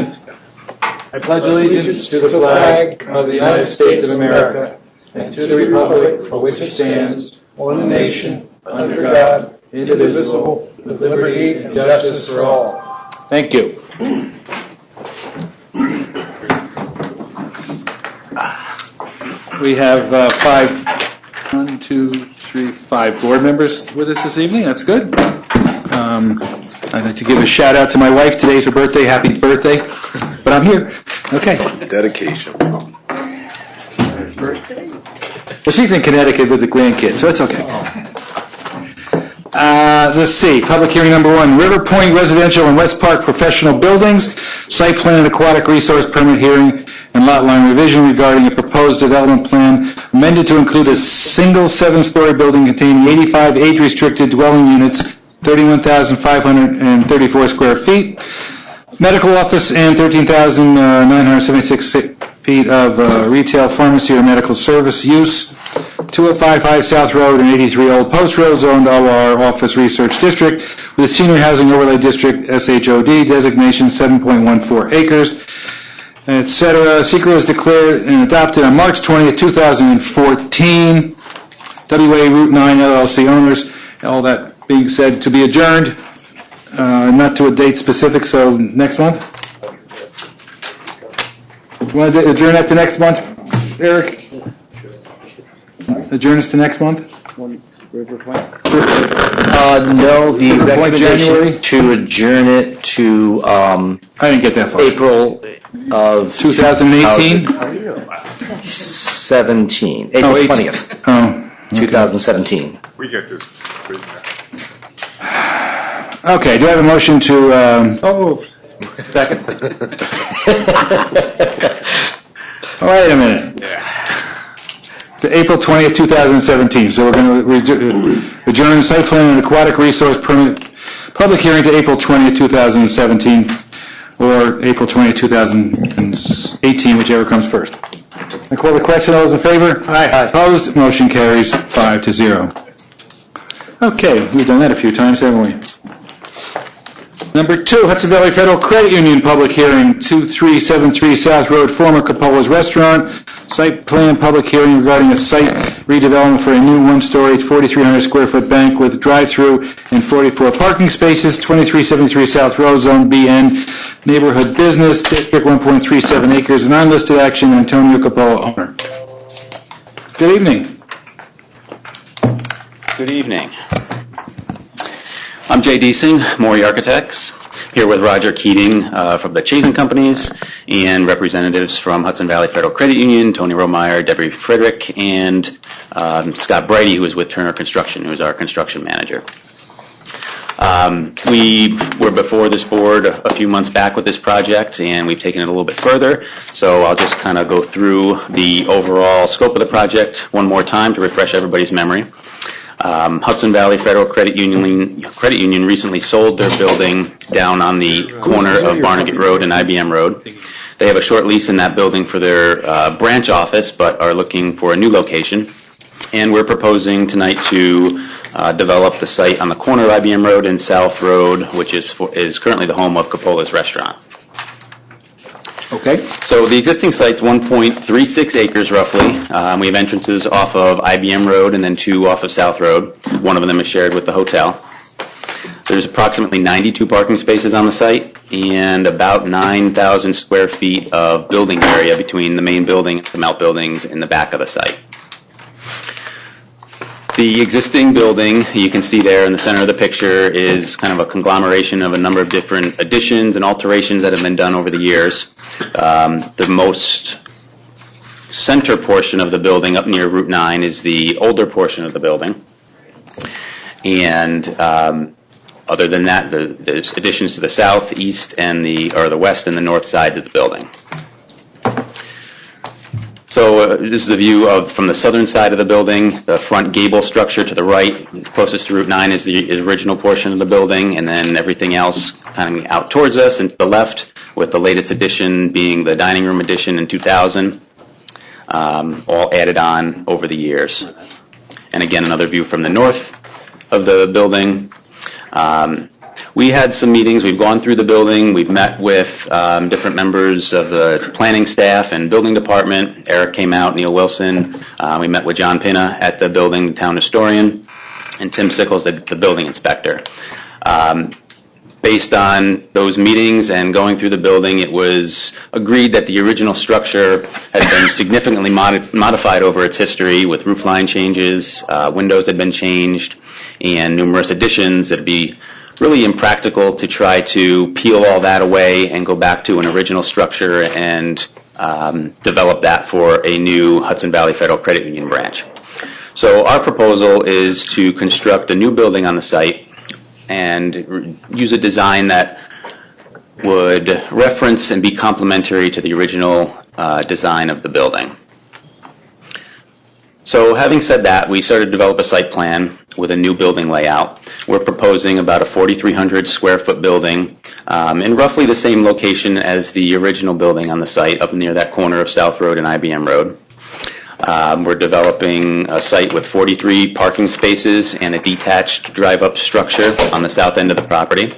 allegiance. I pledge allegiance to the flag of the United States of America and to the republic for which it stands, one nation, under God, indivisible, with liberty and justice for all. Thank you. We have five board members with us this evening. That's good. I'd like to give a shout out to my wife. Today's her birthday. Happy birthday. But I'm here. Okay. Dedication. Well, she's in Connecticut with the grandkids, so it's okay. Let's see. Public hearing number 1. River Point Residential and West Park Professional Buildings. Site plan and aquatic resource permit hearing and lot line revision regarding a proposed development plan amended to include a single 7-story building containing 85 age-restricted dwelling units, 31,534 square feet, medical office, and 13,976 feet of retail, pharmacy, or medical service use. 2055 South Road and 83 Old Post Road, zoned OR Office Research District, with a Senior Housing Overlay District, SHOD, designation 7.14 acres, etc. Secret was declared and adopted on March 20th, 2014. WA Route 9 LLC owners. All that being said, to be adjourned, not to a date specific, so next month? You want to adjourn that to next month, Eric? Adjourn us to next month? No, the recommendation January? to adjourn it to I didn't get that far. April of 2018? 17. April 20th, 2017. We get this. Okay, do I have a motion to... Second. Wait a minute. To April 20th, 2017. So we're going to adjourn site plan and aquatic resource permit public hearing to April 20th, 2017, or April 20th, 2018, whichever comes first. I call the question. All those in favor? Aye. Opposed? Motion carries 5-0. Okay, we've done that a few times, haven't we? Number 2, Hudson Valley Federal Credit Union public hearing, 2373 South Road, former Capola's Restaurant. Site plan public hearing regarding a site redevelopment for a new 1-story, 4,300 square foot bank with drive-through and 44 parking spaces, 2373 South Road, Zone BN, Neighborhood Business District, 1.37 acres, an unlisted action, Antonio Capola, owner. Good evening. Good evening. I'm J.D. Singh, Maury Architects, here with Roger Keating from the Chazen Companies and representatives from Hudson Valley Federal Credit Union, Tony Romeyer, Debbie Frederick, and Scott Brighty, who is with Turner Construction, who is our construction manager. We were before this board a few months back with this project, and we've taken it a little bit further. So I'll just kind of go through the overall scope of the project one more time to refresh everybody's memory. Hudson Valley Federal Credit Union recently sold their building down on the corner of Barnegat Road and IBM Road. They have a short lease in that building for their branch office, but are looking for a new location. And we're proposing tonight to develop the site on the corner of IBM Road and South Road, which is currently the home of Capola's Restaurant. Okay. So the existing site's 1.36 acres roughly. We have entrances off of IBM Road and then 2 off of South Road. One of them is shared with the hotel. There's approximately 92 parking spaces on the site and about 9,000 square feet of building area between the main building and some outbuildings in the back of the site. The existing building, you can see there in the center of the picture, is kind of a conglomeration of a number of different additions and alterations that have been done over the years. The most center portion of the building up near Route 9 is the older portion of the building. And other than that, there's additions to the south, east, and the west and the north sides of the building. So this is a view from the southern side of the building. The front gable structure to the right, closest to Route 9, is the original portion of the building, and then everything else kind of out towards us and to the left, with the latest addition being the dining room addition in 2000, all added on over the years. And again, another view from the north of the building. we had some meetings. We've gone through the building. We've met with different members of the planning staff and building department. Eric came out, Neil Wilson. We met with John Pina at the building, the town historian, and Tim Sickles, the building inspector. Based on those meetings and going through the building, it was agreed that the original structure had been significantly modified over its history with roofline changes, windows had been changed, and numerous additions. It'd be really impractical to try to peel all that away and go back to an original structure and develop that for a new Hudson Valley Federal Credit Union branch. So our proposal is to construct a new building on the site and use a design that would reference and be complementary to the original design of the building. So having said that, we started to develop a site plan with a new building layout. We're proposing about a 4,300 square foot building in roughly the same location as the original building on the site, up near that corner of South Road and IBM Road. We're developing a site with 43 parking spaces and a detached drive-up structure on the south end of the property.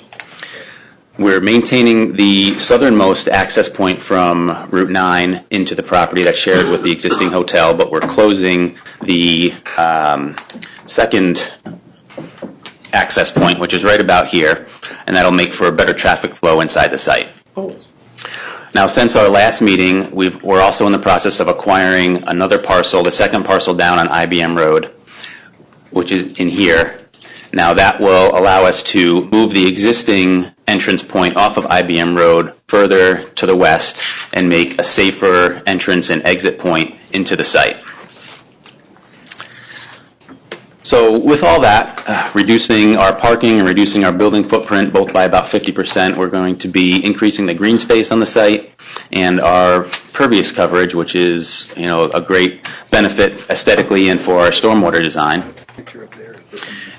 We're maintaining the southernmost access point from Route 9 into the property that's shared with the existing hotel, but we're closing the second access point, which is right about here, and that'll make for a better traffic flow inside the site. Now, since our last meeting, we're also in the process of acquiring another parcel, the second parcel down on IBM Road, which is in here. Now, that will allow us to move the existing entrance point off of IBM Road further to the west and make a safer entrance and exit point into the site. So with all that, reducing our parking and reducing our building footprint both by about 50%, we're going to be increasing the green space on the site and our pervious coverage, which is, a great benefit aesthetically and for our stormwater design.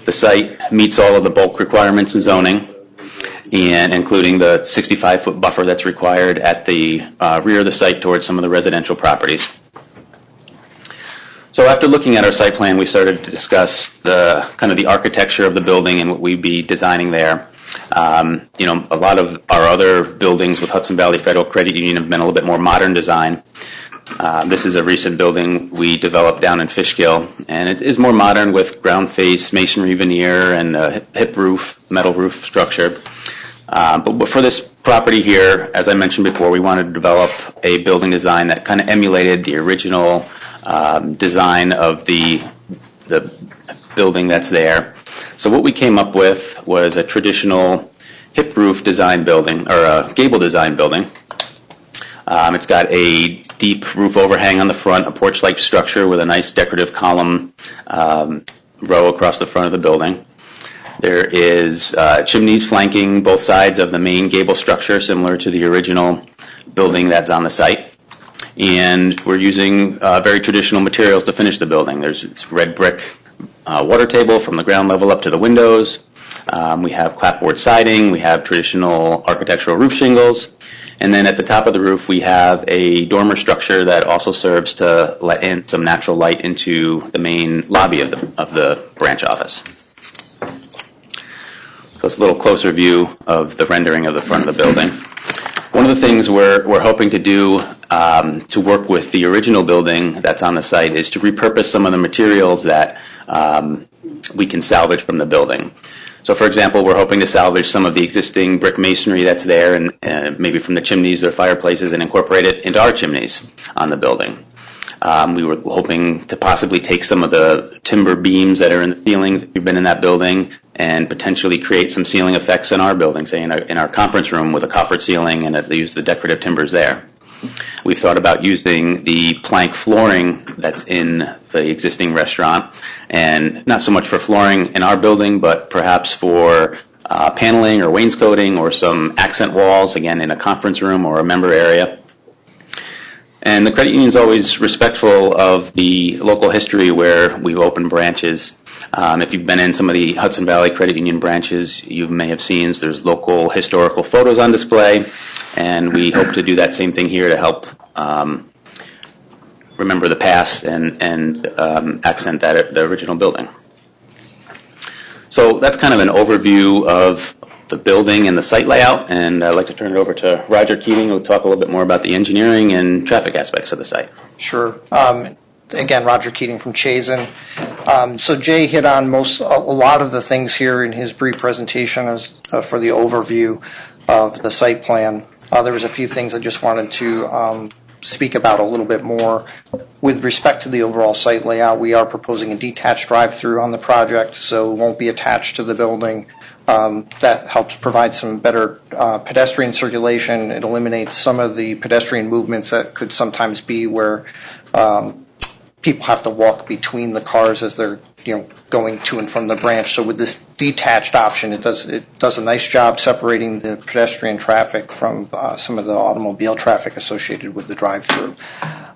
The site meets all of the bulk requirements and zoning, and including the 65-foot buffer that's required at the rear of the site towards some of the residential properties. So after looking at our site plan, we started to discuss the architecture of the building and what we'd be designing there. A lot of our other buildings with Hudson Valley Federal Credit Union have been a little bit more modern design. This is a recent building we developed down in Fishkill, and it is more modern with ground face, masonry veneer, and a hip roof, metal roof structure. But for this property here, as I mentioned before, we wanted to develop a building design that kind of emulated the original design of the building that's there. So what we came up with was a traditional hip roof design building, or a gable design building. It's got a deep roof overhang on the front, a porch-like structure with a nice decorative column row across the front of the building. There is chimneys flanking both sides of the main gable structure, similar to the original building that's on the site. And we're using very traditional materials to finish the building. It's red brick water table from the ground level up to the windows. We have clapboard siding. We have traditional architectural roof shingles. And then at the top of the roof, we have a dormer structure that also serves to let in some natural light into the main lobby of the branch office. So it's a little closer view of the rendering of the front of the building. One of the things we're hoping to do to work with the original building that's on the site is to repurpose some of the materials that we can salvage from the building. So, for example, we're hoping to salvage some of the existing brick masonry that's there, and maybe from the chimneys or fireplaces, and incorporate it into our chimneys on the building. We were hoping to possibly take some of the timber beams that are in the ceilings that have been in that building and potentially create some ceiling effects in our building, say in our conference room with a coffered ceiling, and they use the decorative timbers there. We thought about using the plank flooring that's in the existing restaurant, and not so much for flooring in our building, but perhaps for paneling or wainscoting or some accent walls, again, in a conference room or a member area. And the credit union is always respectful of the local history where we open branches. If you've been in some of the Hudson Valley Credit Union branches, you may have seen there's local historical photos on display, and we hope to do that same thing here to help remember the past and accent the original building. So that's kind of an overview of the building and the site layout, and I'd like to turn it over to Roger Keating, who'll talk a little bit more about the engineering and traffic aspects of the site. Sure. Again, Roger Keating from Chazen. So Jay hit on a lot of the things here in his brief presentation for the overview of the site plan. There was a few things I just wanted to speak about a little bit more. With respect to the overall site layout, we are proposing a detached drive-through on the project, so it won't be attached to the building. That helps provide some better pedestrian circulation. It eliminates some of the pedestrian movements that could sometimes be where people have to walk between the cars as they're going to and from the branch. So with this detached option, it does a nice job separating the pedestrian traffic from some of the automobile traffic associated with the drive-through.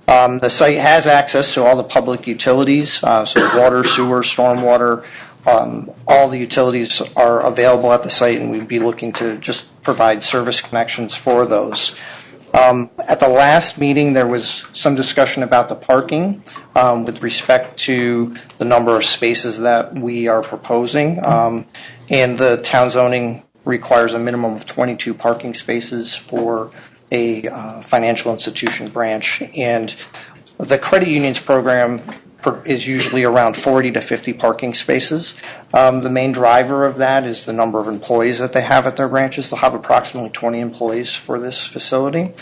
The site has access to all the public utilities, so water, sewer, stormwater. All the utilities are available at the site, and we'd be looking to just provide service connections for those. At the last meeting, there was some discussion about the parking with respect to the number of spaces that we are proposing. And the town zoning requires a minimum of 22 parking spaces for a financial institution branch. And the credit unions program is usually around 40 to 50 parking spaces. The main driver of that is the number of employees that they have at their branches. They'll have approximately 20 employees for this facility.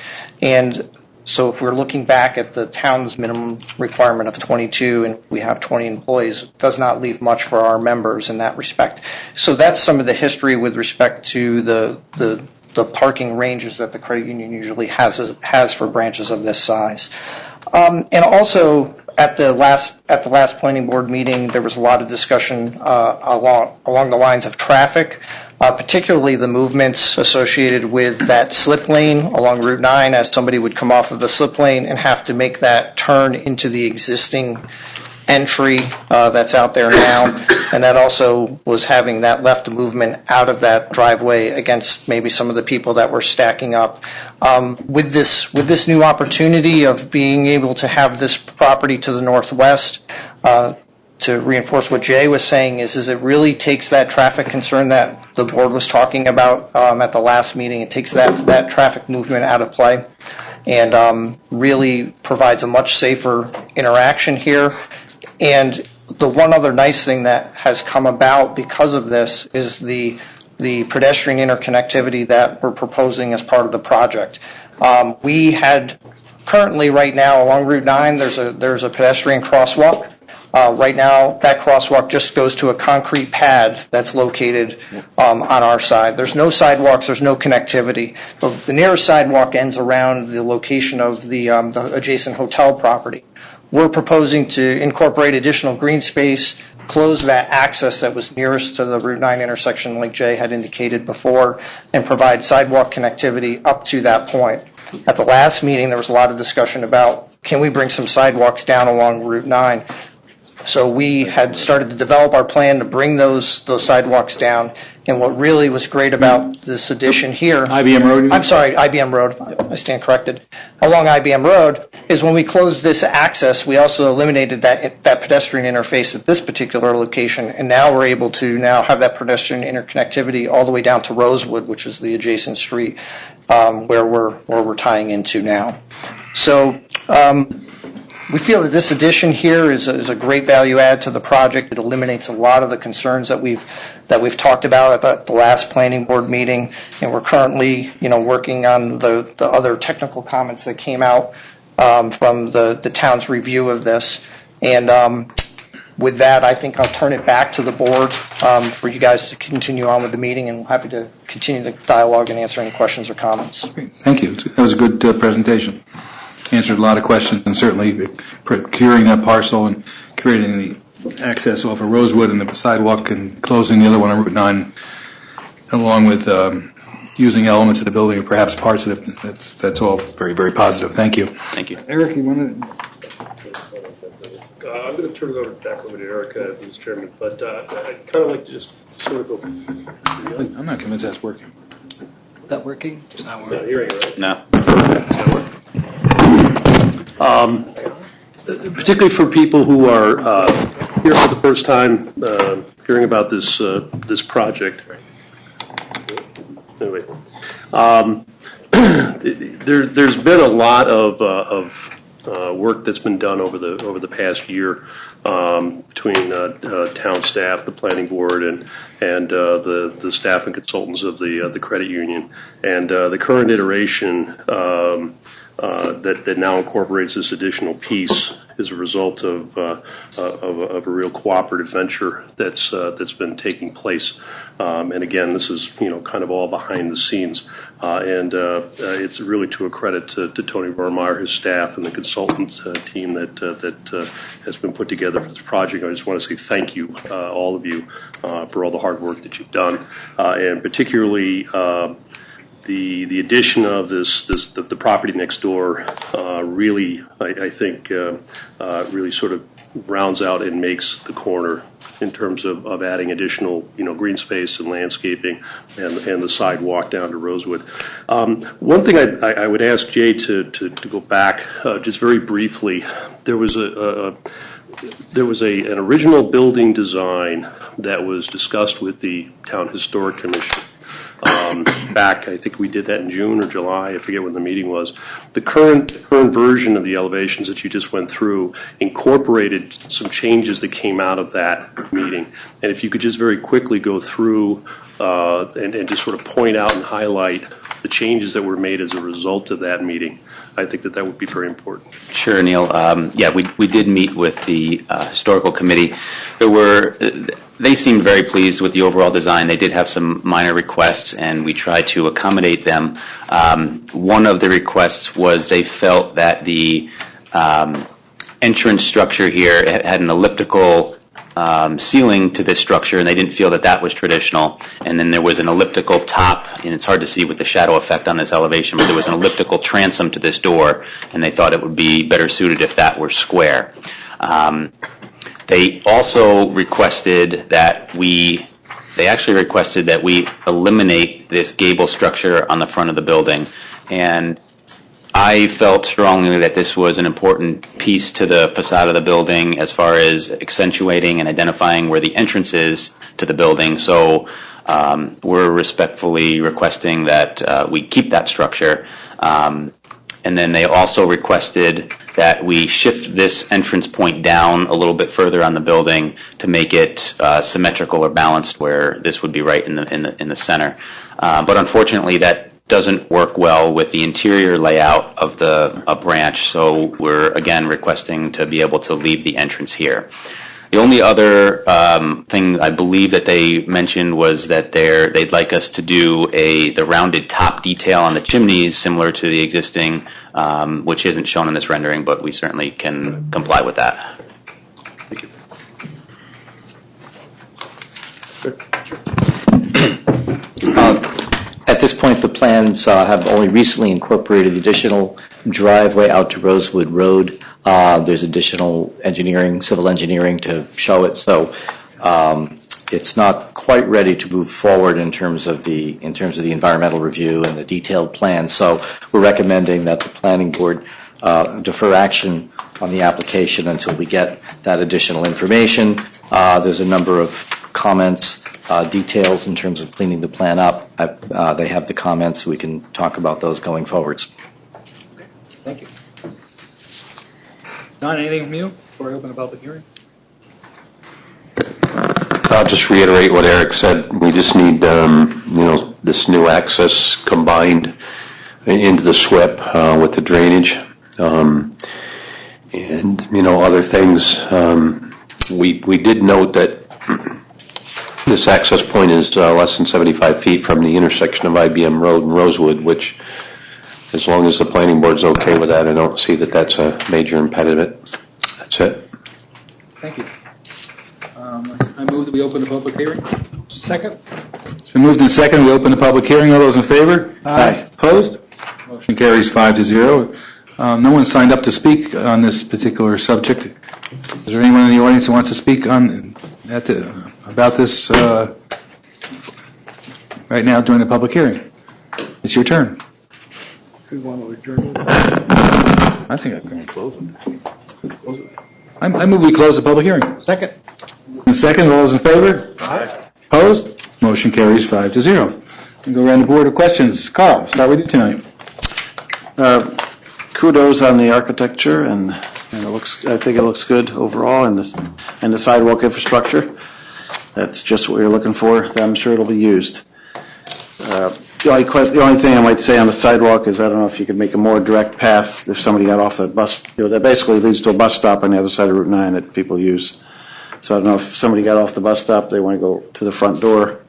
And so if we're looking back at the town's minimum requirement of 22 and we have 20 employees, it does not leave much for our members in that respect. So that's some of the history with respect to the parking ranges that the credit union usually has for branches of this size. And also, at the last planning board meeting, there was a lot of discussion along the lines of traffic, particularly the movements associated with that slip lane along Route 9, as somebody would come off of the slip lane and have to make that turn into the existing entry that's out there now, and that also was having that left movement out of that driveway against maybe some of the people that were stacking up. With this new opportunity of being able to have this property to the northwest, to reinforce what Jay was saying, is it really takes that traffic concern that the board was talking about at the last meeting. It takes that traffic movement out of play and really provides a much safer interaction here. And the one other nice thing that has come about because of this is the pedestrian interconnectivity that we're proposing as part of the project. We had currently right now along Route 9, there's a pedestrian crosswalk. Right now, that crosswalk just goes to a concrete pad that's located on our side. There's no sidewalks, there's no connectivity. The nearest sidewalk ends around the location of the adjacent hotel property. We're proposing to incorporate additional green space, close that access that was nearest to the Route 9 intersection like Jay had indicated before, and provide sidewalk connectivity up to that point. At the last meeting, there was a lot of discussion about can we bring some sidewalks down along Route 9. So we had started to develop our plan to bring those sidewalks down. And what really was great about this addition here, IBM Road? I'm sorry, IBM Road, I stand corrected. Along IBM Road is when we closed this access, we also eliminated that pedestrian interface at this particular location. And now we're able to now have that pedestrian interconnectivity all the way down to Rosewood, which is the adjacent street where we're tying into now. So, we feel that this addition here is a great value add to the project. It eliminates a lot of the concerns that we've talked about at the last planning board meeting, and we're currently working on the other technical comments that came out from the town's review of this. And with that, I think I'll turn it back to the board for you guys to continue on with the meeting, and I'm happy to continue the dialogue and answer any questions or comments. Thank you. That was a good presentation. Answered a lot of questions, and certainly procuring that parcel and creating the access off of Rosewood and the sidewalk and closing the other one on Route 9, along with using elements of the building or perhaps parts of it. That's all very, very positive. Thank you. Thank you. Eric, you want to? I'm going to turn it back over to Eric, Mr. Chairman, but I'd kind of like to just sort of go. I'm not convinced that's working. Is that working? Not hearing it, right? No. Particularly for people who are here for the first time, hearing about this project. anyway. There's been a lot of work that's been done over the past year between town staff, the planning board, and the staff and consultants of the credit union. And the current iteration that now incorporates this additional piece is a result of a real cooperative venture that's been taking place. And again, this is kind of all behind the scenes, and it's really to a credit to Tony Vermeyer, his staff, and the consultant team that has been put together for this project. I just want to say thank you, all of you, for all the hard work that you've done, and particularly the addition of the property next door really, I think, really sort of rounds out and makes the corner in terms of adding additional, green space and landscaping and the sidewalk down to Rosewood. One thing I would ask Jay to go back just very briefly. There was an original building design that was discussed with the Town Historic Commission. Back, I think we did that in June or July, I forget when the meeting was. The current version of the elevations that you just went through incorporated some changes that came out of that meeting. And if you could just very quickly go through and just sort of point out and highlight the changes that were made as a result of that meeting, I think that would be very important. Sure, Neil. Yeah, we did meet with the historical committee. They seemed very pleased with the overall design. They did have some minor requests, and we tried to accommodate them. One of the requests was they felt that the entrance structure here had an elliptical ceiling to this structure, and they didn't feel that was traditional. And then there was an elliptical top, and it's hard to see with the shadow effect on this elevation, but there was an elliptical transom to this door, and they thought it would be better suited if that were square. They also requested that we eliminate this gable structure on the front of the building. And I felt strongly that this was an important piece to the facade of the building as far as accentuating and identifying where the entrance is to the building. So we're respectfully requesting that we keep that structure. And then they also requested that we shift this entrance point down a little bit further on the building to make it symmetrical or balanced, where this would be right in the center. But unfortunately, that doesn't work well with the interior layout of a branch. So we're again requesting to be able to leave the entrance here. The only other thing I believe that they mentioned was that they'd like us to do the rounded top detail on the chimneys, similar to the existing, which isn't shown in this rendering, but we certainly can comply with that. Thank you. At this point, the plans have only recently incorporated the additional driveway out to Rosewood Road. There's additional civil engineering to show it, so it's not quite ready to move forward in terms of the environmental review and the detailed plan. So we're recommending that the planning board defer action on the application until we get that additional information. There's a number of comments, details in terms of cleaning the plan up. They have the comments. We can talk about those going forwards. Okay, thank you. Don, anything from you before I open the public hearing? I'll just reiterate what Eric said. We just need, this new access combined into the SWIP with the drainage, and other things. We did note that this access point is less than 75 feet from the intersection of IBM Road and Rosewood, which, as long as the planning board's okay with that, I don't see that that's a major impediment. That's it. Thank you. I move that we open the public hearing. Second. It's been moved and seconded. We open the public hearing. All those in favor? Aye. Opposed? Motion carries 5-0. No one signed up to speak on this particular subject. Is there anyone in the audience who wants to speak about this right now during the public hearing? It's your turn. We want to adjourn. I think I'm going to close it. I move we close the public hearing. Second. And second, all those in favor? Aye. Opposed? Motion carries 5-0. Go around the board of questions. Carl, start with you tonight. Kudos on the architecture, and it looks. I think it looks good overall, and the sidewalk infrastructure. That's just what you're looking for. I'm sure it'll be used. The only thing I might say on the sidewalk is I don't know if you could make a more direct path if somebody got off the bus. That basically leads to a bus stop on the other side of Route 9 that people use. So I don't know if somebody got off the bus stop, they want to go to the front door.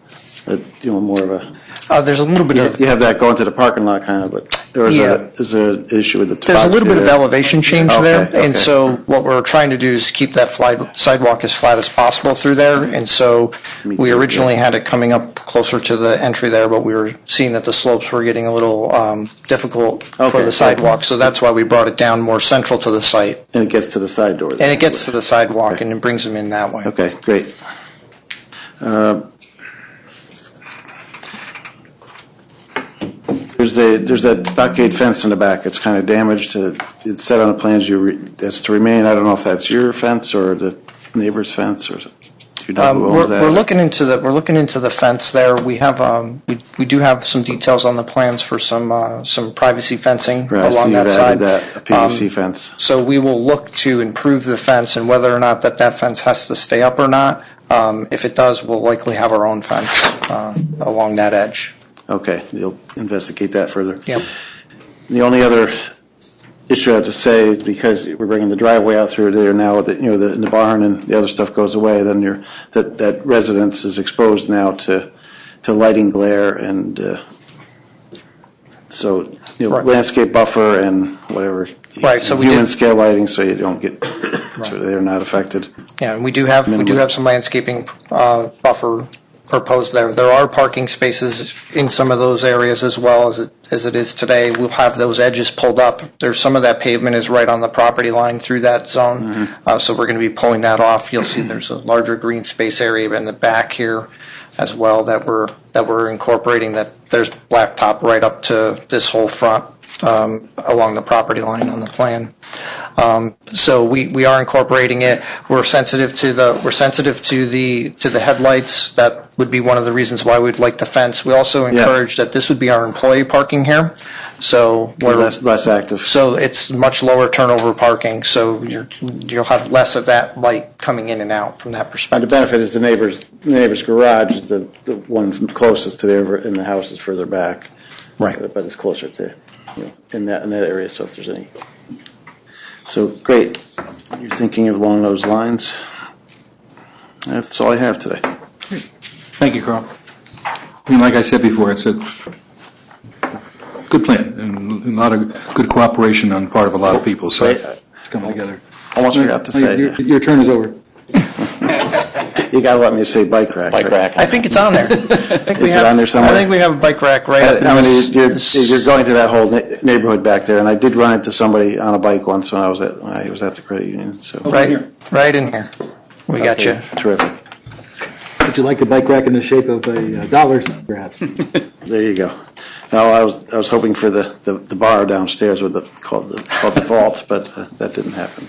More of a. There's a little bit of. You have that going to the parking lot, kind of, but is there an issue with the topography? There's a little bit of elevation change there, Okay. and so what we're trying to do is keep that sidewalk as flat as possible through there, and so we originally had it coming up closer to the entry there, but we were seeing that the slopes were getting a little difficult for Okay. the sidewalk, so that's why we brought it down more central to the site, And it gets to the side door. and it gets to the sidewalk, and it brings them in that way. Okay, great. There's that stockade fence in the back. It's kind of damaged. It's set on the plans. That's to remain. I don't know if that's your fence or the neighbor's fence, or you know who owns that. We're looking into the fence there. We have we do have some details on the plans for some privacy fencing Right, I see along that you've side. added a PVC fence. So we will look to improve the fence, and whether or not that fence has to stay up or not. If it does, we'll likely have our own fence along that edge. Okay, you'll investigate that further. Yep. The only other issue I have to say is because we're bringing the driveway out through there now, that the barn and the other stuff goes away, then that residence is exposed now to lighting glare, and so Right. landscape buffer and whatever. Right, so we human did- scale lighting, so you don't get so they're not affected. Yeah, and we do have some landscaping buffer proposed there. There are parking spaces in some of those areas as well as it is today. We'll have those edges pulled up. There's some of that pavement is right on the property line through that zone, so we're going to be pulling that off. You'll see there's a larger green space area in the back here as well that we're incorporating. That there's blacktop right up to this whole front along the property line on the plan. So we are incorporating it. We're sensitive to the headlights. That would be one of the reasons why we'd like the fence. We also encourage that this would be our employee parking here. So we're Less active. So it's much lower turnover parking. So you'll have less of that light coming in and out from that And perspective. the benefit is the neighbor's garage is the one closest to there, and the house is further back. Right. But it's closer to, in that area, so if there's any. So, great. You're thinking along those lines. That's all I have today. Thank you, Carl. And like I said before, it's a good plan and a lot of good cooperation on the part of a lot of people, so it's coming together. Almost forgot to say. Your turn is over. You gotta let me say bike rack. Bike right? rack. I think it's on there. Is it on there somewhere? I think we have a bike rack right at I mean, this. you're going to that whole neighborhood back there, and I did run into somebody on a bike once when I was at the credit union, so. Right in here. We got you. Terrific. Would you like the bike rack in the shape of a dollar sign, perhaps? There you go. No, I was hoping for the bar downstairs with called the vault, but that didn't happen.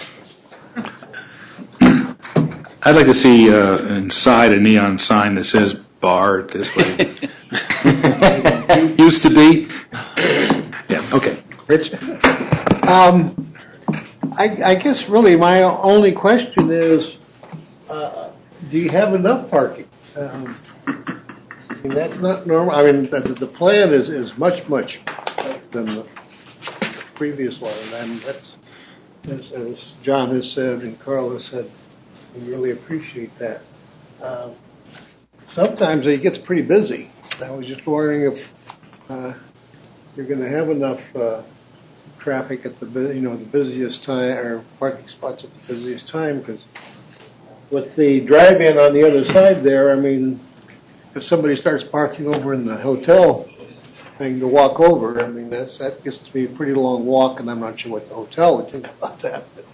I'd like to see inside a neon sign that says bar this way. Used to be. Yeah, okay. Rich? I guess really my only question is, do you have enough parking? I mean, that's not normal. I mean, the plan is much better than the previous one, and that's, as John has said and Carl has said, we really appreciate that. Sometimes it gets pretty busy. I was just wondering if you're going to have enough traffic at the busiest time, or parking spots at the busiest time, because with the drive-in on the other side there, I mean, if somebody starts parking over in the hotel thing to walk over, I mean, that gets to be a pretty long walk, and I'm not sure what the hotel would think about that. But,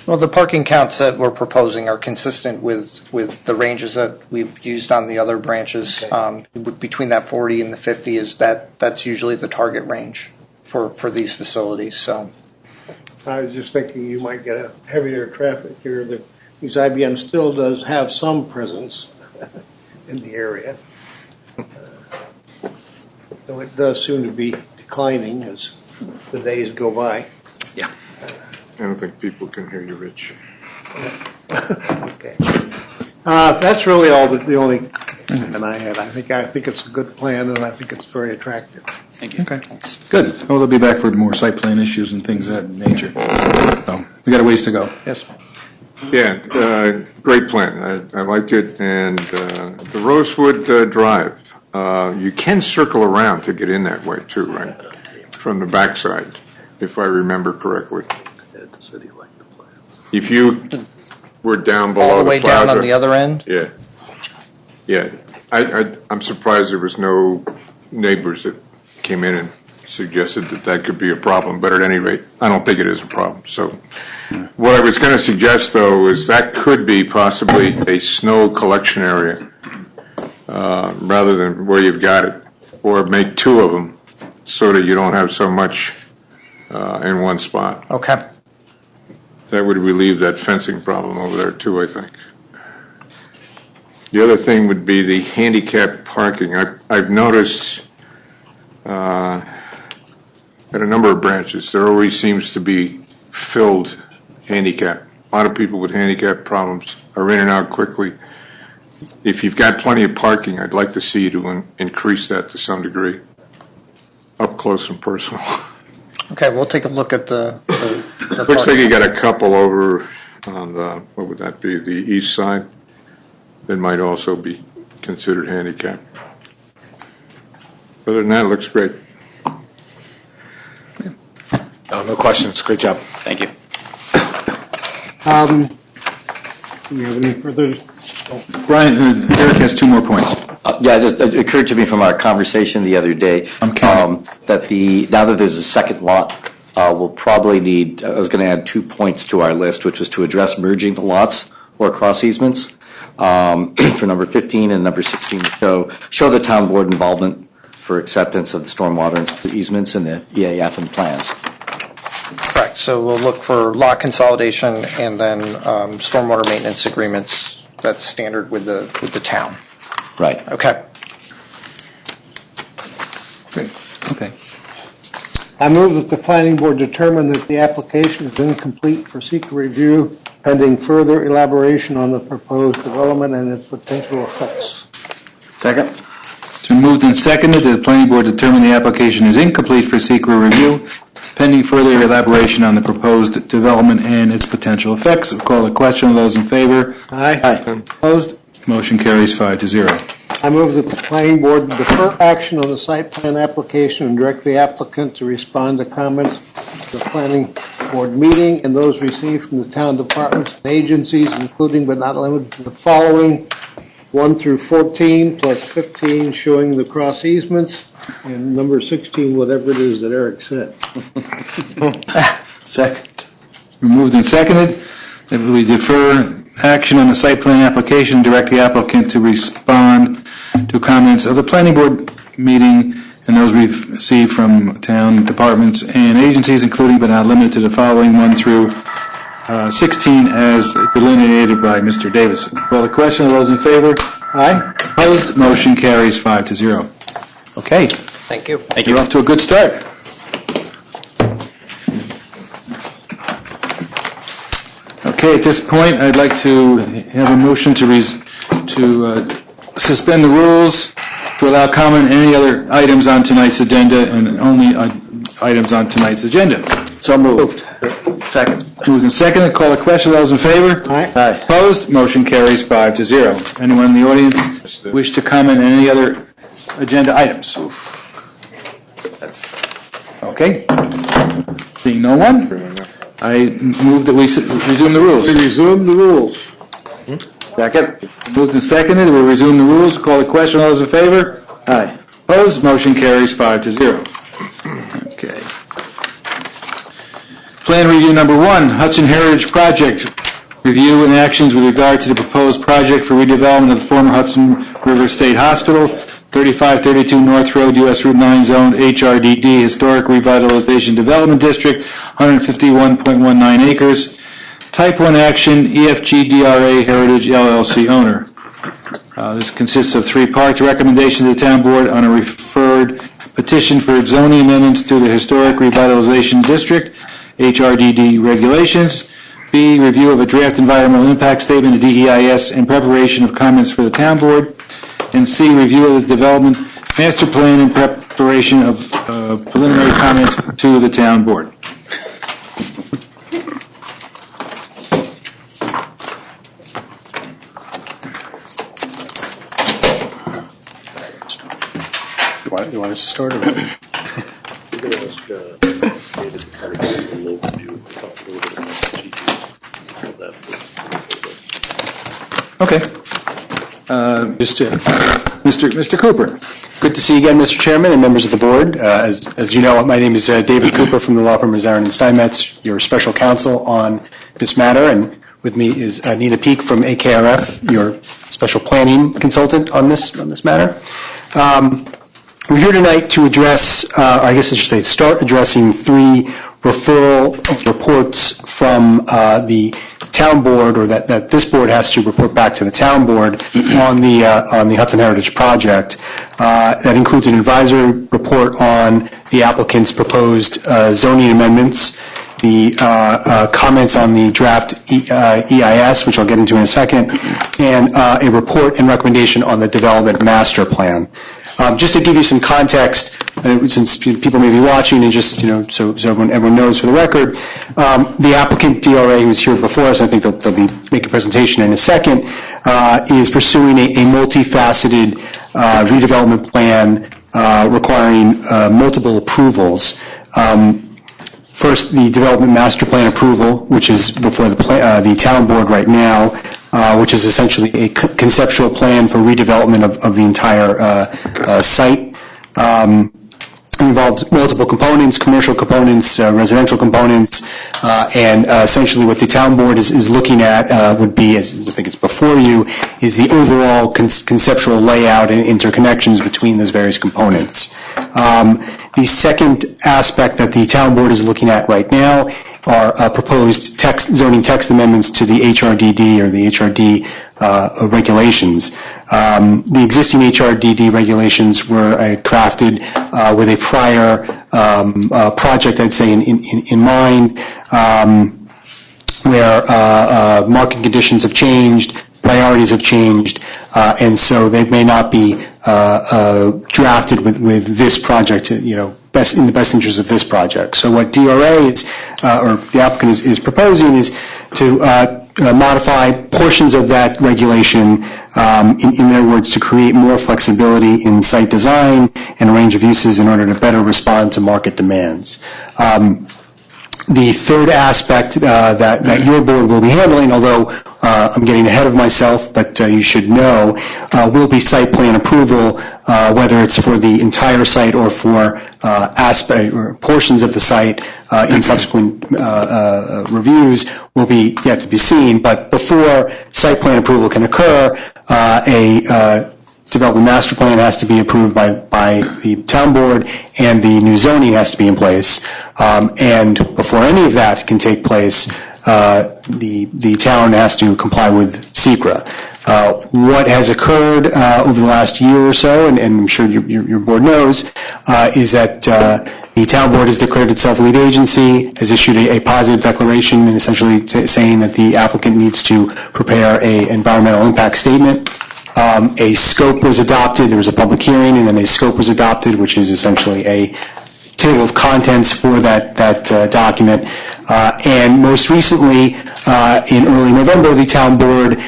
Well, the parking counts that we're proposing are consistent with the ranges that we've used on the other branches. Okay. Between that 40 and the 50 that's usually the target range for these facilities. So I was just thinking you might get a heavier traffic here, because IBM still does have some presence in the area. though it does seem to be declining as the days go by. I don't think people can hear you, Rich. Okay. That's really the only comment I had. I think it's a good plan, and I think it's very attractive. Okay, good. Oh, they'll be back for more site plan issues and things of that nature. So, we got a ways to go. Yes. Yeah, great plan. I like it. And the Rosewood Drive, you can circle around to get in that way too, right? From the backside, if I remember correctly. If you were down below All the way down plaza, on the other end? Yeah. Yeah. I'm surprised there was no neighbors that came in and suggested that could be a problem, but at any rate, I don't think it is a problem. So what I was going to suggest, though, is that could be possibly a snow collection area rather than where you've got it, or make two of them so that you don't have so much in one spot. Okay. That would relieve that fencing problem over there, too, I think. The other thing would be the handicap parking. I've noticed at a number of branches, there always seems to be filled handicap. A lot of people with handicap problems are in and out quickly. If you've got plenty of parking, I'd like to see you to increase that to some degree, up close and personal. Okay, we'll take a look at the Looks like you got a couple over on the, what would that be, the east side, that might also be considered handicap. Other than that, it looks great. No questions. Great job. Thank you. Do you have any further? Brian, Eric has two more points. Yeah, it occurred to me from our conversation the other day I'm counting. that now that there's a second lot, we'll probably need, I was going to add 2 points to our list, which was to address merging the lots or cross easements for number 15 and number 16 to show the town board involvement for acceptance of the stormwater easements in the EAF and plans. Correct, so we'll look for lot consolidation and then stormwater maintenance agreements. That's standard with the town. Right. Okay. Great. Okay. I move that the planning board determine that the application is incomplete for secret review pending further elaboration on the proposed development and its potential effects. Second? It's been moved and seconded that the planning board determine the application is incomplete for secret review, pending further elaboration on the proposed development and its potential effects. I'll call the question. All those in favor? Aye. Opposed? Motion carries 5-0. I move that the planning board defer action on the site plan application and direct the applicant to respond to comments at the planning board meeting and those received from the town departments and agencies, including but not limited to the following: 1 through 14 plus 15 showing the cross easements, and number 16, whatever it is that Eric said. Second. Moved and seconded that we defer action on the site plan application, direct the applicant to respond to comments of the planning board meeting and those we've received from town departments and agencies, including but not limited to the following 1 through 16 as delineated by Mr. Davidson. Well, the question, all those in favor? Aye. Opposed? Motion carries 5-0. Okay. Thank you. Thank You're you. off to a good start. Okay, at this point, I'd like to have a motion to suspend the rules to allow comment on any other items on tonight's agenda and only items on tonight's agenda. So moved. Second. Moved and seconded. Call the question. Those in favor? Aye. Aye. Opposed? Motion carries 5-0. Anyone in the audience wish to comment on any other agenda items? Okay. Seeing no one, I move that we resume the rules. We resume the rules. Second. Moved and seconded. We'll resume the rules. Call the question. All those in favor? Aye. Opposed? Motion carries 5-0. Okay. Plan review number 1, Hudson Heritage Project. Review and actions with regard to the proposed project for redevelopment of the former Hudson River State Hospital, 3532 North Road, US Route 9 Zone, HRDD, Historic Revitalization Development District, 151.19 acres. Type 1 action, EFG DRA Heritage LLC owner. This consists of 3 parts. Recommendation to the town board on a referred petition for zoning amendments to the Historic Revitalization District, HRDD regulations. B, review of a draft environmental impact statement, a DEIS, and preparation of comments for the town board. And C, review of the development master plan and preparation of preliminary comments to the town board. You want us to start? Or? We're going to ask David to kind of give an overview, talk a little bit about the GT, all that for Okay. Mr. Cooper. Good to see you again, Mr. Chairman and members of the board. As you know, my name is David Cooper from the law firm of Zarin and Steinmetz, your special counsel on this matter, and with me is Nina Peak from AKRF, your special planning consultant on this matter. We're here tonight to address, I guess I should say, start addressing 3 referral reports from the town board, or that this board has to report back to the town board on the Hudson Heritage Project. That includes an advisory report on the applicant's proposed zoning amendments, the comments on the draft EIS, which I'll get into in a second, and a report and recommendation on the development master plan. Just to give you some context, since people may be watching, and just so everyone knows for the record, the applicant DRA, who was here before us, I think they'll be making a presentation in a second, is pursuing a multifaceted redevelopment plan requiring multiple approvals. First, the development master plan approval, which is before the town board right now, which is essentially a conceptual plan for redevelopment of the entire site. It involves multiple components, commercial components, residential components, and essentially what the town board is looking at would be, as I think it's before you, is the overall conceptual layout and interconnections between those various components. The second aspect that the town board is looking at right now are proposed zoning text amendments to the HRDD or the HRD regulations. The existing HRDD regulations were crafted with a prior project, I'd say, in mind, where market conditions have changed, priorities have changed, and so they may not be drafted with this project, in the best interest of this project. So what DRA is, or the applicant is proposing, is to modify portions of that regulation, in their words, to create more flexibility in site design and a range of uses in order to better respond to market demands. The third aspect that your board will be handling, although I'm getting ahead of myself, but you should know, will be site plan approval, whether it's for the entire site or for aspect or portions of the site in subsequent reviews will be yet to be seen. But before site plan approval can occur, a development master plan has to be approved by the town board, and the new zoning has to be in place. And before any of that can take place, the town has to comply with SECRA. What has occurred over the last year or so, and I'm sure your board knows, is that the town board has declared itself lead agency, has issued a positive declaration, and essentially saying that the applicant needs to prepare an environmental impact statement. A scope was adopted, there was a public hearing, and then a scope was adopted, which is essentially a table of contents for that document. And most recently, in early November, the town board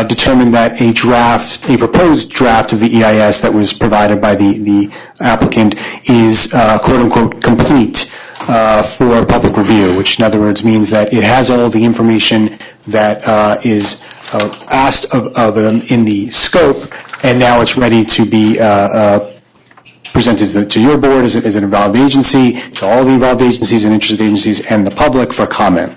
determined that a proposed draft of the EIS that was provided by the applicant is quote-unquote complete for public review, which in other words means that it has all the information that is asked of them in the scope, and now it's ready to be presented to your board as an involved agency, to all the involved agencies and interested agencies, and the public for comment.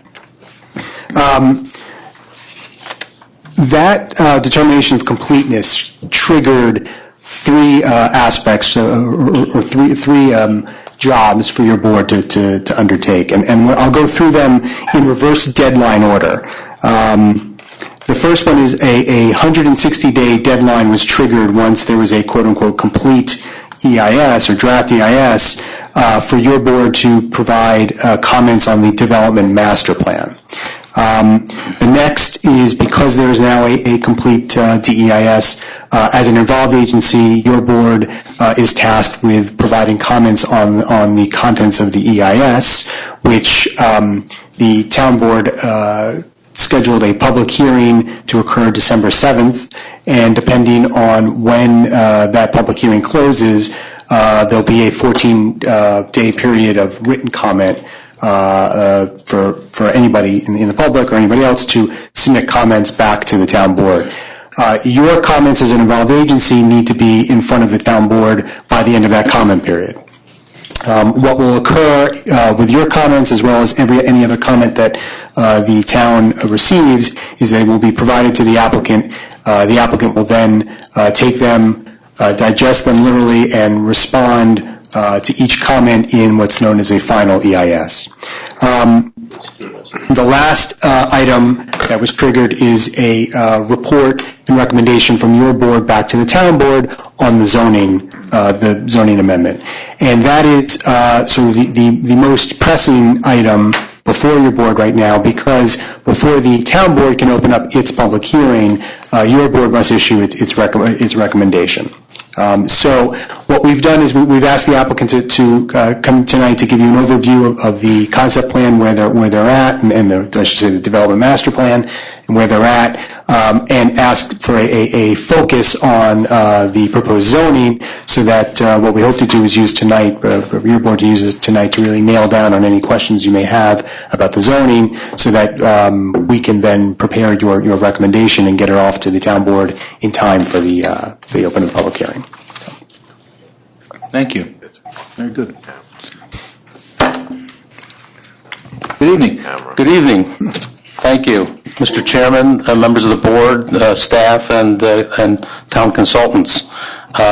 That determination of completeness triggered 3 aspects or three jobs for your board to undertake, and I'll go through them in reverse deadline order. The first one is a 160-day deadline was triggered once there was a quote-unquote complete EIS or draft EIS for your board to provide comments on the development master plan. The next is, because there is now a complete DEIS, as an involved agency, your board is tasked with providing comments on the contents of the EIS, which the town board scheduled a public hearing to occur December 7th, and depending on when that public hearing closes, there'll be a 14-day period of written comment for anybody in the public or anybody else to submit comments back to the town board. Your comments as an involved agency need to be in front of the town board by the end of that comment period. What will occur with your comments, as well as any other comment that the town receives, is they will be provided to the applicant. The applicant will then take them, digest them literally, and respond to each comment in what's known as a final EIS. The last item that was triggered is a report and recommendation from your board back to the town board on the zoning amendment. And that is sort of the most pressing item before your board right now, because before the town board can open up its public hearing, your board must issue its recommendation. So what we've done is we've asked the applicant to come tonight to give you an overview of the concept plan, where they're at, and I should say the development master plan, and where they're at, and ask for a focus on the proposed zoning, so that what we hope to do is use tonight, for your board to use this tonight, to really nail down on any questions you may have about the zoning, so that we can then prepare your recommendation and get it off to the town board in time for the open of the public hearing. Thank you. Very good. Good evening. Good evening. Thank you, Mr. Chairman, members of the board, staff, and town consultants.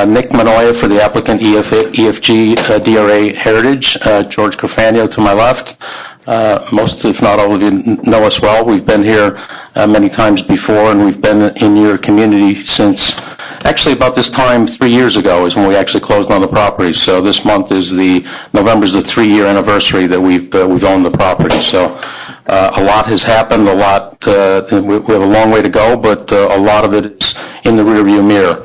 Nick Manoia for the applicant, EFG DRA Heritage. George Carfagno to my left. Most, if not all of you, know us well. We've been here many times before, and we've been in your community since actually about this time 3 years ago is when we actually closed on the property. So this month is November's the 3-year anniversary that we've owned the property. So a lot has happened. We have a long way to go, but a lot of it is in the rearview mirror.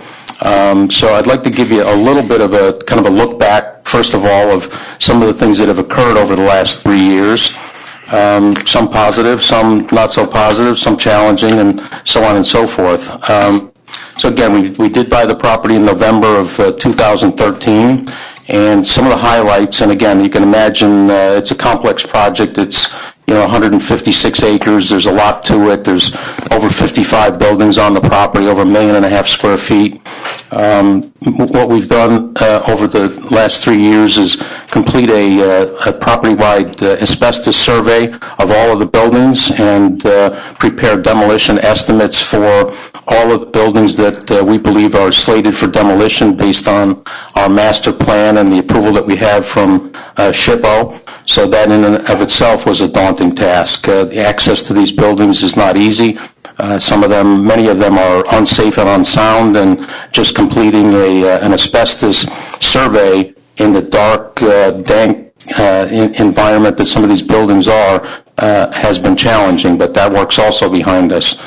So I'd like to give you a little bit of a kind of a look back, first of all, of some of the things that have occurred over the last 3 years. Some positive, some not so positive, some challenging, and so on and so forth. So again, we did buy the property in November of 2013, and some of the highlights, and again, you can imagine it's a complex project. It's 156 acres. There's a lot to it. There's over 55 buildings on the property, over 1.5 million square feet. What we've done over the last 3 years is complete a property-wide asbestos survey of all of the buildings and prepare demolition estimates for all of the buildings that we believe are slated for demolition based on our master plan and the approval that we have from SHPO. So that in and of itself was a daunting task. The access to these buildings is not easy. Many of them are unsafe and unsound, and just completing an asbestos survey in the dark, dank environment that some of these buildings are has been challenging, but that work's also behind us.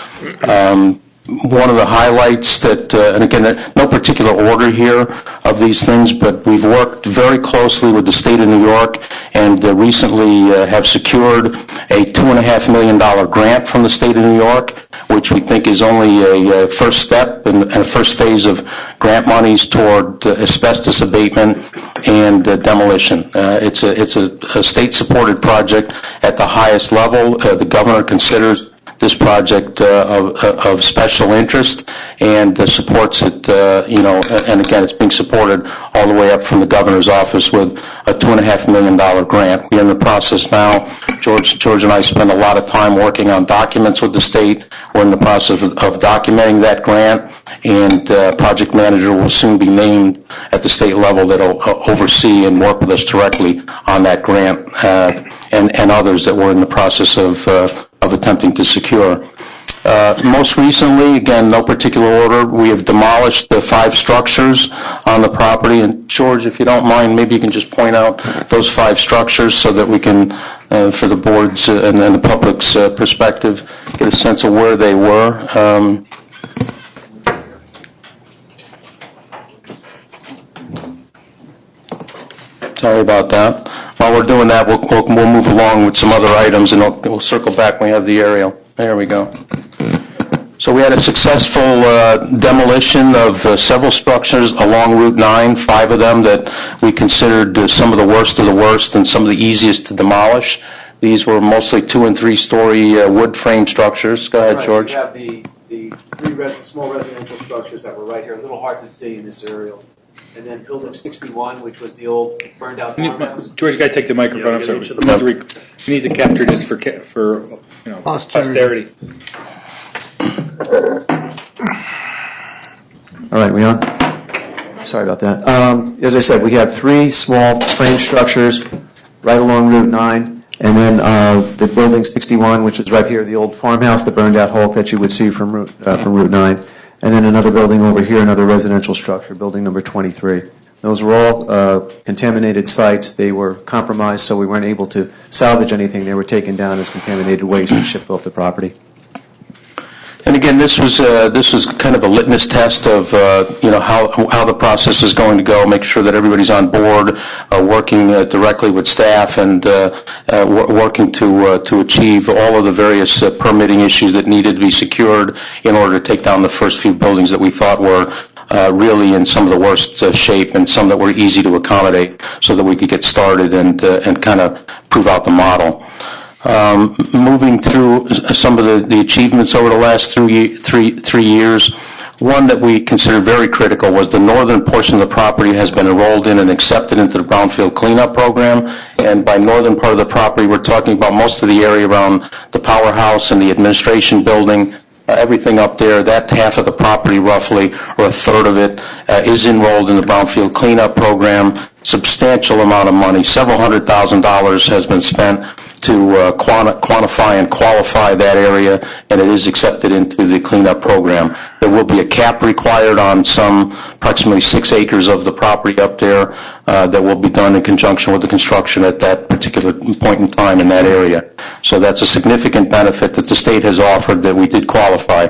One of the highlights that, and again, no particular order here of these things, but we've worked very closely with the state of New York and recently have secured a $2.5 million grant from the state of New York, which we think is only a first step and a first phase of grant monies toward asbestos abatement and demolition. It's a state-supported project at the highest level. The governor considers this project of special interest and supports it, and again, it's being supported all the way up from the governor's office with a $2.5 million grant. We're in the process now. George and I spend a lot of time working on documents with the state. We're in the process of documenting that grant, and project manager will soon be named at the state level that will oversee and work with us directly on that grant and others that we're in the process of attempting to secure. Most recently, again, no particular order, we have demolished the 5 structures on the property. And George, if you don't mind, maybe you can just point out those 5 structures so that we can, for the board's and the public's perspective, get a sense of where they were. Sorry about that. While we're doing that, we'll move along with some other items, and we'll circle back when we have the aerial. There we go. So we had a successful demolition of several structures along Route 9, 5 of them that we considered some of the worst and some of the easiest to demolish. These were mostly 2- and 3-story wood frame structures. Go ahead, George. We have the 3 small residential structures that were right here, a little hard to see in this aerial. And then Building 61, which was the old burned out farmhouse. George, you got to take the microphone. I'm sorry. You need to capture this for posterity. All right, we on? Sorry about that. As I said, we have 3 small frame structures right along Route 9, and then the Building 61, which is right here, the old farmhouse, the burned out hulk that you would see from Route 9. And then another building over here, another residential structure, building number 23. Those were all contaminated sites. They were compromised, so we weren't able to salvage anything. They were taken down as contaminated waste and shipped off the property. And again, this was kind of a litmus test of how the process is going to go. Make sure that everybody's on board, working directly with staff, and working to achieve all of the various permitting issues that needed to be secured in order to take down the first few buildings that we thought were really in some of the worst shape and some that were easy to accommodate, so that we could get started and kind of prove out the model. Moving through some of the achievements over the last 3 years, one that we consider very critical was the northern portion of the property has been enrolled in and accepted into the brownfield cleanup program. And by northern part of the property, we're talking about most of the area around the powerhouse and the administration building. Everything up there, that half of the property roughly, or a third of it, is enrolled in the brownfield cleanup program. Substantial amount of money, several $100,000 has been spent to quantify and qualify that area, and it is accepted into the cleanup program. There will be a cap required on some approximately 6 acres of the property up there that will be done in conjunction with the construction at that particular point in time in that area. So that's a significant benefit that the state has offered that we did qualify.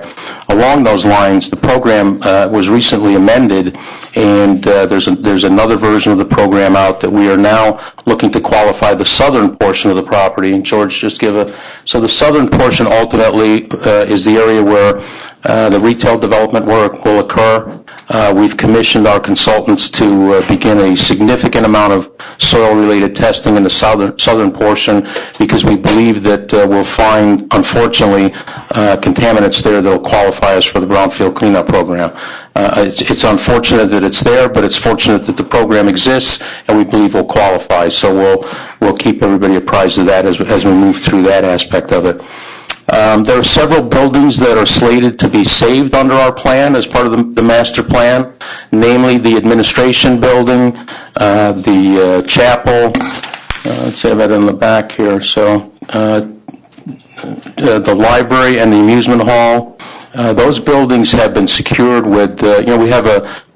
Along those lines, the program was recently amended, and there's another version of the program out that we are now looking to qualify the southern portion of the property. And George, just so the southern portion ultimately is the area where the retail development work will occur. We've commissioned our consultants to begin a significant amount of soil-related testing in the southern portion, because we believe that we'll find, unfortunately, contaminants there that will qualify us for the brownfield cleanup program. It's unfortunate that it's there, but it's fortunate that the program exists, and we believe we'll qualify. So we'll keep everybody apprised of that as we move through that aspect of it. There are several buildings that are slated to be saved under our plan as part of the master plan, namely the administration building, the chapel. Let's have that in the back here. So the library and the amusement hall. Those buildings have been secured with,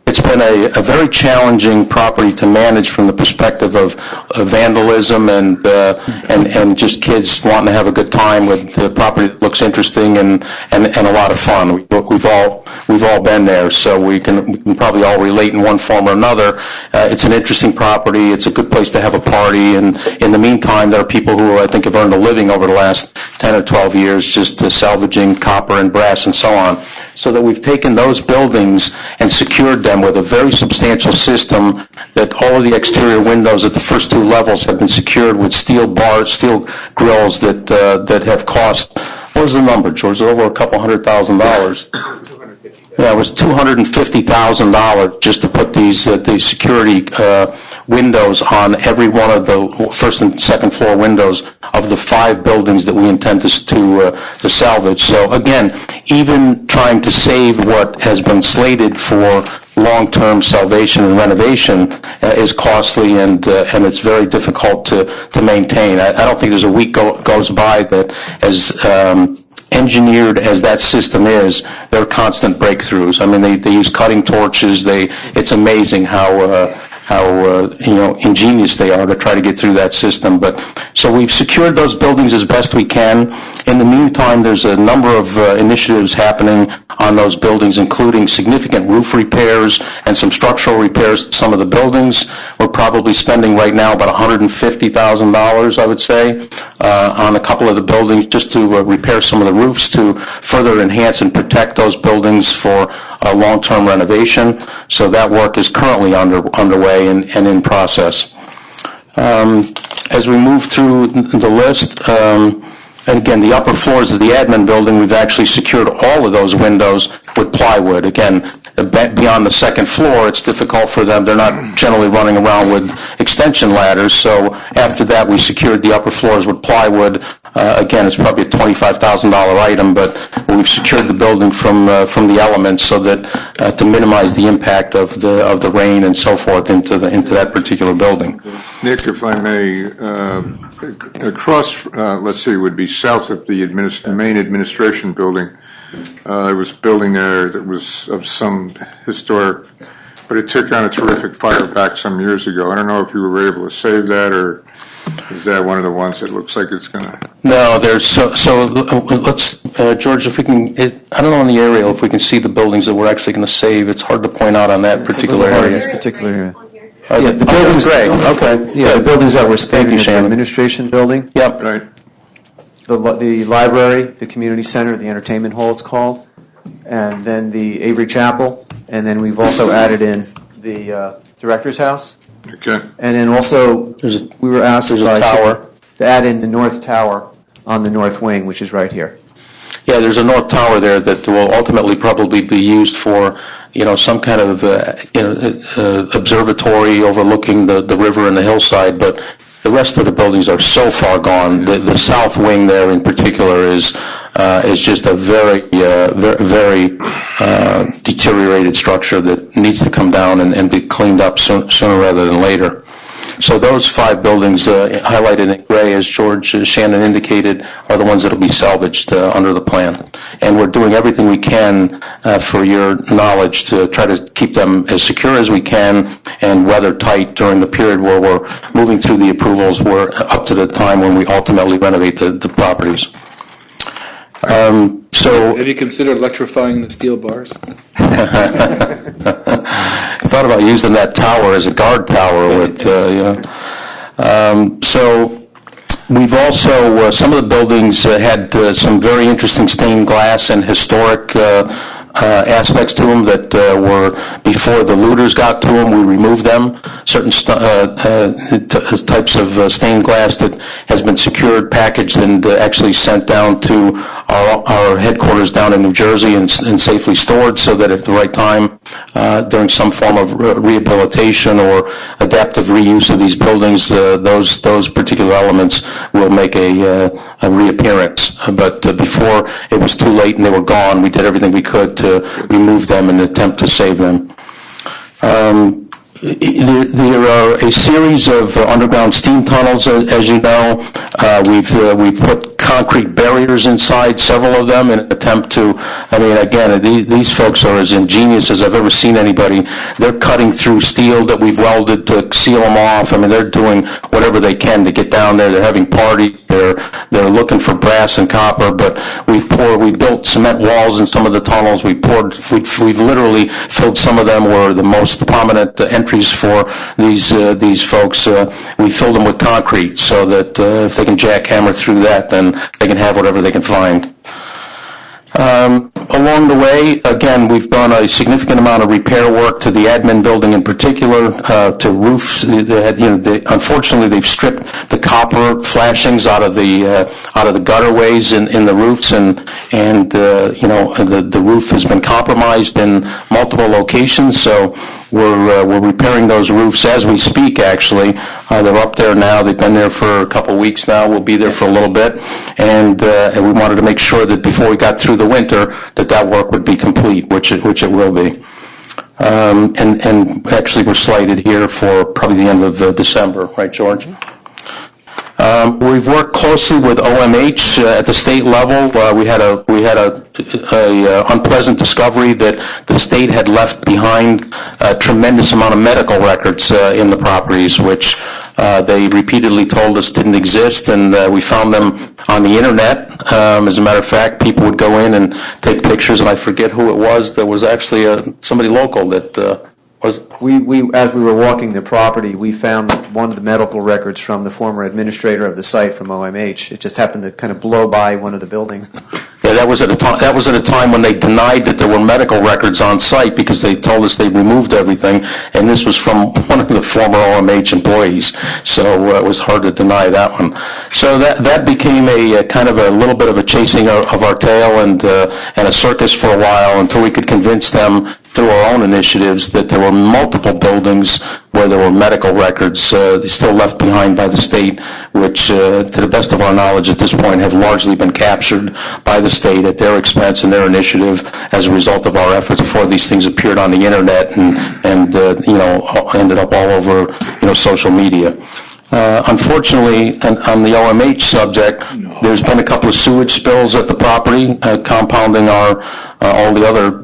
it's been a very challenging property to manage from the perspective of vandalism and just kids wanting to have a good time with the property that looks interesting and a lot of fun. We've all been there, so we can probably all relate in one form or another. It's an interesting property. It's a good place to have a party, and in the meantime, there are people who I think have earned a living over the last 10 or 12 years just salvaging copper and brass and so on. So that we've taken those buildings and secured them with a very substantial system that all of the exterior windows at the first 2 levels have been secured with steel bars, steel grills that have cost, what was the number, George? Over a couple $100,000. Yeah, it was $250,000 just to put these security windows on every one of the first and second floor windows of the 5 buildings that we intend to salvage. So again, even trying to save what has been slated for long-term salvation and renovation is costly, and it's very difficult to maintain. I don't think there's a week goes by that engineered as that system is, there are constant breakthroughs. I mean, they use cutting torches. It's amazing how ingenious they are to try to get through that system. But so we've secured those buildings as best we can. In the meantime, there's a number of initiatives happening on those buildings, including significant roof repairs and some structural repairs to some of the buildings. We're probably spending right now about $150,000, I would say, on a couple of the buildings just to repair some of the roofs to further enhance and protect those buildings for long-term renovation. So that work is currently underway and in process. As we move through the list, and again, the upper floors of the admin building, we've actually secured all of those windows with plywood. Again, beyond the second floor, it's difficult for them. They're not generally running around with extension ladders. So after that, we secured the upper floors with plywood. Again, it's probably a $25,000 item, but we've secured the building from the elements so that to minimize the impact of the rain and so forth into that particular building. Nick, if I may, across, let's see, would be south of the main administration building, there was a building there that was of some historic, but it took on a terrific fire back some years ago. I don't know if you were able to save that, or is that one of the ones that looks like it's going to? No, there's so let's, George, if we can, I don't know in the aerial if we can see the buildings that we're actually going to save. It's hard to point out on that particular area. This particular area. Yeah, the buildings, great. Okay. Yeah, the buildings that we're saving is the administration building, Yep. Right. the library, the community center, the entertainment hall it's called, and then the Avery Chapel, and then we've also added in the director's house. Okay. And then also, we were asked there's a by tower. to add in the north tower on the north wing, which is right here. Yeah, there's a north tower there that will ultimately probably be used for, some kind of observatory overlooking the river and the hillside, but the rest of the buildings are so far gone. The south wing there in particular is just a very deteriorated structure that needs to come down and be cleaned up sooner rather than later. So those 5 buildings highlighted in gray, as George Shannon indicated, are the ones that will be salvaged under the plan. And we're doing everything we can, for your knowledge, to try to keep them as secure as we can and weather tight during the period where we're moving through the approvals. We're up to the time when we ultimately renovate the properties. So, have you considered electrifying the steel bars? I thought about using that tower as a guard tower with, So we've also, some of the buildings had some very interesting stained glass and historic aspects to them that were before the looters got to them. We removed them. Certain types of stained glass that has been secured, packaged, and actually sent down to our headquarters down in New Jersey and safely stored, so that at the right time, during some form of rehabilitation or adaptive reuse of these buildings, those particular elements will make a reappearance. But before it was too late and they were gone, we did everything we could to remove them and attempt to save them. There are a series of underground steam tunnels, as you know. We've put concrete barriers inside several of them in an attempt to, again, these folks are as ingenious as I've ever seen anybody. They're cutting through steel that we've welded to seal them off. They're doing whatever they can to get down there. They're having parties. They're looking for brass and copper, but we built cement walls in some of the tunnels. We've literally filled some of them where the most prominent entries for these folks. We filled them with concrete so that if they can jackhammer through that, then they can have whatever they can find. Along the way, again, we've done a significant amount of repair work to the admin building in particular, to roofs. Unfortunately, they've stripped the copper flashings out of the gutterways in the roofs, and the roof has been compromised in multiple locations. So we're repairing those roofs as we speak. Actually, they're up there now. They've been there for a couple of weeks now. We'll be there for a little bit, and we wanted to make sure that before we got through the winter that work would be complete, which it will be. And actually, we're slated here for probably the end of December, right, George? We've worked closely with OMH at the state level. We had a unpleasant discovery that the state had left behind a tremendous amount of medical records in the properties, which they repeatedly told us didn't exist, and we found them on the internet. As a matter of fact, people would go in and take pictures, and I forget who it was. There was actually somebody local that was. As we were walking the property, we found one of the medical records from the former administrator of the site from OMH. It just happened to kind of blow by one of the buildings. Yeah, that was at a time when they denied that there were medical records on site because they told us they removed everything, and this was from one of the former OMH employees. So it was hard to deny that one. So that became a kind of a little bit of a chasing of our tail and a circus for a while until we could convince them through our own initiatives that there were multiple buildings where there were medical records still left behind by the state, which, to the best of our knowledge at this point, have largely been captured by the state at their expense and their initiative as a result of our efforts before these things appeared on the internet and ended up all over social media. Unfortunately, on the OMH subject, there's been a couple of sewage spills at the property, compounding all the other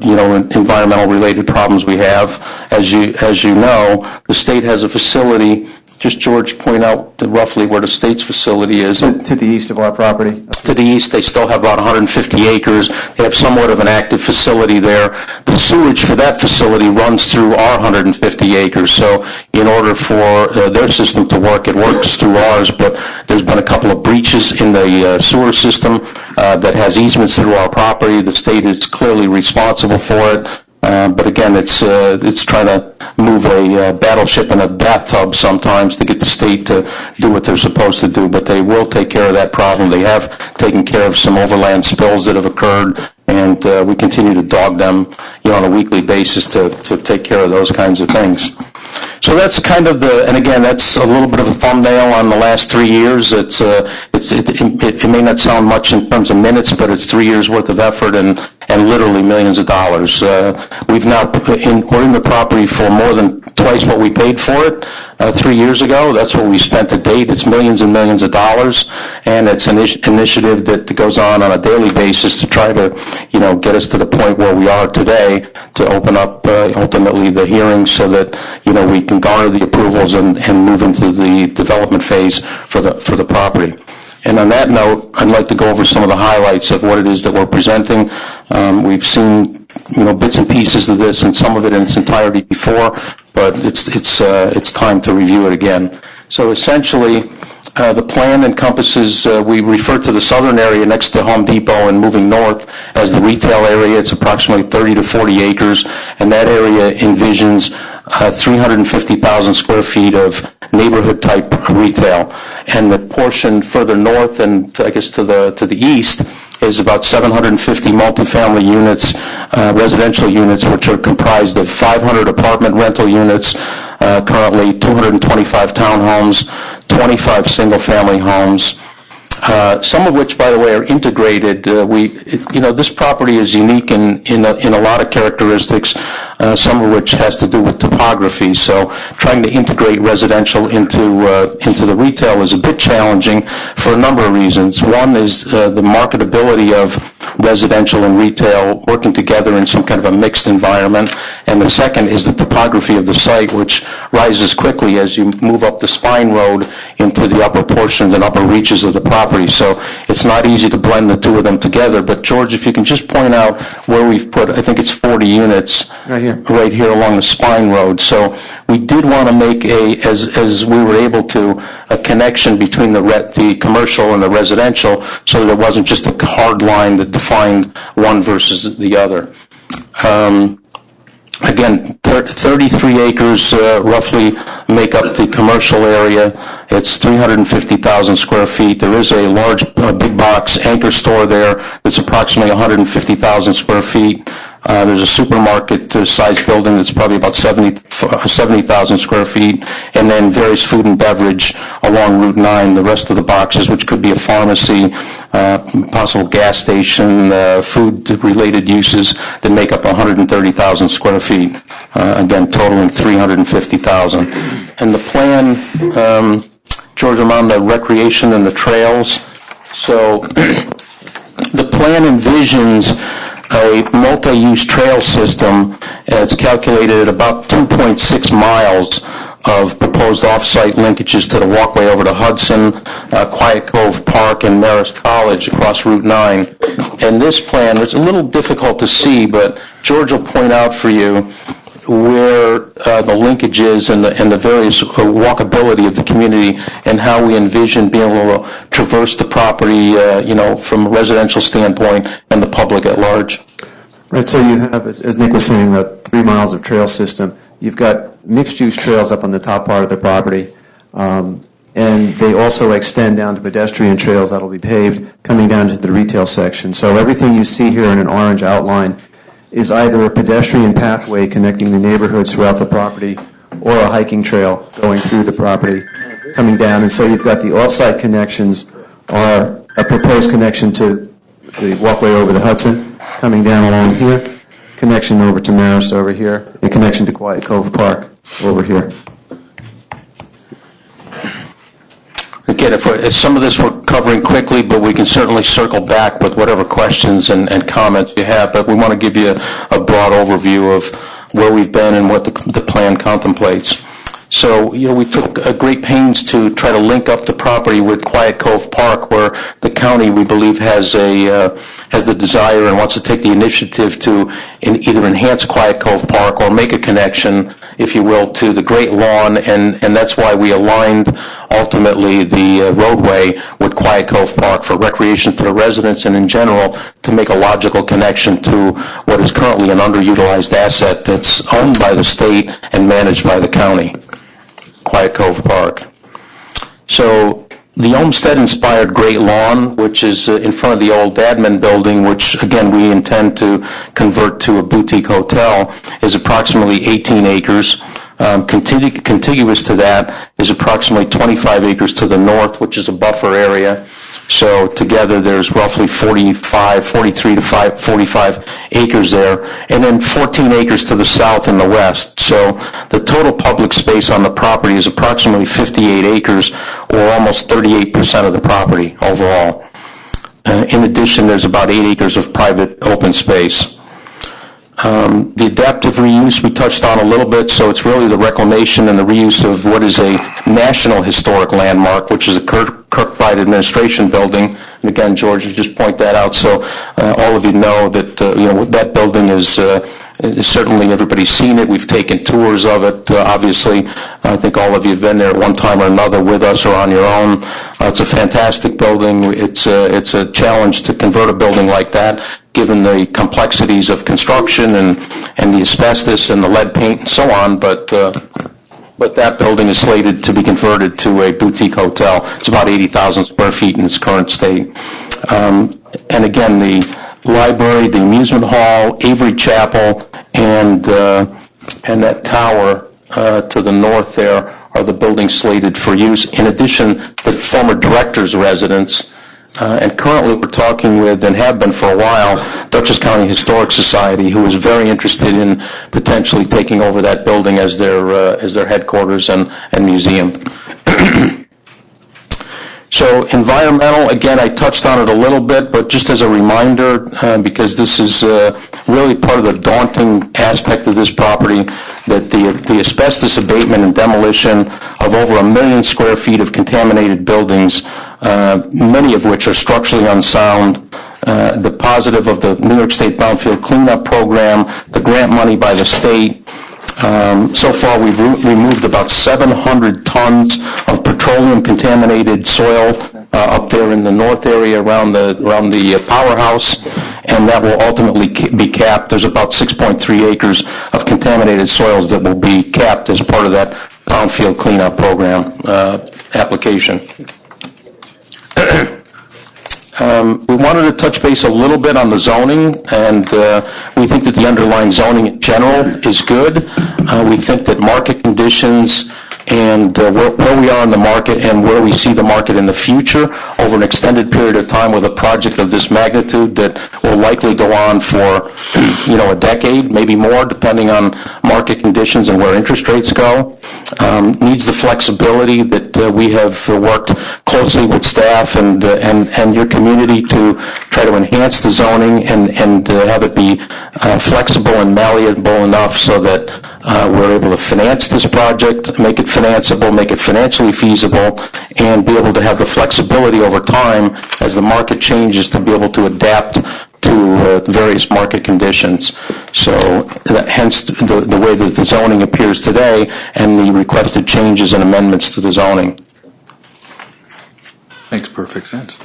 environmental related problems we have. As you know, the state has a facility. Just George, point out roughly where the state's facility is. To the east of our property. To the east, they still have about 150 acres. They have somewhat of an active facility there. The sewage for that facility runs through our 150 acres. So in order for their system to work, it works through ours. But there's been a couple of breaches in the sewer system that has easements through our property. The state is clearly responsible for it. But again, it's trying to move a battleship in a bathtub sometimes to get the state to do what they're supposed to do. But they will take care of that problem. They have taken care of some overland spills that have occurred, and we continue to dog them, on a weekly basis to take care of those kinds of things. So that's kind of and again, that's a little bit of a thumbnail on the last 3 years. It may not sound much in terms of minutes, but it's 3 years worth of effort and literally millions of dollars. We're in the property for more than twice what we paid for it 3 years ago. That's what we spent to date. It's millions and millions of dollars, and it's an initiative that goes on a daily basis to try to, get us to the point where we are today to open up ultimately the hearings so that, we can garner the approvals and move into the development phase for the property. And on that note, I'd like to go over some of the highlights of what it is that we're presenting. We've seen, bits and pieces of this and some of it in its entirety before, but it's time to review it again. So essentially, the plan encompasses, we refer to the southern area next to Home Depot and moving north as the retail area. It's approximately 30 to 40 acres, and that area envisions 350,000 square feet of neighborhood-type retail. And the portion further north and, I guess, to the east is about 750 multifamily units, residential units, which are comprised of 500 apartment rental units, currently 225 townhomes, 25 single-family homes, some of which, by the way, are integrated. This property is unique in a lot of characteristics, some of which has to do with topography. So trying to integrate residential into the retail is a bit challenging for a number of reasons. One is the marketability of residential and retail working together in some kind of a mixed environment, and the second is the topography of the site, which rises quickly as you move up the spine road into the upper portions and upper reaches of the property. So it's not easy to blend the two of them together. But George, if you can just point out where we've put, I think it's 40 units right here along the spine road. So we did want to make as we were able to, a connection between the commercial and the residential, so that it wasn't just a hard line that defined one versus the other. Again, 33 acres roughly make up the commercial area. It's 350,000 square feet. There is a large big box anchor store there that's approximately 150,000 square feet. There's a supermarket-sized building that's probably about 70,000 square feet, and then various food and beverage along Route 9, the rest of the boxes, which could be a pharmacy, possible gas station, food-related uses that make up 130,000 square feet, again, totaling 350,000. And the plan George, I'm on the recreation and the trails. So the plan envisions a multi-use trail system. It's calculated at about 2.6 miles of proposed off-site linkages to the walkway over to Hudson, Quiet Cove Park, and Marist College across Route 9. And this plan, it's a little difficult to see, but George will point out for you where the linkage is and the various walkability of the community and how we envision being able to traverse the property, from a residential standpoint and the public at large. Right, so you have, as Nick was saying, the 3 miles of trail system. You've got mixed-use trails up on the top part of the property, and they also extend down to pedestrian trails that'll be paved coming down to the retail section. So everything you see here in an orange outline is either a pedestrian pathway connecting the neighborhoods throughout the property or a hiking trail going through the property coming down. And so you've got the off-site connections are a proposed connection to the walkway over the Hudson coming down along here, connection over to Marist over here, and connection to Quiet Cove Park over here. Again, if some of this we're covering quickly, but we can certainly circle back with whatever questions and comments you have. But we want to give you a broad overview of where we've been and what the plan contemplates. So, we took great pains to try to link up the property with Quiet Cove Park, where the county, we believe, has the desire and wants to take the initiative to either enhance Quiet Cove Park or make a connection, if you will, to the Great Lawn, and that's why we aligned ultimately the roadway with Quiet Cove Park for recreation for the residents and in general to make a logical connection to what is currently an underutilized asset that's owned by the state and managed by the county, Quiet Cove Park. So the Olmsted-inspired Great Lawn, which is in front of the old admin building, which, again, we intend to convert to a boutique hotel, is approximately 18 acres. Contiguous to that is approximately 25 acres to the north, which is a buffer area. So together there's roughly 43 to 45 acres there, and then 14 acres to the south and the west. So the total public space on the property is approximately 58 acres, or almost 38% of the property overall. In addition, there's about 8 acres of private open space. The adaptive reuse we touched on a little bit, so it's really the reclamation and the reuse of what is a national historic landmark, which is a Kirkbride administration building. And again, George, you just point that out, so all of you know that that building is certainly everybody's seen it. We've taken tours of it. Obviously, I think all of you have been there at one time or another with us or on your own. It's a fantastic building. It's a challenge to convert a building like that, given the complexities of construction and the asbestos and the lead paint and so on, but that building is slated to be converted to a boutique hotel. It's about 80,000 square feet in its current state. And again, the library, the amusement hall, Avery Chapel, and that tower to the north there are the buildings slated for use. In addition, the former director's residence. And currently we're talking with, and have been for a while, Dutchess County Historic Society, who is very interested in potentially taking over that building as their headquarters and museum. So environmental, again, I touched on it a little bit, but just as a reminder, because this is really part of the daunting aspect of this property, that the asbestos abatement and demolition of over 1 million square feet of contaminated buildings, many of which are structurally unsound, the positive of the New York State Brownfield Cleanup Program, the grant money by the state. So far, we've removed about 700 tons of petroleum-contaminated soil up there in the north area around the powerhouse, and that will ultimately be capped. There's about 6.3 acres of contaminated soils that will be capped as part of that Brownfield Cleanup Program application. We wanted to touch base a little bit on the zoning, and we think that the underlying zoning in general is good. We think that market conditions and where we are in the market and where we see the market in the future over an extended period of time with a project of this magnitude that will likely go on for, a decade, maybe more, depending on market conditions and where interest rates go. Needs the flexibility that we have worked closely with staff and your community to try to enhance the zoning and have it be flexible and malleable enough so that we're able to finance this project, make it financeable, make it financially feasible, and be able to have the flexibility over time as the market changes to be able to adapt to various market conditions. So hence the way that the zoning appears today and the requested changes and amendments to the zoning. Makes perfect sense.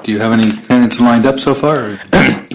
Do you have any tenants lined up so far? Or?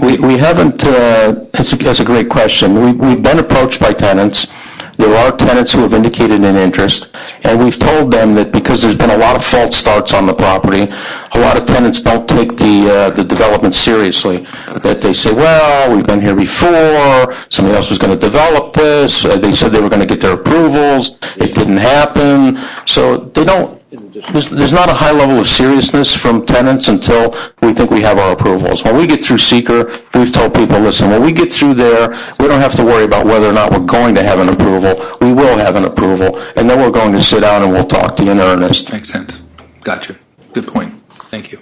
We haven't, that's a great question. We've been approached by tenants. There are tenants who have indicated an interest, and we've told them that because there's been a lot of false starts on the property, a lot of tenants don't take the development seriously. That they say, well, we've been here before, somebody else was going to develop this, they said they were going to get their approvals, it didn't happen, so they don't. There's not a high level of seriousness from tenants until we think we have our approvals. When we get through seeker, we've told people, listen, when we get through there, we don't have to worry about whether or not we're going to have an approval. We will have an approval, and then we're going to sit down and we'll talk to you in earnest. Makes sense. Gotcha. Good point. Thank you.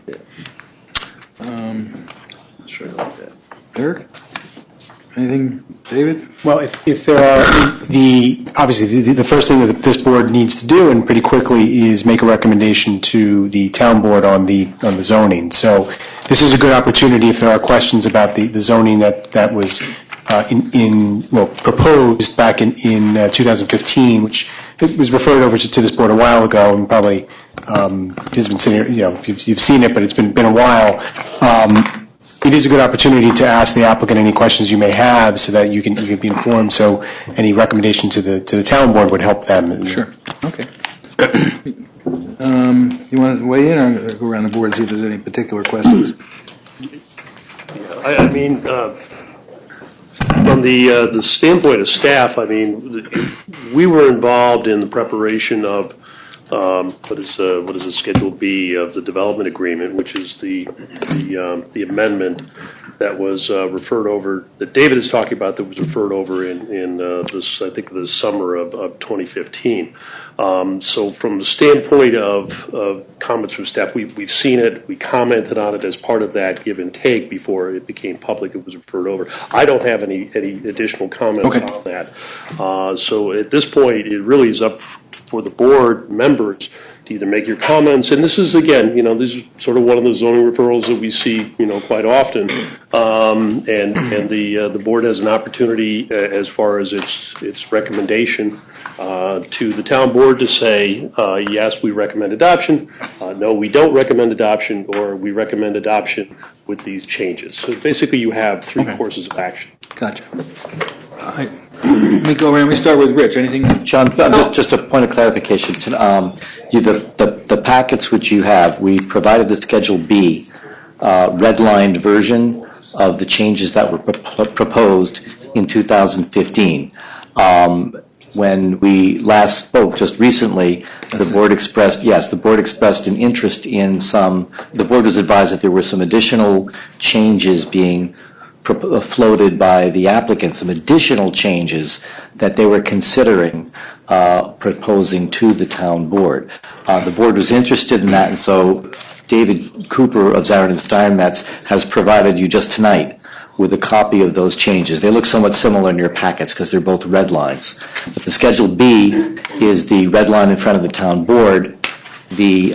Eric? Anything, David? Well, if there are, obviously, the first thing that this board needs to do, and pretty quickly, is make a recommendation to the town board on the zoning. So this is a good opportunity if there are questions about the zoning that was proposed back in 2015, which it was referred over to this board a while ago, and probably has been sitting here, you've seen it, but it's been a while. It is a good opportunity to ask the applicant any questions you may have so that you can be informed, so any recommendation to the town board would help them. Sure. Okay. You want to weigh in or go around the board and see if there's any particular questions? I mean, from the standpoint of staff, I mean, we were involved in the preparation of what is a Schedule B of the development agreement, which is the amendment that was referred over, that David is talking about, that was referred over in this, I think, the summer of 2015. So from the standpoint of comments from staff, we've seen it, we commented on it as part of that give and take before it became public, it was referred over. I don't have any additional comments on that. So at this point, it really is up for the board members to either make your comments, and this is, again, this is sort of one of the zoning referrals that we see, quite often, and the board has an opportunity as far as its recommendation to the town board to say, yes, we recommend adoption, no, we don't recommend adoption, or we recommend adoption with these changes. So basically you have three courses of action. Gotcha. Let me go around. Let me start with Rich. Anything? John, just a point of clarification. The packets which you have, we provided the Schedule B redlined version of the changes that were proposed in 2015. When we last spoke, just recently, the board expressed an interest in the board was advised that there were some additional changes being floated by the applicant, some additional changes that they were considering proposing to the town board. The board was interested in that, and so David Cooper of Zarin & Steinmetz has provided you just tonight with a copy of those changes. They look somewhat similar in your packets because they're both red lines. But the Schedule B is the red line in front of the town board. The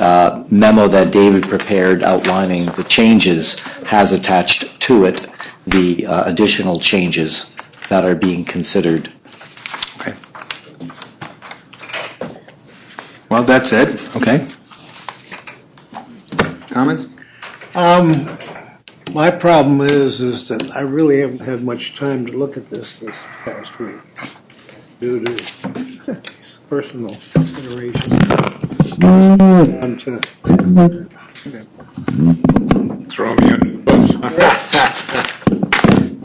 memo that David prepared outlining the changes has attached to it the additional changes that are being considered. Okay. Well, that's it. Okay. Comments? My problem is that I really haven't had much time to look at this past week due to personal considerations. Throw me under the bus.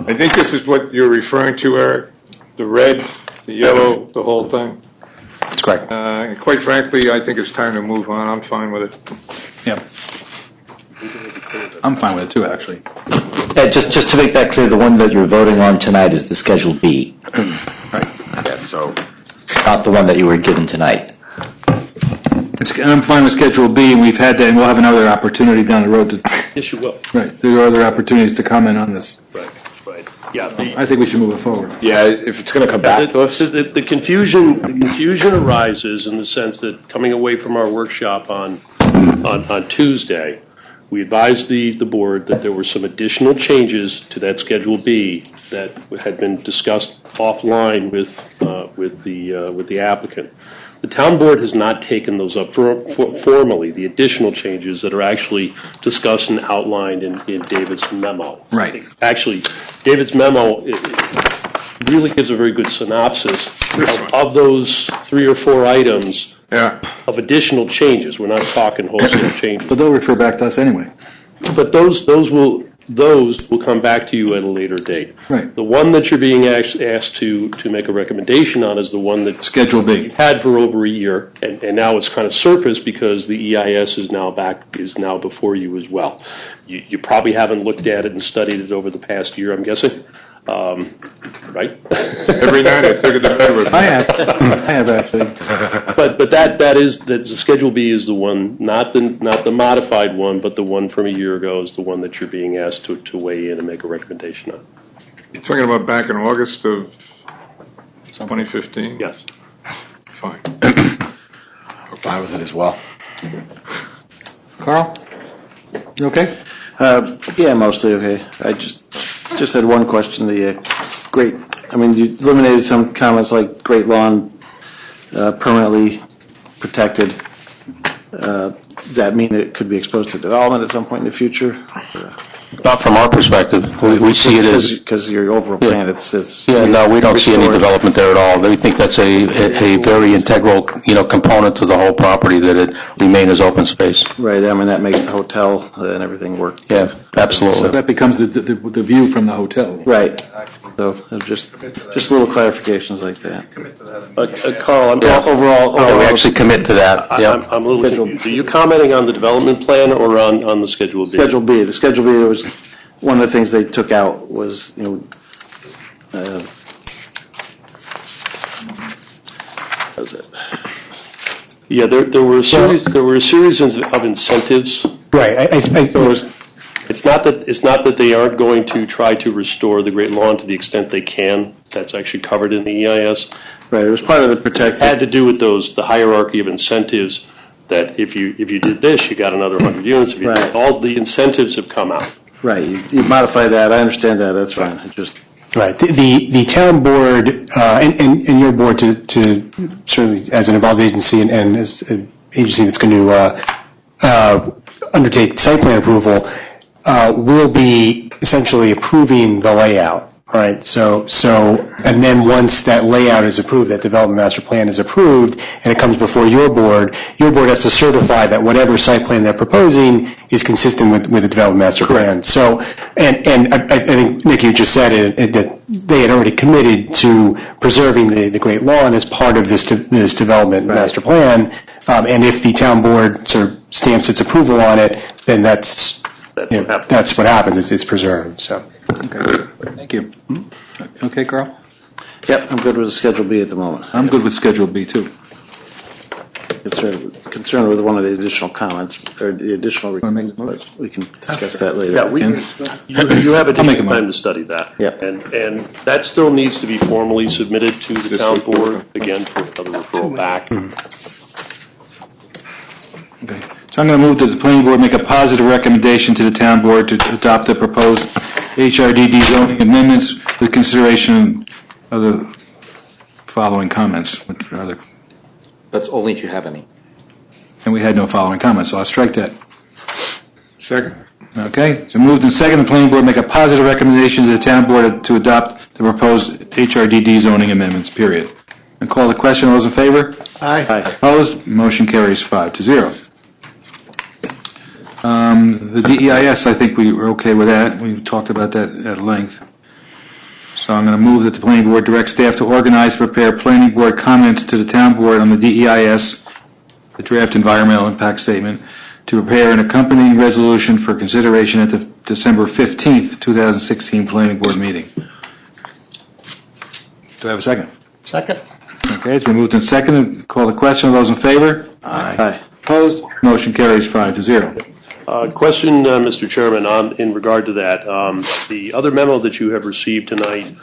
I think this is what you're referring to, Eric. The red, the yellow, the whole thing. correct. Quite frankly, I think it's time to move on. I'm fine with it. Yep. I'm fine with it too, actually. Just to make that clear, the one that you're voting on tonight is the Schedule B, Right. Yeah, so. not the one that you were given tonight. I'm fine with Schedule B, and we've had that, and we'll have another opportunity down the road to, Yes, you will. right, there are other opportunities to comment on this. Right, right. Yeah, I think we should move it forward. Yeah, if it's going to come back to us. The confusion arises in the sense that coming away from our workshop on Tuesday, we advised the board that there were some additional changes to that Schedule B that had been discussed offline with the applicant. The town board has not taken those up formally, the additional changes that are actually discussed and outlined in David's memo. Right. Actually, David's memo really gives a very good synopsis of those 3 or 4 items of additional changes. We're not talking wholesale changes. But they'll refer back to us anyway. But those will come back to you at a later date. Right. The one that you're being asked to make a recommendation on is the one that Schedule B. you've had for over a year, and now it's kind of surfaced because the EIS is now before you as well. You probably haven't looked at it and studied it over the past year, I'm guessing. Right? Every night I took it to bed with me. I have actually. But the Schedule B is the one, not the modified one, but the one from a year ago is the one that you're being asked to weigh in and make a recommendation on. You're talking about back in August of 2015? Yes. Fine. Fine with it as well. Carl? You okay? Yeah, mostly okay. I just had one question. You eliminated some comments like Great Lawn permanently protected. Does that mean it could be exposed to development at some point in the future? Not from our perspective. We see it as... Because your overall plan, it's... Yeah, no, we don't see any restored. development there at all. We think that's a very integral, component to the whole property, that it remain as open space. Right, I mean, that makes the hotel and everything work. Yeah, absolutely. So that becomes the view from the hotel. Right. So just little clarifications like that. Carl, Overall, Oh, we actually commit to that, yeah. I'm a little confused. Are you commenting on the development plan or on the Schedule B? Schedule B. The Schedule B, there was, one of the things they took out was, what was it? Yeah, there were a series of incentives. Right, It's not that they aren't going to try to restore the Great Lawn to the extent they can. That's actually covered in the EIS. Right, it was part of the protected. It had to do with the hierarchy of incentives, that if you did this, you got another 100 units. If you did, Right. all the incentives have come out. Right, you modify that, I understand that, that's fine. It just, right. The town board, and your board to certainly as an involved agency and as an agency that's going to undertake site plan approval, will be essentially approving the layout, right? So, and then once that layout is approved, that development master plan is approved, and it comes before your board has to certify that whatever site plan they're proposing is consistent with the development master plan. So, and I think, Nick, you just said it, that they had already committed to preserving the Great Lawn as part of this development master plan, and if the town board sort of stamps its approval on it, then that's what happens. It's preserved. So. Okay. Thank you. Okay, Carl? yep, I'm good with Schedule B at the moment. I'm good with Schedule B too. Concerned with one of the additional comments, or the additional, Wanna make the motion? but we can discuss that later. Yeah, you have I'll make a additional motion. time to study that. Yep. And that still needs to be formally submitted to the town board, again, for another referral back. Okay. So I'm going to move that the planning board make a positive recommendation to the town board to adopt the proposed HRDD zoning amendments with consideration of the following comments. Which are the, That's only if you have any. and we had no following comments, so I'll strike that. Second. Okay, so moved and second, the planning board make a positive recommendation to the town board to adopt the proposed HRDD zoning amendments, period. And call the question, all those in favor? Aye. Opposed? Motion carries 5-0. The DEIS, I think we were okay with that. We talked about that at length. So I'm going to move that the planning board direct staff to organize, prepare planning board comments to the town board on the DEIS, the draft environmental impact statement, to prepare an accompanying resolution for consideration at the December 15th, 2016 planning board meeting. Do I have a second? Second? Okay, it's been moved and seconded. Call the question. All those in favor? Aye. Opposed? Motion carries 5-0. Question, Mr. Chairman, in regard to that. The other memo that you have received tonight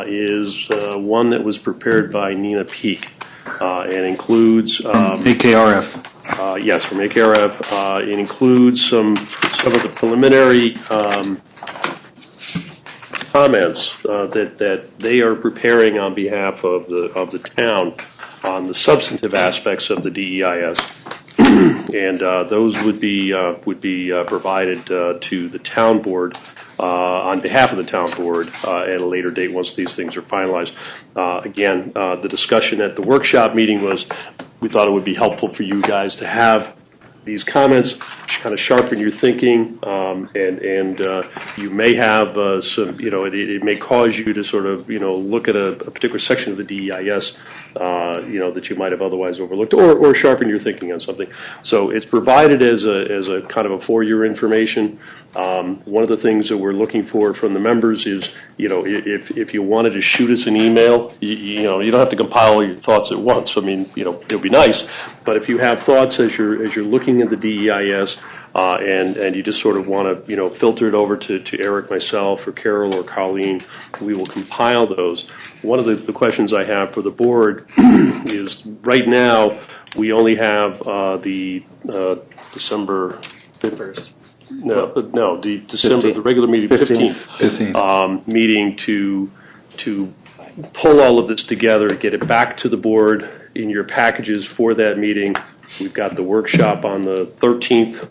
is one that was prepared by Nina Peak and includes AKRF. yes, from AKRF. It includes some of the preliminary comments that they are preparing on behalf of the town on the substantive aspects of the DEIS. And those would be provided to the town board on behalf of the town board at a later date once these things are finalized. Again, the discussion at the workshop meeting was we thought it would be helpful for you guys to have these comments, kind of sharpen your thinking, and you may have some, it may cause you to sort of, look at a particular section of the DEIS, that you might have otherwise overlooked, or sharpen your thinking on something. So it's provided as a kind of a for-your information. One of the things that we're looking for from the members is, if you wanted to shoot us an email, you don't have to compile all your thoughts at once. I mean, it would be nice, but if you have thoughts as you're looking at the DEIS, and you just sort of want to, filter it over to Eric, myself, or Carol, or Colleen, we will compile those. One of the questions I have for the board is, right now, we only have the December 1st. No, the December, the regular meeting, 15th. Meeting to pull all of this together, get it back to the board in your packages for that meeting. We've got the workshop on the 13th,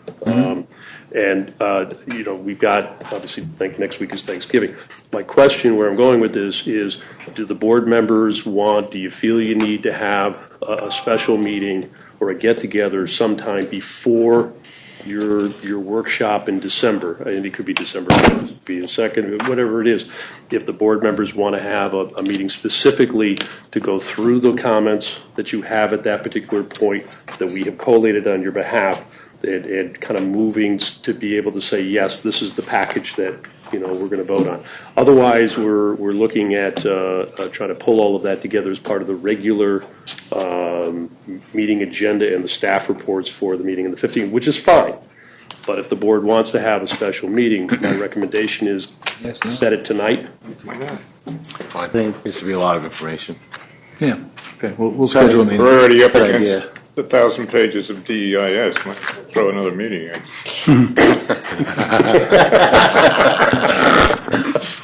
and we've got, obviously, next week is Thanksgiving. My question, where I'm going with this, is do the board members do you feel you need to have a special meeting or a get-together sometime before your workshop in December? And it could be December 1st, it could be the 2nd, whatever it is. If the board members want to have a meeting specifically to go through the comments that you have at that particular point that we have collated on your behalf, and kind of moving to be able to say, yes, this is the package that we're going to vote on. Otherwise, we're looking at trying to pull all of that together as part of the regular meeting agenda and the staff reports for the meeting on the 15th, which is fine. But if the board wants to have a special meeting, my recommendation is set it tonight. Fine. Needs to be a lot of information. Yeah. Okay. We'll schedule a meeting. We're already up against 1,000 pages of DEIS. Might throw another meeting in.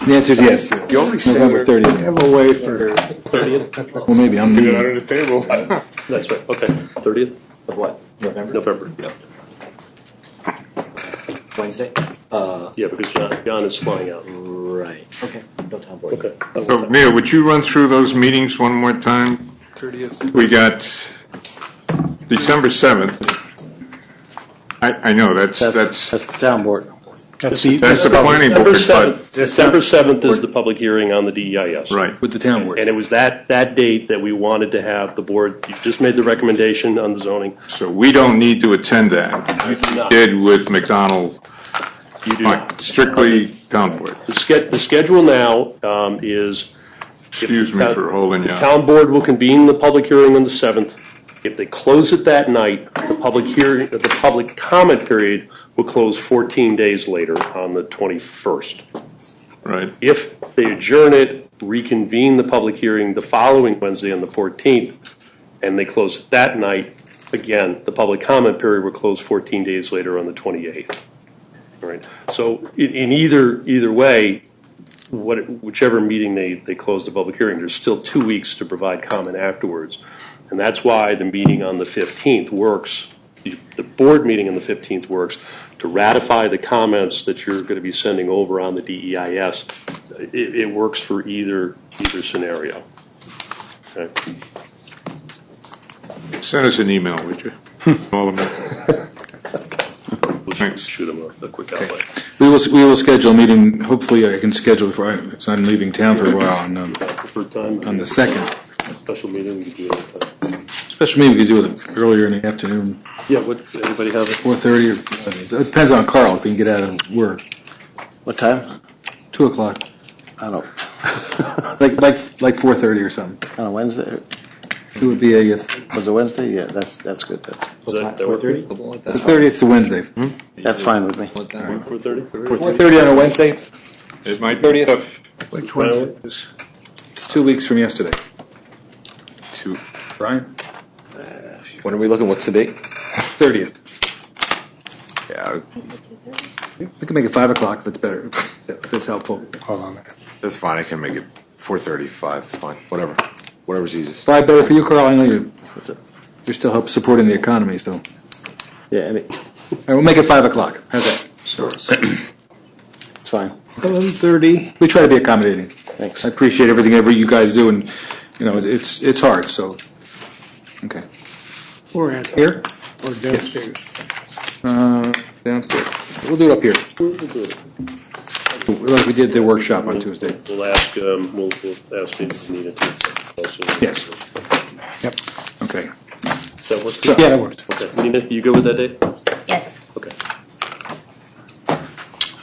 The answer is yes. You only say November 30th. Have a way for 30th? Well, maybe I'm Get it under the table. That's right, okay. 30th? Of what? November, yeah. Wednesday? Yeah, because John is flying out. Right. Okay. No town board. Okay. So, Mia, would you run through those meetings one more time? 30th. We got December 7th. I know, that's the town board. the planning board, but, December 7th is the public hearing on the DEIS. right. With the town board. And it was that date that we wanted to have the board, you just made the recommendation on the zoning. So we don't need to attend that. You do not. Did with McDonald, You do. fine, strictly town board. The schedule now is. Excuse me for holding you The up. town board will convene the public hearing on the 7th. If they close it that night, the public comment period will close 14 days later on the 21st. Right. If they adjourn it, reconvene the public hearing the following Wednesday on the 14th, and they close it that night, again, the public comment period will close 14 days later on the 28th. All right. So in either way, whichever meeting they close the public hearing, there's still 2 weeks to provide comment afterwards. And that's why the meeting on the 15th works, the board meeting on the 15th works to ratify the comments that you're going to be sending over on the DEIS. It works for either scenario. Okay. Send us an email, would you? All of them. Thanks. shoot them a quick outlay. We will schedule a meeting, hopefully I can schedule before I'm leaving town for a while Preferred time? on the 2nd. Special meeting, we could do it anytime. Special meeting, we could do it earlier in the afternoon, Yeah, anybody have it? 4:30, or, it depends on Carl if he can get out of work. What time? 2 o'clock, I don't, like 4:30 or something. on a Wednesday, It would be a, was it Wednesday? Yeah, that's good. Is that work? the 30th is a Wednesday. That's fine with me. 4:30? 4:30 on a Wednesday, It might be tough Which one is it's 2 weeks from yesterday. to, Brian? when are we looking, what's the date? 30th. Yeah, We can make it 5 o'clock if it's better, if it's helpful. Hold on a minute. that's fine, I can make it 4:35, it's fine, whatever's easiest. 5 better for you, Carl? I know you're still supporting the economy, so. All Yeah, right, we'll make it 5 o'clock. How's that? it's fine. 11:30. We try to be accommodating. Thanks. I appreciate everything you guys do, and, you know, it's hard, so. Okay. Or at Here? Or downstairs. Downstairs. We'll do it up here. Like we did the workshop on Tuesday. We'll ask, we'll ask if we need it to. Also. Yes. Yep. Okay. Does that work? Yeah, that works. Okay. Nina, you good with that date? Yes. Okay.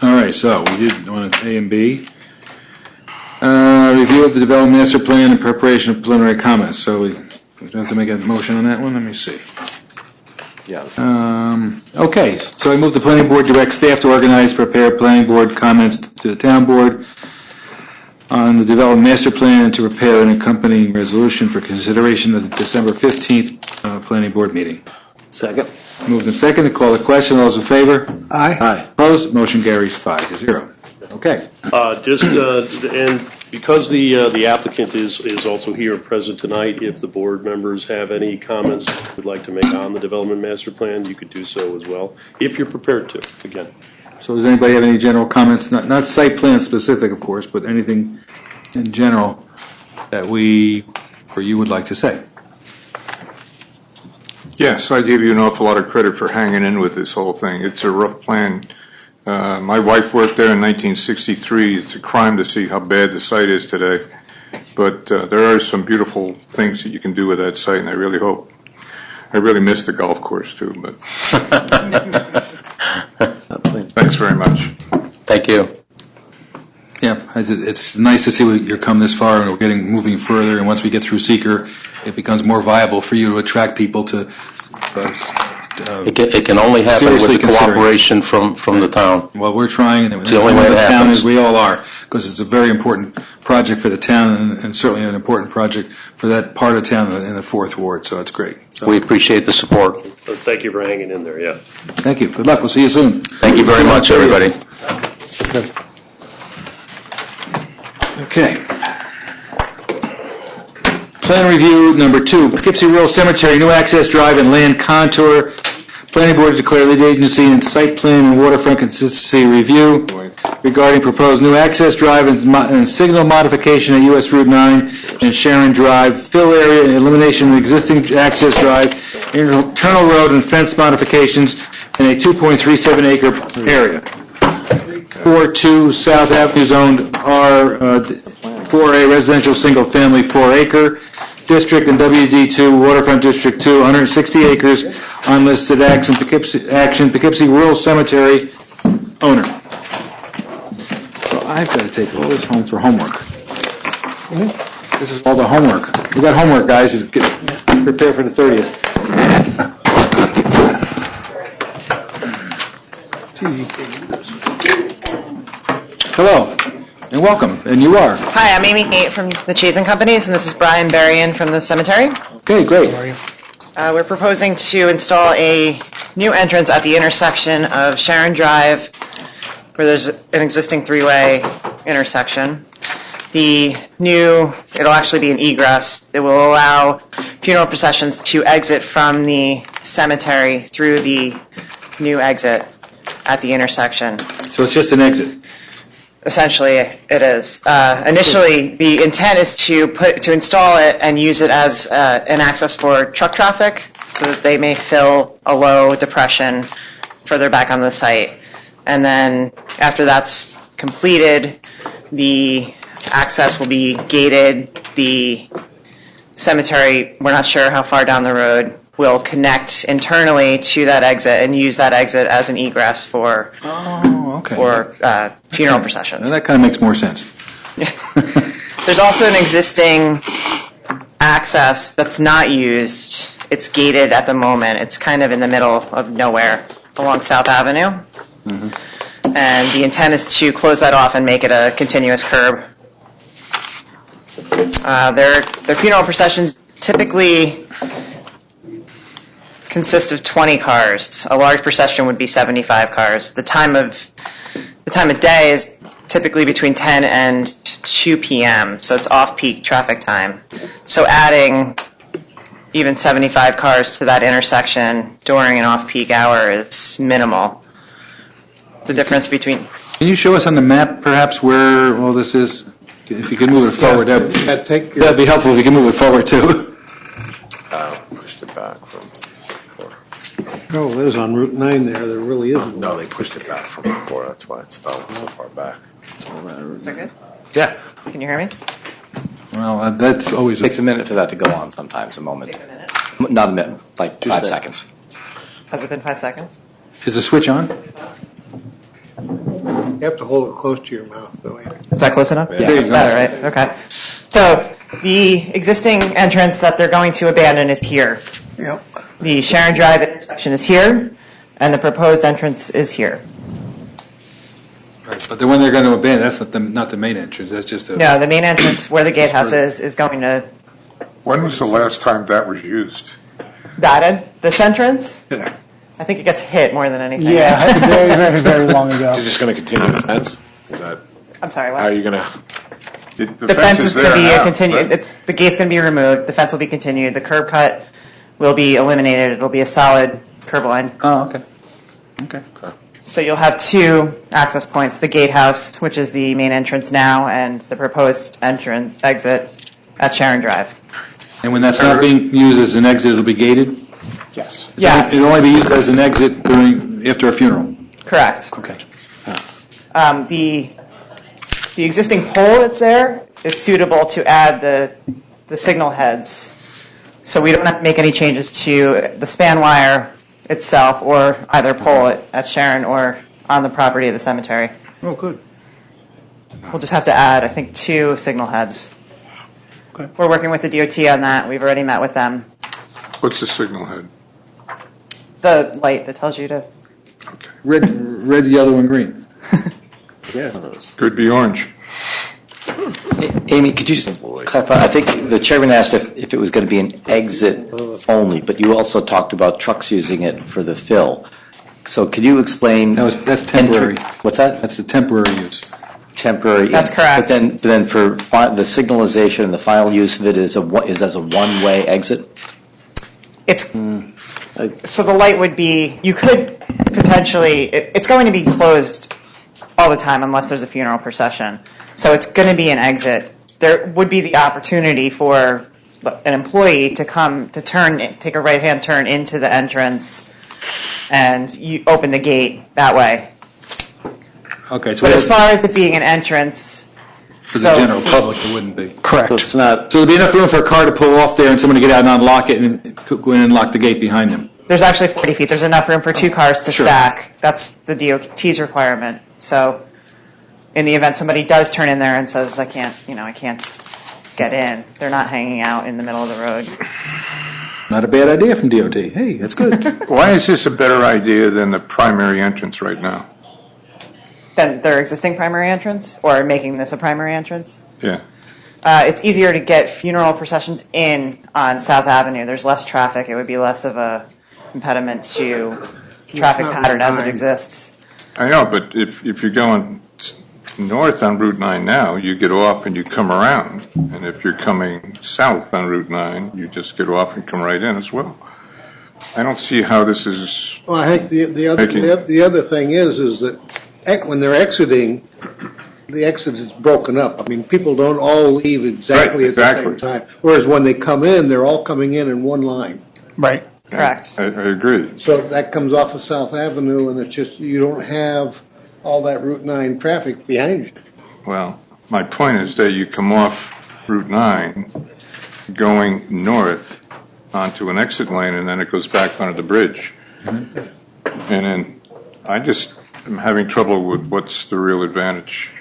All right, so we did on A and B. Review of the development master plan and preparation of preliminary comments. So we have to make a motion on that one. Let me see. Yeah. Okay, so I move the planning board direct staff to organize, prepare planning board comments to the town board on the development master plan and to prepare an accompanying resolution for consideration at the December 15th planning board meeting. Second? Moved and seconded, call the question. All those in favor? Aye. Aye. Opposed? Motion carries 5-0. Okay. And because the applicant is also here and present tonight, if the board members have any comments would like to make on the development master plan, you could do so as well, if you're prepared to, again. So does anybody have any general comments, not site plan specific, of course, but anything in general that we, or you would like to say? Yes, I give you an awful lot of credit for hanging in with this whole thing. It's a rough plan. My wife worked there in 1963. It's a crime to see how bad the site is today. But there are some beautiful things that you can do with that site, and I really miss the golf course too, but thanks very much. Thank you. Yeah, it's nice to see you're come this far and we're moving further, and once we get through seeker, it becomes more viable for you to attract people to It can only happen with seriously the considering. cooperation from the town. Well, we're trying, and It's the only way it the town happens. is, we all are, because it's a very important project for the town and certainly an important project for that part of town in the 4th Ward, so it's great. So, We appreciate the support. Thank you for hanging in there, yeah. thank you. Good luck. We'll see you soon. Thank you very much, everybody. Okay. Plan review number 2, Poughkeepsie Rural Cemetery, new access drive and land contour. Planning board to declare lead agency in site plan and waterfront consistency review regarding proposed new access drive and signal modification at US Route 9 and Sharon Drive, fill area and elimination of existing access drive, internal road and fence modifications in a 2.37 acre area. 4-2 South Avenue Zone R4A residential single family 4 acre district and WD2 Waterfront District 2 160 acres unlisted action Poughkeepsie Rural Cemetery owner. So I've got to take all this home for homework. This is all the homework. We got homework, guys. Prepare for the 30th. It's easy figuring. Hello and welcome, and you are. Hi, I'm Amy Kate from the Chazen Companies, and this is Brian Berrien from the cemetery. Okay, great. We're proposing to install a new entrance at the intersection of Sharon Drive, where there's an existing 3-way intersection. It'll actually be an egress. It will allow funeral processions to exit from the cemetery through the new exit at the intersection. So it's just an exit. Essentially, it is. Initially, the intent is to install it and use it as an access for truck traffic, so that they may fill a low depression further back on the site. And then after that's completed, the access will be gated. The cemetery, we're not sure how far down the road, will connect internally to that exit and use that exit as an egress for funeral processions. That kind of makes more sense. There's also an existing access that's not used. It's gated at the moment. It's kind of in the middle of nowhere along South Avenue. And the intent is to close that off and make it a continuous curb. Their funeral processions typically consist of 20 cars. A large procession would be 75 cars. The time of day is typically between 10 and 2 p.m., so it's off-peak traffic time. So adding even 75 cars to that intersection during an off-peak hour is minimal. The difference between... Can you show us on the map perhaps where all this is? If you can move it forward, that'd be helpful if you can move it forward too. Pushed it back from before. Oh, there's on Route 9 there really isn't. No, they pushed it back from before, that's why it's so far back. Is that good? Yeah. Can you hear me? Well, that's always... Takes a minute for that to go on sometimes, a moment. Takes a minute. Not a minute, like 5 seconds. Has it been 5 seconds? Is the switch on? You have to hold it close to your mouth, though. Is that close enough? Yeah. That's better, right? Okay. So the existing entrance that they're going to abandon is here. Yep. The Sharon Drive intersection is here, and the proposed entrance is here. Right. But the one they're going to abandon, that's not the main entrance, that's just a... No, the main entrance where the gatehouse is going to... When was the last time that was used? This entrance? Yeah. I think it gets hit more than anything. Yeah, very, very long ago. You're just going to continue the fence? Is that, I'm sorry, how are what? you going to? The fence is going to be continued. The gate's going to be removed. The fence will be continued. The curb cut will be eliminated. It'll be a solid curb line. Oh, okay. Okay. So you'll have 2 access points: the gatehouse, which is the main entrance now, and the proposed exit at Sharon Drive. And when that's not being used as an exit, it'll be gated? Yes. Yes. It'll only be used as an exit after a funeral? Correct. Okay. The existing pole that's there is suitable to add the signal heads. So we don't have to make any changes to the span wire itself or either pole at Sharon or on the property of the cemetery. Oh, good. We'll just have to add, I think, 2 signal heads. Okay. We're working with the DOT on that. We've already met with them. What's the signal head? The light that tells you to... Okay. Red, yellow, and green. Could be orange. Amy, could you just clarify? I think the chairman asked if it was going to be an exit only, but you also talked about trucks using it for the fill. So could you explain? That's temporary. What's that? That's the temporary use. Temporary. That's correct. But then for the signalization and the final use of it is as a one-way exit? It's... So the light would be... You could potentially... It's going to be closed all the time unless there's a funeral procession. So it's going to be an exit. There would be the opportunity for an employee to come to take a right-hand turn into the entrance, and you open the gate that way. Okay, so But as far as it being an entrance, for the general public, it wouldn't be. Correct. So it's not, So there'll be enough room for a car to pull off there and someone to get out and unlock it and go in and lock the gate behind them. there's actually 40 feet. There's enough room for 2 cars to stack. That's the DOT's requirement. So in the event somebody does turn in there and says, I can't get in, they're not hanging out in the middle of the road. Not a bad idea from DOT. Hey, that's good. Why is this a better idea than the primary entrance right now? Than their existing primary entrance, or making this a primary entrance? Yeah. It's easier to get funeral processions in on South Avenue. There's less traffic. It would be less of a impediment to traffic pattern as it exists. I know, but if you're going north on Route 9 now, you get off and you come around. And if you're coming south on Route 9, you just get off and come right in as well. I don't see how this is... Well, I think the other thing is that when they're exiting, the exit is broken up. I mean, people don't all leave exactly at the same time. Whereas when they come in, they're all coming in one line. Right. Correct. I agree. So that comes off of South Avenue, and it's just, you don't have all that Route 9 traffic behind you. Well, my point is that you come off Route 9 going north onto an exit lane, and then it goes back onto the bridge. And then I just am having trouble with what's the real advantage.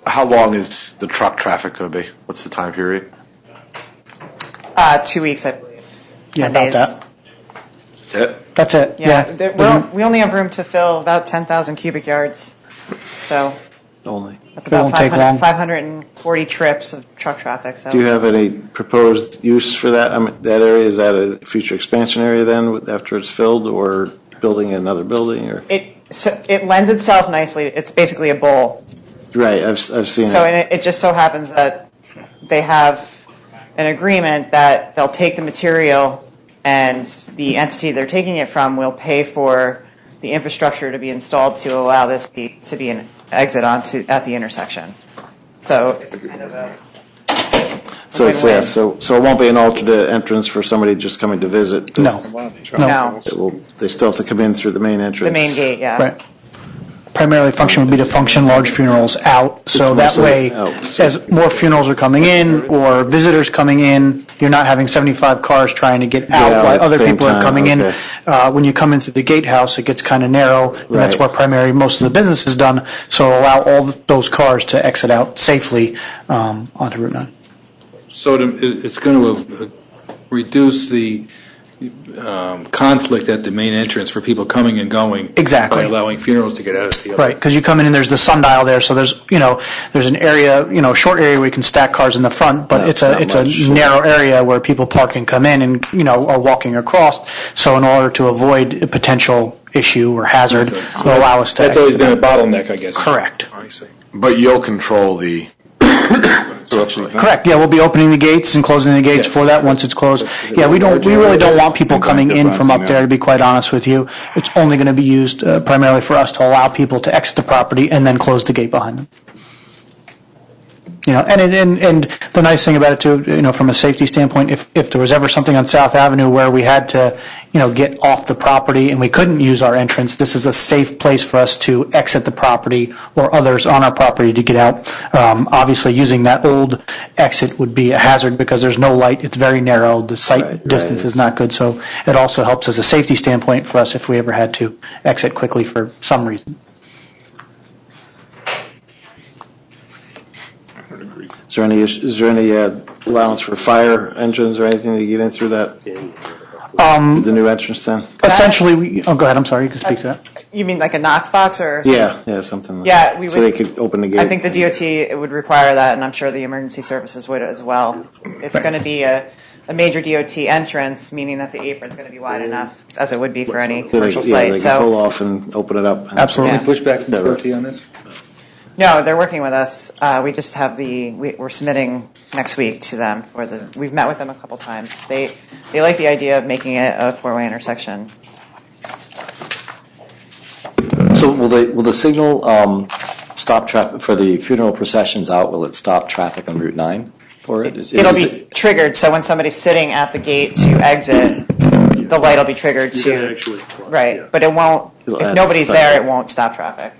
How long is the truck traffic going to be? What's the time period? 2 weeks, I believe. Yeah, 10 about days. that. That's it? That's it. We only have room to fill about 10,000 cubic yards. So Only. that's It about won't take long. 540 trips of truck traffic. So Do you have any proposed use for that? I mean, that area, is that a future expansion area then, after it's filled, or building another building, or? it lends itself nicely. It's basically a bowl. Right, I've seen So it. and it just so happens that they have an agreement that they'll take the material and the entity they're taking it from will pay for the infrastructure to be installed to allow this to be an exit onto at the intersection. So it's kind of a So it's, win-win. yeah, so it won't be an alternate entrance for somebody just coming to visit? No. No. They still have to come in through the main entrance? The main gate, yeah. Right. Primarily function would be to function large funerals out, so that mostly way, out. as more funerals are coming in or visitors coming in, you're not having 75 cars trying to get out out while at the other same people are time, coming in. okay. When you come in through the gatehouse, it gets kind of narrow, and that's Right. where primarily most of the business is done, so allow all those cars to exit out safely onto Route 9. So it's going to reduce the conflict at the main entrance for people coming and going. Exactly. By allowing funerals to get out of the other. Right, because you come in and there's the sundial there, so there's an area, a short area where you can stack cars in the front, but No, it's not a much. narrow area where people park and come in and, are walking across. So in order to avoid a potential issue or hazard, will allow us to. That's always exit been a bottleneck, I guess. Correct. I see. But you'll control the, essentially. Correct, yeah, we'll be opening the gates and closing the gates for that once it's closed. Yeah, we really don't want people coming in from up there, to be quite honest with you. It's only going to be used primarily for us to allow people to exit the property and then close the gate behind them. And the nice thing about it too, from a safety standpoint, if there was ever something on South Avenue where we had to, get off the property and we couldn't use our entrance, this is a safe place for us to exit the property or others on our property to get out. Obviously, using that old exit would be a hazard because there's no light. It's very narrow. The sight distance is not good. So it also helps as a safety standpoint for us if we ever had to exit quickly for some reason. Is there any allowance for fire engines or anything to get in through that? The new entrance then? Essentially, go ahead. I'm sorry. You can speak to that. You mean like a Knox box or? Yeah, something like Yeah, we so would- they could open the gate. I think the DOT would require that, and I'm sure the emergency services would as well. It's going to be a major DOT entrance, meaning that the apron's going to be wide enough, as it would be for any So they, commercial they site. can So pull off and open it up. Absolutely. Yeah. Push back from the DOT on this? no, they're working with us. We just have we're submitting next week to them for we've met with them a couple times. They like the idea of making it a four-way intersection. So will the signal stop traffic for the funeral processions out? Will it stop traffic on Route 9 for it? It'll be triggered, so when somebody's sitting at the gate to exit, the light will be triggered You to, can actually. right, but it won't, It'll if add nobody's to there, it won't stop traffic.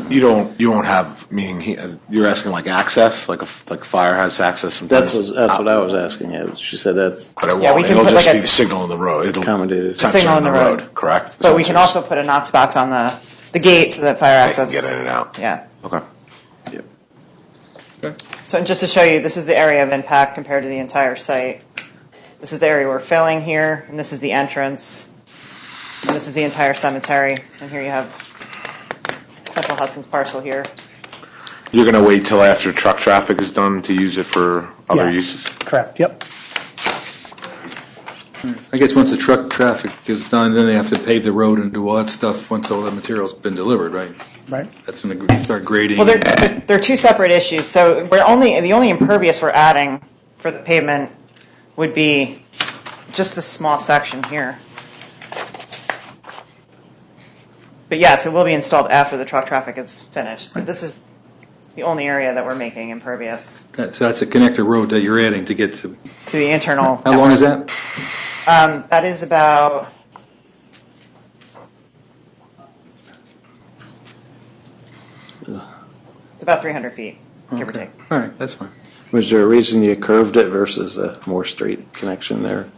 You won't have, meaning, you're asking like access, like fire has access sometimes? That's what I was asking. Yeah, she said that's But it Yeah, we won't, can it'll put just like be a- the signal in the road. It'll accommodated. sensor Signal in the road, correct? But we can Sensors. also put a Knox box on the gate so that fire They can access. get in and out. Yeah. Okay. So just to show you, this is the area of impact compared to the entire site. This is the area we're filling here, and this is the entrance. And this is the entire cemetery. And here you have Central Hudson's parcel here. You're going to wait till after truck traffic is done to use it for other Yes. uses? Correct. Yep. I guess once the truck traffic is done, then they have to pave the road and do all that stuff once all the material's been delivered, right? Right. That's when they start grading. Well, they're two separate issues. So the only impervious we're adding for the pavement would be just this small section here. But yes, it will be installed after the truck traffic is finished. But this is the only area that we're making impervious So that's a connector road that you're adding to get to. to the internal. How long is that? That is about about 300 feet, give or take. All right, that's fine. Was there a reason you curved it versus a more straight connection there?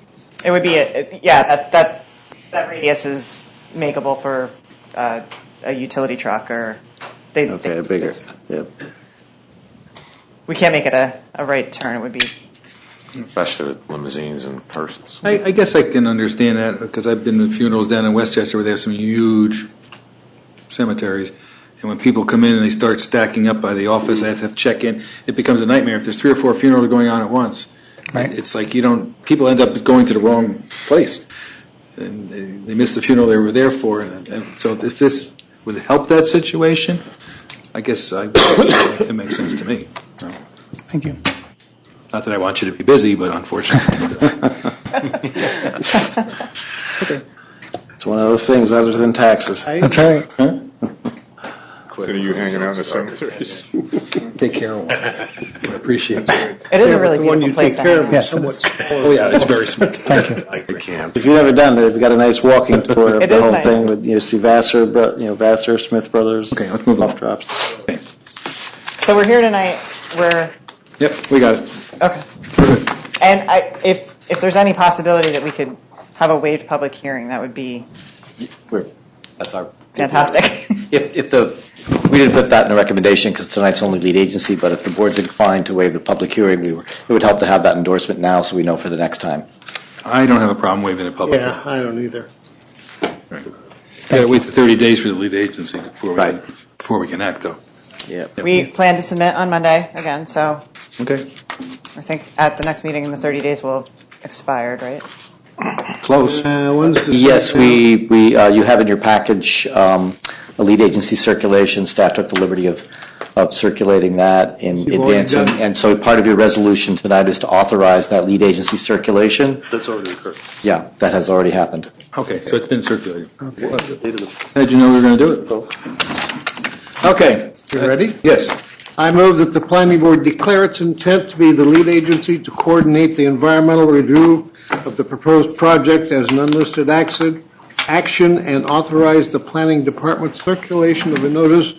It would be that radius is makeable for a utility truck or Okay, bigger, yep. We can't make it a right turn. It would be. Especially with limousines and hearses. I guess I can understand that because I've been to funerals down in Westchester where they have some huge cemeteries. And when people come in and they start stacking up by the office, I have to check in. It becomes a nightmare if there's 3 or 4 funerals going on at once. Right. It's like people end up going to the wrong place. And they miss the funeral they were there for. And so if this would help that situation, I guess it makes sense to me. So, Thank you. not that I want you to be busy, but unfortunately. It's one of those things other than taxes. That's right. Are you hanging out in the cemeteries? Take care of one. I appreciate it. It is a really The one beautiful you place take to care hang of out. is somewhat smaller. Oh, yeah, it's very small. Thank you. Like the camp. If you've never done it, they've got a nice walking tour of It the is whole nice. thing. With, see Vassar, Smith Brothers. Okay, let's move on. Off drops. So we're here tonight. Yep, we got it. Okay. And if there's any possibility that we could have a waived public hearing, that would be That's our. fantastic. We didn't put that in a recommendation because tonight's only lead agency, but if the board's inclined to waive the public hearing, it would help to have that endorsement now so we know for the next time. I don't have a problem waiving the public. Yeah, I don't either. Got to wait the 30 days for the lead agency Right. before we can act, though. Yeah. We plan to submit on Monday again, so Okay, I think at the next meeting, the 30 days will have expired, right? close. When's the Yes, site you have in your package a lead agency circulation. Staff took the liberty of circulating that in You've already advance. done it. And so part of your resolution tonight is to authorize that lead agency circulation. That's already occurred. Yeah, that has already happened. Okay, so it's been circulated. How'd you know we were going to do it? Okay. You ready? Yes. I move that the planning board declare its intent to be the lead agency to coordinate the environmental review of the proposed project as an unlisted action and authorize the planning department circulation of a notice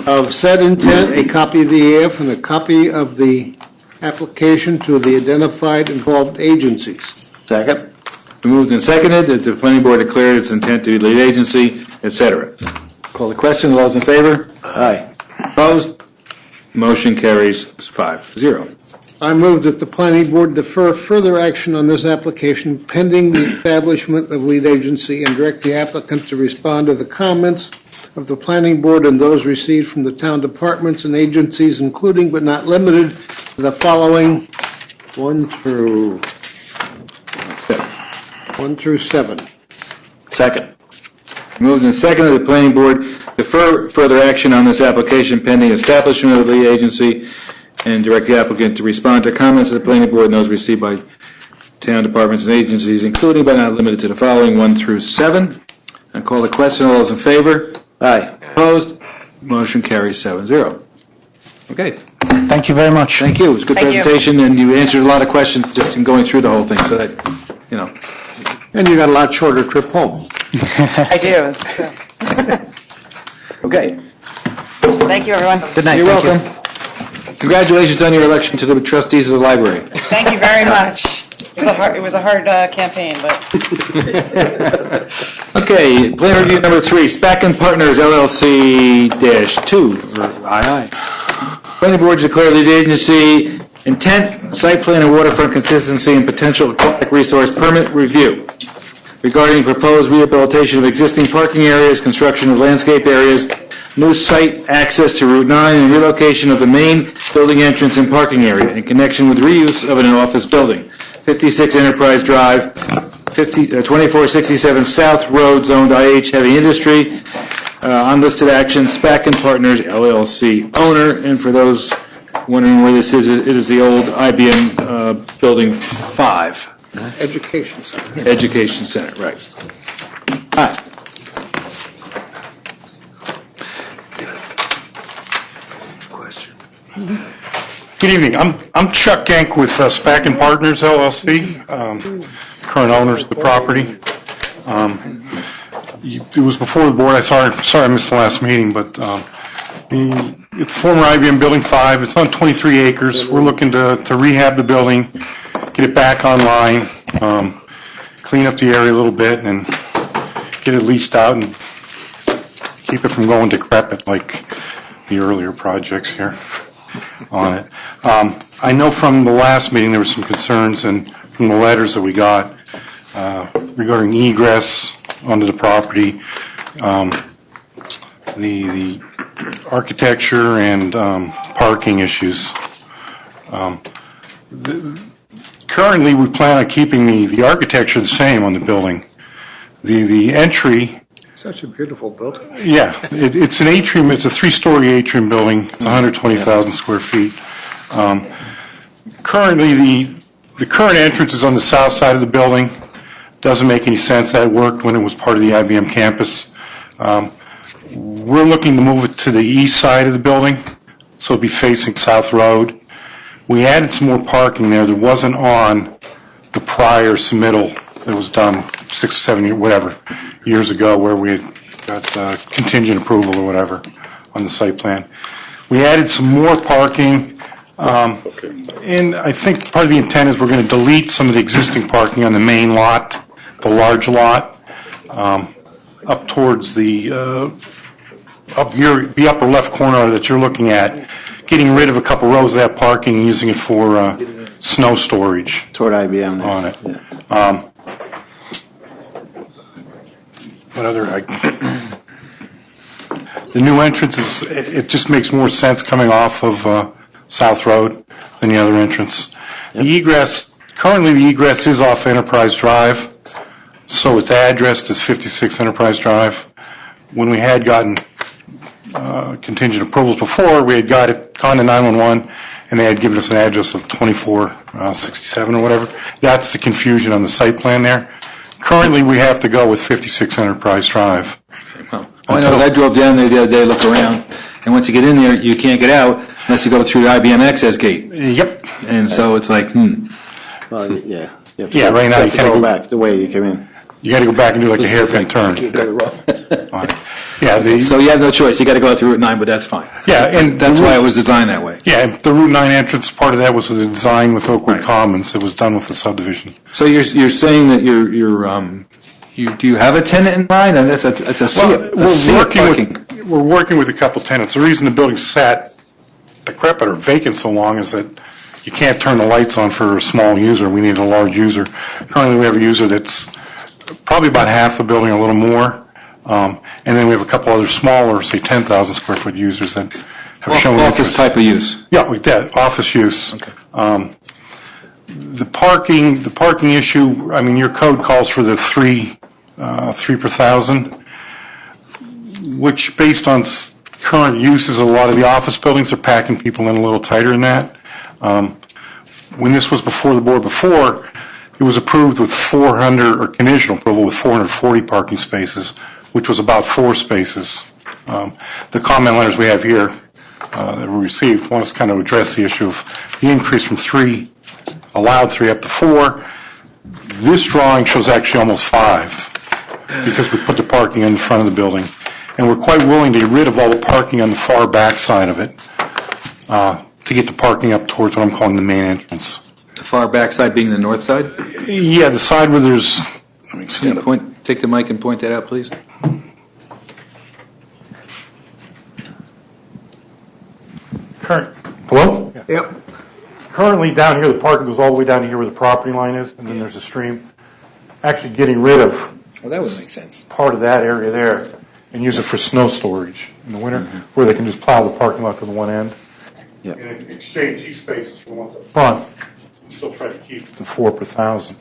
of said intent, a copy of the EAF, and a copy of the application to the identified involved agencies. Second. We moved and seconded that the planning board declared its intent to be lead agency, et cetera. Call the question. All those in favor? Aye. Opposed? Motion carries 5-0. I move that the planning board defer further action on this application pending the establishment of lead agency and direct the applicant to respond to the comments of the planning board and those received from the town departments and agencies, including but not limited to the following 1 through 7. Second. Moved and seconded that the planning board defer further action on this application pending establishment of the lead agency and direct the applicant to respond to comments of the planning board and those received by town departments and agencies, including but not limited to the following 1 through 7. And call the question. All those in favor? Aye. Opposed? Motion carries 7-0. Okay. Thank you very much. Thank you. It was a good Thank you. presentation, and you answered a lot of questions just in going through the whole thing, so that, you know. And you got a lot shorter trip home. I do, it's true. Okay. Thank you, everyone. Good night. You're Thank you. welcome. Congratulations on your election to the trustees of the library. Thank you very much. It was a hard campaign, but Okay, plan review number 3, SPAC and Partners LLC-2, or II. Planning board to declare lead agency intent, site plan and waterfront consistency and potential aquatic resource permit review regarding proposed rehabilitation of existing parking areas, construction of landscape areas, new site access to Route 9, and relocation of the main building entrance and parking area in connection with reuse of an office building. 56 Enterprise Drive, 2467 South Road, zoned IH Heavy Industry. Unlisted action, SPAC and Partners LLC owner. And for those wondering where this is, it is the old IBM Building 5. Education Center. Education Center, right. Hi. Good evening. I'm Chuck Genk with SPAC and Partners LLC. current owners of the property. It was before the board. Sorry I missed the last meeting, but it's former IBM Building 5. It's on 23 acres. We're looking to rehab the building, get it back online, clean up the area a little bit, and get it leased out and keep it from going decrepit like the earlier projects here on it. I know from the last meeting there were some concerns, and from the letters that we got regarding egress onto the property, the architecture and parking issues. Currently, we plan on keeping the architecture the same on the building. The entry. Such a beautiful building. Yeah, it's an atrium. It's a 3-story atrium building. It's 120,000 square feet. Currently, the current entrance is on the south side of the building. Doesn't make any sense. That worked when it was part of the IBM campus. We're looking to move it to the east side of the building, so it'll be facing South Road. We added some more parking there that wasn't on the prior submittal that was done 6 or 7 years, whatever, years ago, where we had got contingent approval or whatever on the site plan. We added some more parking, and I think part of the intent is we're going to delete some of the existing parking on the main lot, the large lot, up towards the upper left corner that you're looking at, getting rid of a couple rows of that parking and using it for snow storage. Toward IBM. On it. What other? The new entrance it just makes more sense coming off of South Road than the other entrance. The egress, currently the egress is off Enterprise Drive, so it's addressed as 56 Enterprise Drive. When we had gotten contingent approvals before, we had gone to 911, and they had given us an address of 2467 or whatever. That's the confusion on the site plan there. Currently, we have to go with 56 Enterprise Drive. Well, I know, I drove down there the other day, looked around, and once you get in there, you can't get out unless you go through the IBM access gate. Yep. And so it's like, Well, yeah. Yeah, right now you can't can't go back the way you came in. You got to go back and do like a hairpin turn. Yeah, so you have no choice. You got to go out through Route 9, but that's fine. Yeah, and that's why it was designed that way. Yeah, and the Route 9 entrance, part of that was the design with Oakwood Commons. It was done with the subdivision. So you're saying that do you have a tenant in mind? And that's a sea of parking. We're working with a couple tenants. The reason the building sat decrepit or vacant so long is that you can't turn the lights on for a small user. We need a large user. Currently, we have a user that's probably about half the building, a little more. And then we have a couple other smaller, say 10,000 square foot users that have shown office interest. type of use. Yeah, like that, office use. Okay. The parking issue, I mean, your code calls for the three per thousand, which based on current uses, a lot of the office buildings are packing people in a little tighter than that. When this was before the board before, it was approved with 400, or conditional approval with 440 parking spaces, which was about 4 spaces. The comment letters we have here that we received want us to kind of address the issue of the increase from 3, allowed 3 up to 4. This drawing shows actually almost 5 because we put the parking in the front of the building. And we're quite willing to get rid of all the parking on the far back side of it to get the parking up towards what I'm calling the main entrance. The far back side being the north side? Yeah, the side where there's, let me stand up. Take the mic and point that out, please. Hello? Yep. Currently down here, the parking goes all the way down to here where the property line is, and then there's a stream. Actually getting rid of Well, that would make sense. part of that area there and use it for snow storage in the winter, where they can just plow the parking lot to the one end. Yep. And exchange these spaces for the ones up front, and still try to keep the 4 per thousand.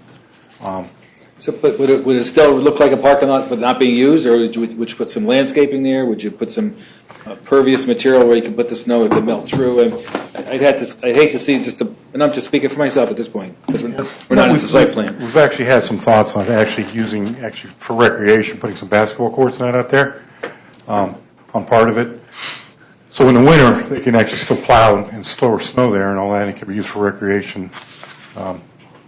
So, but would it still look like a parking lot but not being used, or would you put some landscaping there? Would you put some pervious material where you can put the snow, it could melt through? And I'd hate to see and I'm just speaking for myself at this point, because we're not into the site plan. We've actually had some thoughts on actually using, for recreation, putting some basketball courts out there on part of it. So in the winter, they can actually still plow and store snow there and all that, and it can be used for recreation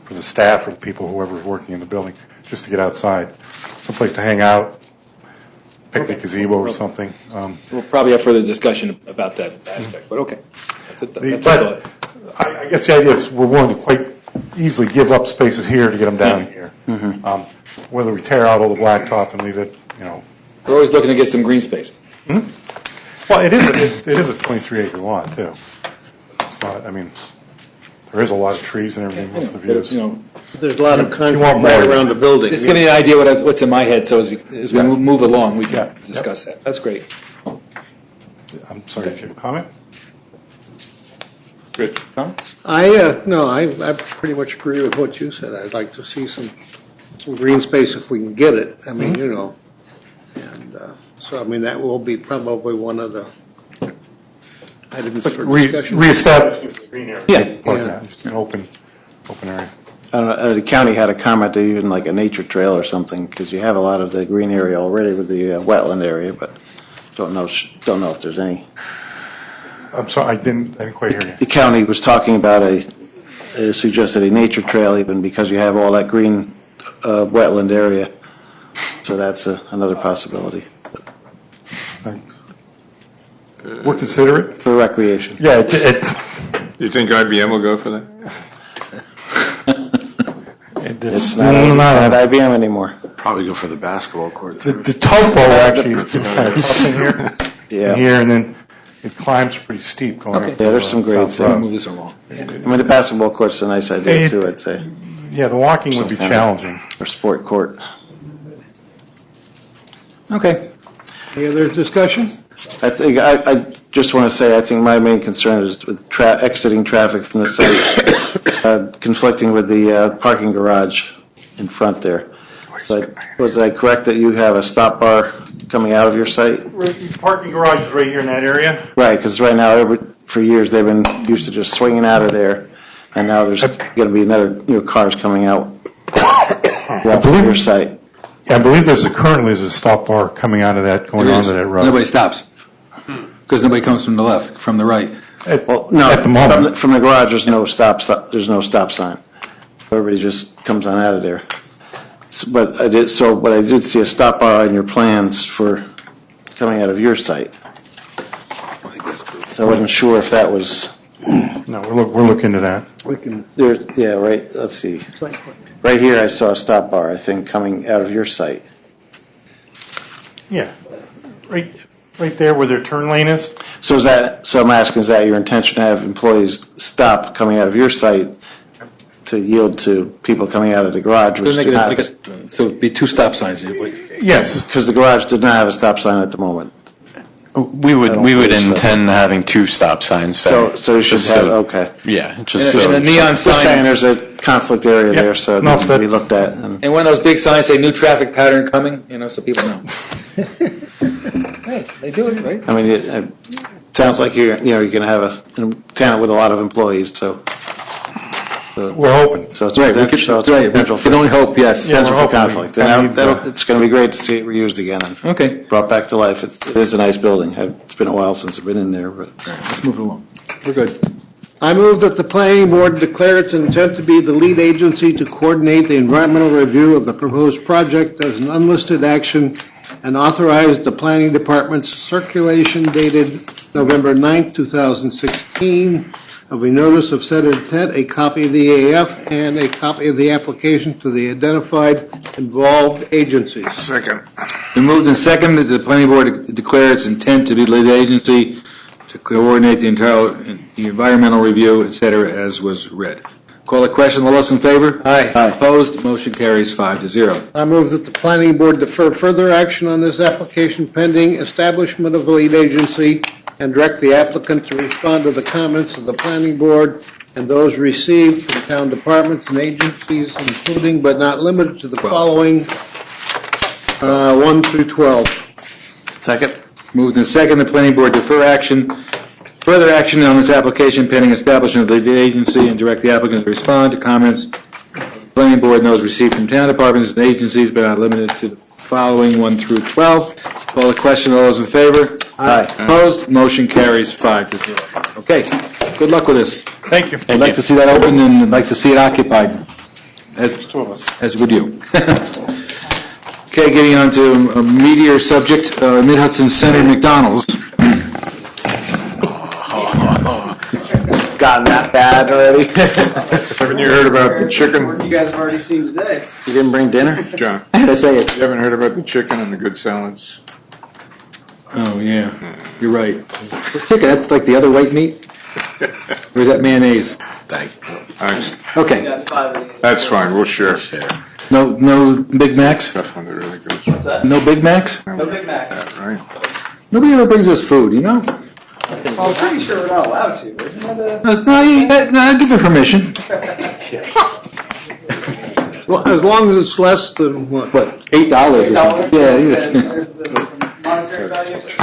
for the staff or the people, whoever's working in the building, just to get outside, someplace to hang out, picnic gazebo or something. We'll probably have further discussion about that aspect, but okay. That's it. That's But I guess the idea is we're willing to quite easily give up spaces here to get them down here. Whether we tear out all the blacktops and leave it, We're always looking to get some green space. Well, it is a 23-acre lot, too. It's not, there is a lot of trees and everything, most of the views. There's a lot of concrete want right more. around the building. Just give me an idea what's in my head, so as we Yeah. move along, we can Yeah. discuss that. That's great. I'm sorry, if you have a comment? Good. I pretty much agree with what you said. I'd like to see some green space if we can get it. And, that will be probably one of the items for discussion. Reestablish the green area. Yeah. Just an open area. I don't know, the county had a comment to even like a nature trail or something, because you have a lot of the green area already with the wetland area, but don't know if there's any. I'm sorry, I didn't quite hear you. The county was talking about suggested a nature trail even because you have all that green wetland area. So that's another possibility We'll consider it. for recreation. Yeah, You think IBM will go for that? It's not IBM anymore. Probably go for the basketball court. The topo actually is kind of tough in here. Yeah. Here, and then it climbs pretty steep going up. Yeah, there's some grades South there. Road. Move this along. The basketball court's a nice idea too, I'd say. Yeah, the walking would be Some kind of- challenging. Or sport court. Okay. Any other discussion? I think, I just want to say, I think my main concern is with exiting traffic from the site, conflicting with the parking garage in front there. So was I correct that you have a stop bar coming out of your site? Parking garage is right here in that area. Right, because right now, for years, they've been used to just swinging out of there, and now there's going to be another, cars coming out from your site. Yeah, I believe currently there's a stop bar coming out of that, going onto that road. Nobody stops. Because nobody comes from the left, from the right. Well, no, At the moment. from the garage, there's no stop sign. Everybody just comes on out of there. But I did see a stop bar on your plans for coming out of your site. So I wasn't sure if that was No, we're looking into that. We can, there. Yeah, right. Let's see. Right here, I saw a stop bar. I think coming out of your site. Yeah, right there where their turn lane is. So I'm asking, is that your intention to have employees stop coming out of your site to yield to people coming out of the garage, which Make do it not? so it'd be two stop signs. Yes. Because the garage did not have a stop sign at the moment. We would believe so. intend having two stop signs there. So you should Just have, so- okay. Yeah, just And so. a neon Just saying sign, there's a conflict area Yeah. there, so it No, needs to be looked at. And and one of those big signs say new traffic pattern coming, so people know. Hey, they do it, right? I mean, it sounds like you're going to have a tenant with a lot of employees, so. We're hoping. So it's Right, we potential, could, so it's right, we potential can only hope, yes. Yeah. potential we're for hoping conflict. we- And need, it's going to be great to see it reused again and Okay, brought back to life. It is a nice building. It's been a while since I've been in there, but. let's move it along. We're good. I move that the planning board declare its intent to be the lead agency to coordinate the environmental review of the proposed project as an unlisted action and authorize the planning department's circulation dated November 9th, 2016, of a notice of said intent, a copy of the EAF, and a copy of the application to the identified involved agencies. Second. Been moved and seconded that the planning board declare its intent to be the lead agency to coordinate the environmental review, et cetera, as was read. Call the question. All those in favor? Aye. Opposed? Motion carries 5-0. I move that the planning board defer further action on this application pending establishment of the lead agency and direct the applicant to respond to the comments of the planning board and those received from town departments and agencies, including but not limited to the following, 1 through 12. Second? Moved and seconded, the planning board further action on this application pending establishment of the lead agency and direct the applicant to respond to comments planning board knows received from town departments and agencies, but not limited to the following 1 through 12. Call the question. All those in favor? Aye. Opposed? Motion carries 5-0. Okay. Good luck with this. Thank you. I'd like to see that open and I'd like to see it occupied. as would you. Okay, getting on to a meatier subject, Mid-Hudson Center McDonald's. Gotten that bad already? Haven't you heard about the chicken? You guys have already seen today. You didn't bring dinner? John, I had to say it. you haven't heard about the chicken and the good salads? Oh, yeah, you're right. Chicken, that's like the other white meat? Or is that mayonnaise? Thanks. Okay, That's fine, we'll share. no Big Macs? That's when they're really good. What's that? No Big Macs? No Big Macs. Right. Nobody ever brings us food, you know? Well, I'm pretty sure we're not allowed to. Isn't that No, I give her permission. Well, as long as it's less than what? What, $8 or something? Yeah.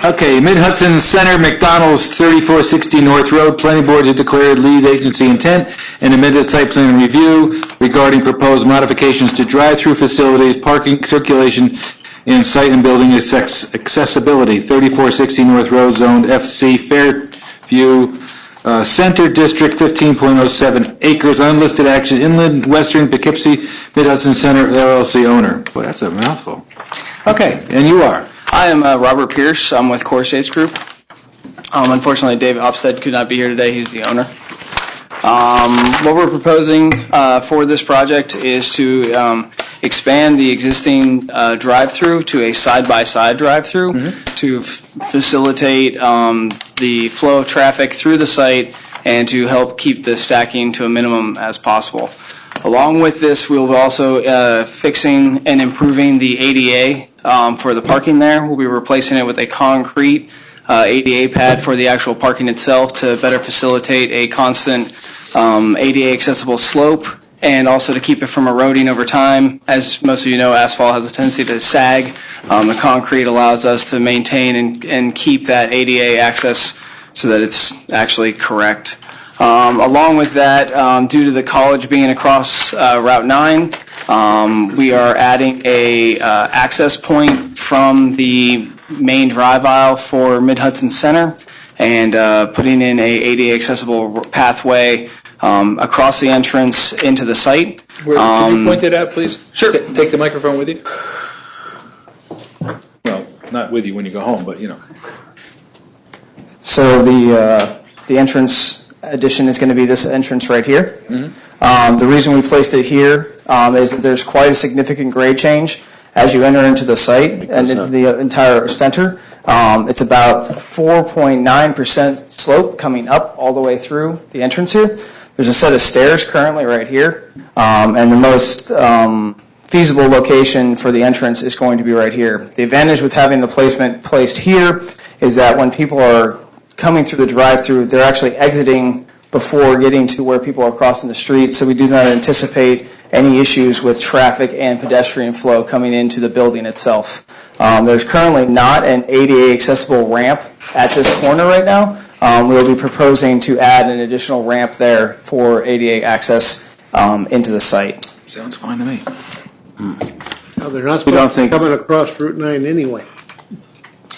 Okay, Mid-Hudson Center, McDonald's, 3460 North Road. Planning Board has declared lead agency intent and amended site plan review regarding proposed modifications to drive-through facilities, parking, circulation, and site and building accessibility. 3460 North Road, zoned FC, Fairview Center District, 15.07 acres, unlisted action, inland, western, Poughkeepsie, Mid-Hudson Center, LLC owner. Boy, that's a mouthful. Okay, and you are? I am Robert Pierce. I'm with Core Estates Group. Unfortunately, David Opstead could not be here today. He's the owner. What we're proposing for this project is to expand the existing drive-through to a side-by-side drive-through to facilitate the flow of traffic through the site and to help keep the stacking to a minimum as possible. Along with this, we'll be also fixing and improving the ADA for the parking there. We'll be replacing it with a concrete ADA pad for the actual parking itself to better facilitate a constant ADA accessible slope and also to keep it from eroding over time. As most of you know, asphalt has a tendency to sag. The concrete allows us to maintain and keep that ADA access so that it's actually correct. Along with that, due to the college being across Route 9, we are adding a access point from the main drive aisle for Mid-Hudson Center and putting in a ADA accessible pathway across the entrance into the site. Can you point that out, please? Sure. Take the microphone with you. Well, not with you when you go home, but you know. So the entrance addition is going to be this entrance right here. The reason we placed it here is that there's quite a significant grade change as you enter into the site and into the entire center. It's about 4.9% slope coming up all the way through the entrance here. There's a set of stairs currently right here, and the most feasible location for the entrance is going to be right here. The advantage with having the placement placed here is that when people are coming through the drive-through, they're actually exiting before getting to where people are crossing the street, so we do not anticipate any issues with traffic and pedestrian flow coming into the building itself. There's currently not an ADA accessible ramp at this corner right now. We'll be proposing to add an additional ramp there for ADA access into the site. Sounds fine to me. No, they're not supposed to be coming across Route 9 anyway.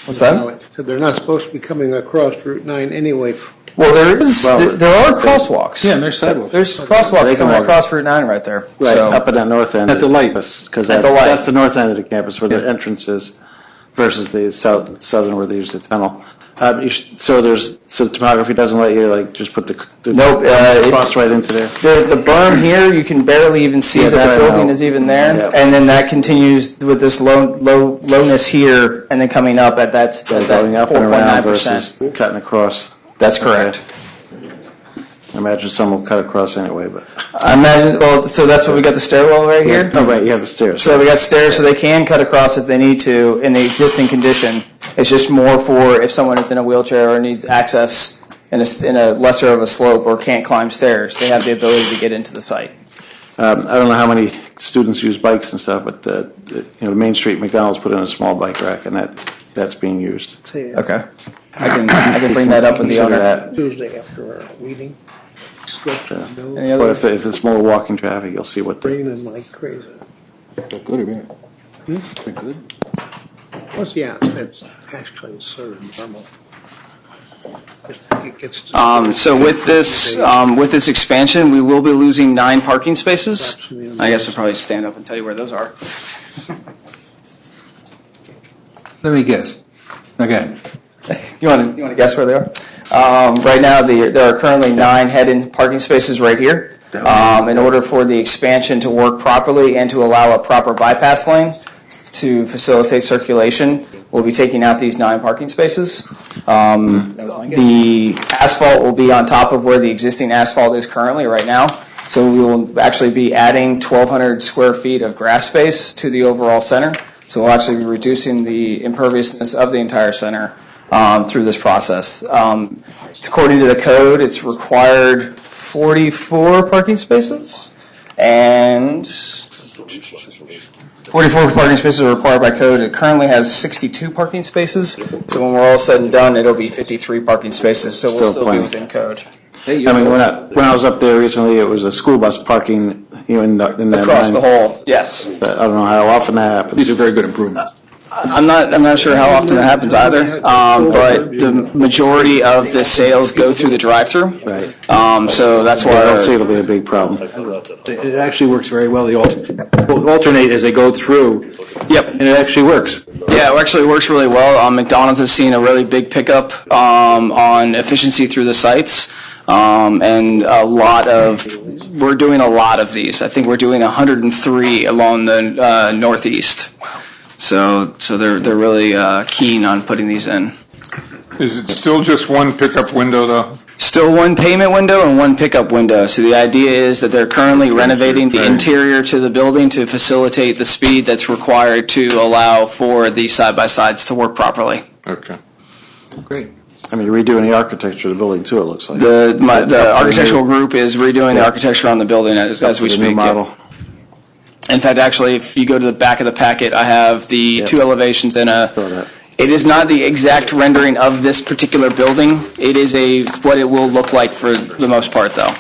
What's that? So they're not supposed to be coming across Route 9 anyway. Well, there are crosswalks. Yeah, and there's sidewalks. There's crosswalks coming across Route 9 right there. Right, So- up at that north end. At the light. Because At the light. that's the north end of the campus where the entrance is versus the southern where they use the tunnel. So topography doesn't let you like just put the Nope, cross right into there. The berm here, you can barely even see Yeah, that that the I building know. is even there, Yeah. and then that continues with this lowness here, and then coming up at that So going up and around versus 4.9%. cutting across. That's correct. I imagine some will cut across anyway, but. I imagine. Well, so that's what we got the stairwell right here. Oh, right, you have the stairs. So we got stairs, so they can cut across if they need to in the existing condition. It's just more for if someone is in a wheelchair or needs access in a lesser of a slope or can't climb stairs, they have the ability to get into the site. I don't know how many students use bikes and stuff, but the Main Street McDonald's put in a small bike rack, and that's being used. Okay, I can bring that up with the Consider owner. that. Tuesday after our meeting. Any other? But if it's more walking traffic, you'll see what the. Raining like crazy. Good or bad? Good. Plus, yeah, it's actually sort of normal. It gets. So with this expansion, we will be losing 9 parking spaces. I guess I'll probably stand up and tell you where those are. Let me guess. Again. You want to guess where they are? Right now, there are currently 9 head-in parking spaces right here. In order for the expansion to work properly and to allow a proper bypass lane to facilitate circulation, we'll be taking out these 9 parking spaces. The asphalt will be on top of where the existing asphalt is currently right now. So we will actually be adding 1,200 square feet of grass space to the overall center. So we'll actually be reducing the imperviousness of the entire center through this process. According to the code, it's required 44 parking spaces, and 44 parking spaces are required by code. It currently has 62 parking spaces, so when we're all said and done, it'll be 53 parking spaces, so we'll still be within code. I mean, when I was up there recently, it was a school bus parking, in that Across the line. whole, yes. I don't know how often that happens. These are very good improvements. I'm not sure how often that happens either, but the majority of the sales go through the drive-through. Right. So that's why. I don't see it'll be a big problem. It actually works very well. They alternate as they go through. Yep. And it actually works. Yeah, it actually works really well. McDonald's has seen a really big pickup on efficiency through the sites. And we're doing a lot of these. I think we're doing 103 along the northeast. So they're really keen on putting these in. Is it still just one pickup window, though? Still one payment window and one pickup window. So the idea is that they're currently renovating the interior to the building to facilitate the speed that's required to allow for the side-by-sides to work properly. Okay. Great. I mean, you're redoing the architecture of the building too, it looks like. The architectural group is redoing the architecture on the building as we The speak. new model. In fact, actually, if you go to the back of the packet, I have the 2 elevations and Saw that. it is not the exact rendering of this particular building. It is what it will look like for the most part, though.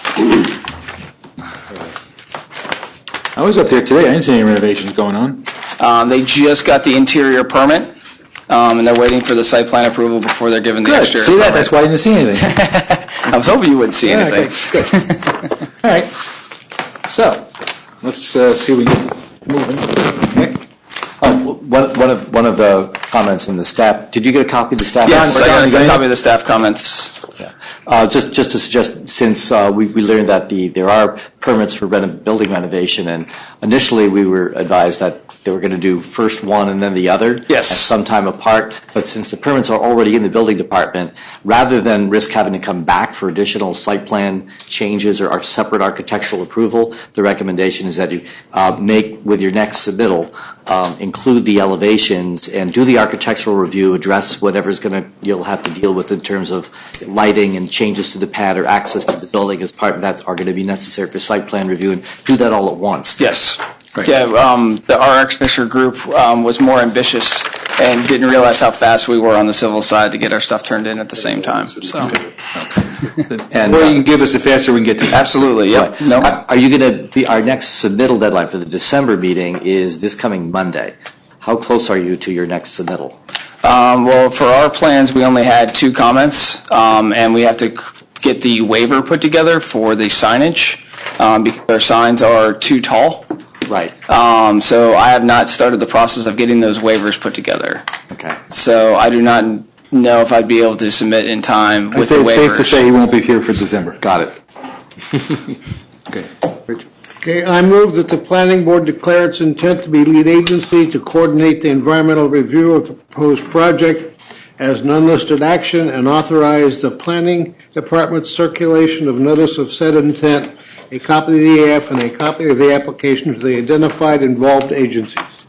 I was up there today. I didn't see any renovations going on. They just got the interior permit, and they're waiting for the site plan approval before they're given the Good. exterior See that? permit. That's why I didn't see anything. I was hoping you wouldn't see anything. Okay, good. All right. So, let's see if we can get moving. Okay. One of the comments in the staff, did you get a copy of the staff? Yes, I got a report? copy of the staff comments. Just to suggest, since we learned that there are permits for building renovation, and initially we were advised that they were going to do first one and then the other. Yes. At some time apart, but since the permits are already in the building department, rather than risk having to come back for additional site plan changes or separate architectural approval, the recommendation is that you make, with your next submittal, include the elevations and do the architectural review, address whatever's you'll have to deal with in terms of lighting and changes to the pad or access to the building as part of that are going to be necessary for site plan review, and do that all at once. Yes. Right. Yeah, our architecture group was more ambitious and didn't realize how fast we were on the civil side to get our stuff turned in at the same time. So, And, Or you can give us the faster we can get to. absolutely, yep. Right. No. Are you going to be, our next submittal deadline for the December meeting is this coming Monday. How close are you to your next submittal? Well, for our plans, we only had 2 comments, and we have to get the waiver put together for the signage because our signs are too tall. Right. So I have not started the process of getting those waivers put together. Okay. So I do not know if I'd be able to submit in time I with say the it's waivers. safe to say he won't be here for December. Got it. Okay. Rich? Okay, I move that the planning board declare its intent to be lead agency to coordinate the environmental review of the proposed project as an unlisted action and authorize the planning department's circulation of notice of said intent, a copy of the EAF and a copy of the application to the identified involved agencies.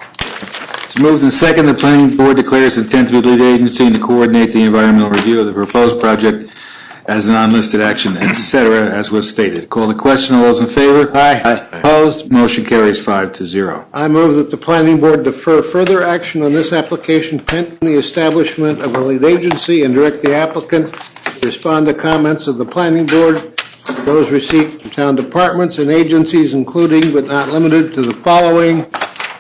It's moved and second, the planning board declares intent to be lead agency and to coordinate the environmental review of the proposed project as an unlisted action, et cetera, as was stated. Call the question. All those in favor? Aye. Opposed? Motion carries 5-0. I move that the planning board defer further action on this application pending the establishment of a lead agency and direct the applicant to respond to comments of the planning board, those received from town departments and agencies, including but not limited to the following,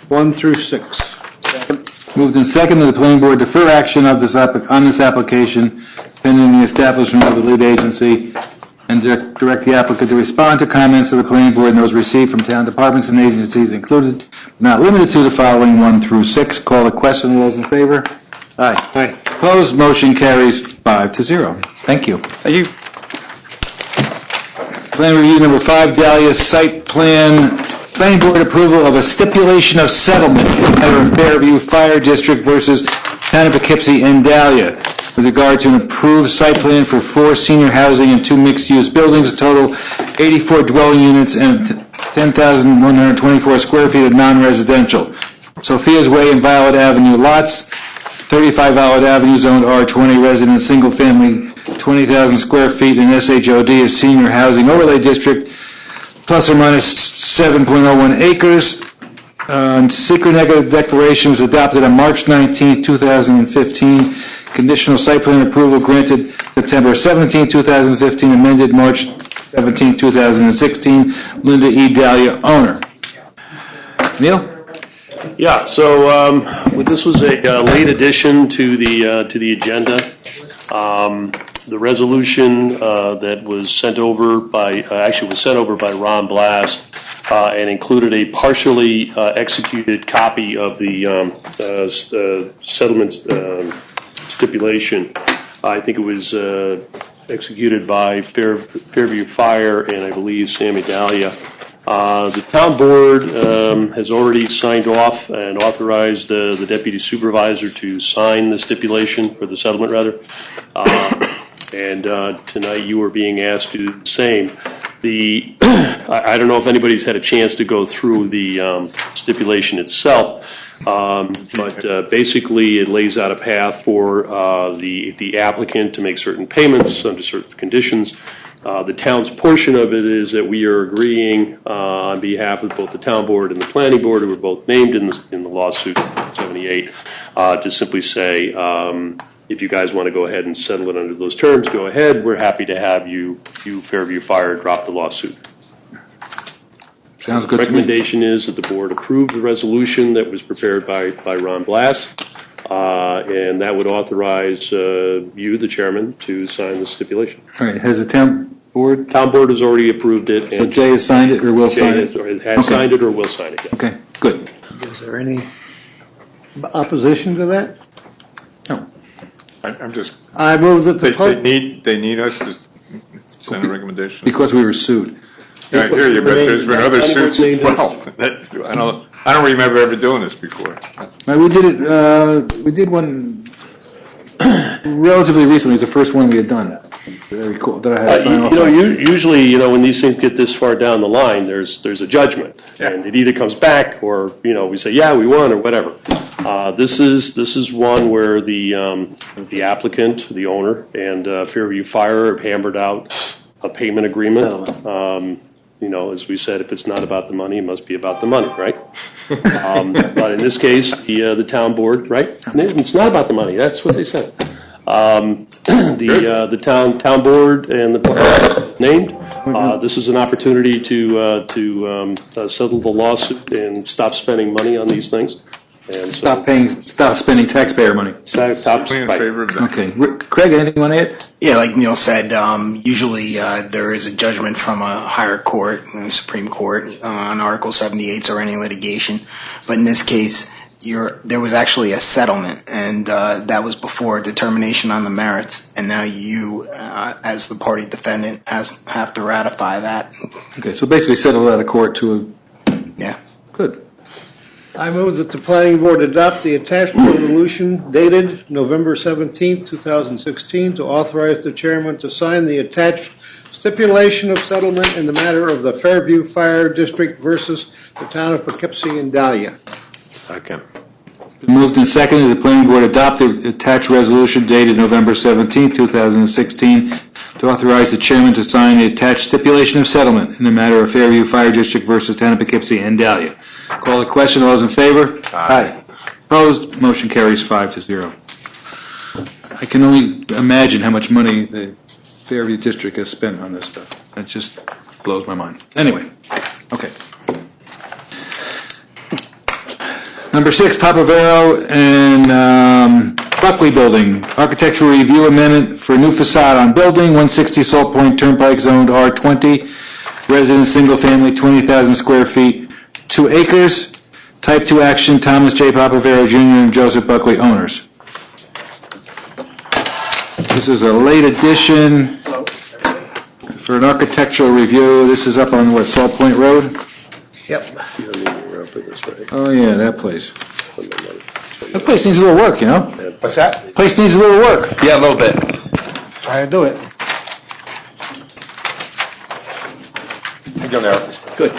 1 through 6. Moved and second, that the planning board defer action of this on this application pending the establishment of the lead agency and direct the applicant to respond to comments of the planning board and those received from town departments and agencies included, but not limited to, the following 1 through 6. Call the question. All those in favor? Aye. Aye. Opposed? Motion carries 5-0. Thank you. Thank you. Plan review number 5, Dahlia site plan, planning board approval of a stipulation of settlement in the matter of Fairview Fire District versus Town of Poughkeepsie and Dahlia with regard to an approved site plan for 4 senior housing and 2 mixed-use buildings, a total 84 dwelling units and 10,124 square feet of non-residential. Sophia's Way and Violet Avenue lots, 35 Violet Avenue, zoned R20, resident, single-family, 20,000 square feet, and SHOD is senior housing overlay district, plus or minus 7.01 acres. Secret negative declaration was adopted on March 19, 2015. Conditional site plan approval granted September 17, 2015, amended March 17, 2016. Linda E. Dahlia, owner. Neil? Yeah, so this was a late addition to the agenda. The resolution that was sent over by Ron Blass and included a partially executed copy of the settlement stipulation. I think it was executed by Fairview Fire and I believe Sammy Dahlia. The town board has already signed off and authorized the deputy supervisor to sign the stipulation, or the settlement rather. And tonight you are being asked to do the same. I don't know if anybody's had a chance to go through the stipulation itself, but basically it lays out a path for the applicant to make certain payments under certain conditions. The town's portion of it is that we are agreeing on behalf of both the town board and the planning board, who were both named in the lawsuit 78, to simply say, if you guys want to go ahead and settle it under those terms, go ahead. We're happy to have you Fairview Fire, drop the lawsuit. Sounds good. The recommendation is that the board approve the resolution that was prepared by Ron Blass, and that would authorize you, the chairman, to sign the stipulation. All right, has the town board? Town board has already approved it. So Jay has signed it or will sign it? Has signed it or will sign it, yes. Okay, good. Is there any opposition to that? No. I'm just, I move that the they need us to send a recommendation. Because we were sued. Yeah, I hear you, but there's been other suits as well. I don't remember ever doing this before. We did one relatively recently. It's the first one we had done. That I had to sign off on. Usually, when these things get this far down the line, there's a judgment, and it either comes back, or we say, yeah, we won, or whatever. This is one where the applicant, the owner, and Fairview Fire have hammered out a payment agreement. As we said, if it's not about the money, it must be about the money, right? But in this case, the town board, right? It's not about the money. That's what they said. The town board and the named. This is an opportunity to settle the lawsuit and stop spending money on these things. And Stop spending taxpayer money. Stop in favor of that. Okay, Craig, anything you want to add? Yeah, like Neil said, usually there is a judgment from a higher court, Supreme Court, on Article 78s or any litigation. But in this case, there was actually a settlement, and that was before a determination on the merits. And now you, as the party defendant, have to ratify that. Okay, so basically settled out of court to Yeah. Good. I move that the planning board adopt the attached resolution dated November 17, 2016, to authorize the chairman to sign the attached stipulation of settlement in the matter of the Fairview Fire District versus the town of Poughkeepsie and Dahlia. Second. Been moved and seconded that the planning board adopt the attached resolution dated November 17, 2016, to authorize the chairman to sign the attached stipulation of settlement in the matter of Fairview Fire District versus town of Poughkeepsie and Dahlia. Call the question. All those in favor? Aye. Opposed? Motion carries 5-0. I can only imagine how much money the Fairview District has spent on this stuff. It just blows my mind. Anyway, okay. Number 6, Papavero and Buckley Building, architectural review amendment for new facade on building, 160 Salt Point Turnpike, zoned R20, residence, single family, 20,000 square feet, 2 acres, type 2 action, Thomas J. Papavero Jr. and Joseph Buckley, owners. This is a late addition for an architectural review. This is up on, what, Salt Point Road? Yep. Oh, yeah, that place. That place needs a little work, you know? What's that? Place needs a little work. Yeah, a little bit. Trying to do it. How you doing, Eric? Good.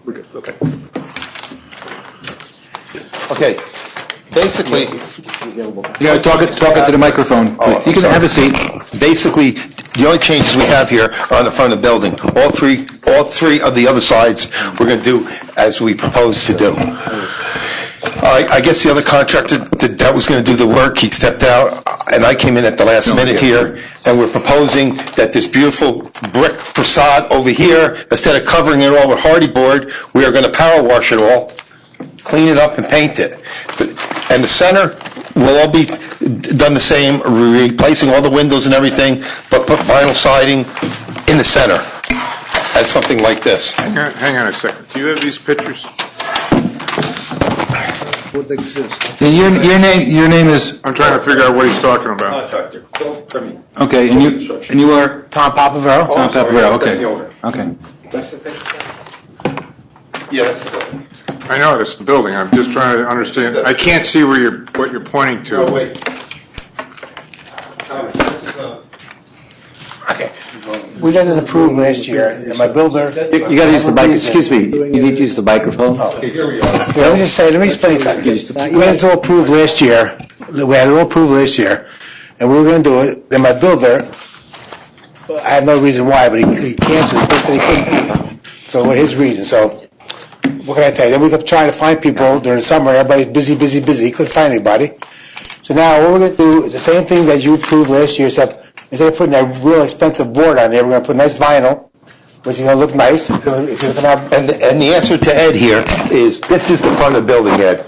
We're good, okay. Okay, basically. You gotta talk it to the microphone. You can have a seat. Basically, the only changes we have here are on the front of the building. All three of the other sides, we're going to do as we propose to do. I guess the other contractor that was going to do the work, he stepped out, and I came in at the last minute here, and we're proposing that this beautiful brick facade over here, instead of covering it all with hardy board, we are going to power wash it all, clean it up and paint it. And the center will all be done the same, replacing all the windows and everything, but put vinyl siding in the center, as something like this. Hang on a second. Do you have these pictures? Would exist. And your name is? I'm trying to figure out what he's talking about. Contractor. Okay, and you are? Tom Papavero? Tom Papavero, okay. That's the owner. Okay. That's the picture? Yeah, that's the building. I know that's the building. I'm just trying to understand. I can't see what you're pointing to. Oh, wait. Thomas, this is the... Okay. We got this approved last year, and my builder. You gotta use the mic, excuse me, you need to use the microphone. Okay, here we are. Let me explain something. We had it all approved last year, and we were gonna do it, then my builder, I have no reason why, but he canceled, he said he couldn't. So what his reason, so, what can I tell you? Then we kept trying to find people during the summer, everybody's busy, couldn't find anybody. So now what we're gonna do is the same thing that you approved last year, except instead of putting a real expensive board on there, we're gonna put nice vinyl, which is gonna look nice. And the answer to Ed here is, this is the front of the building, Ed.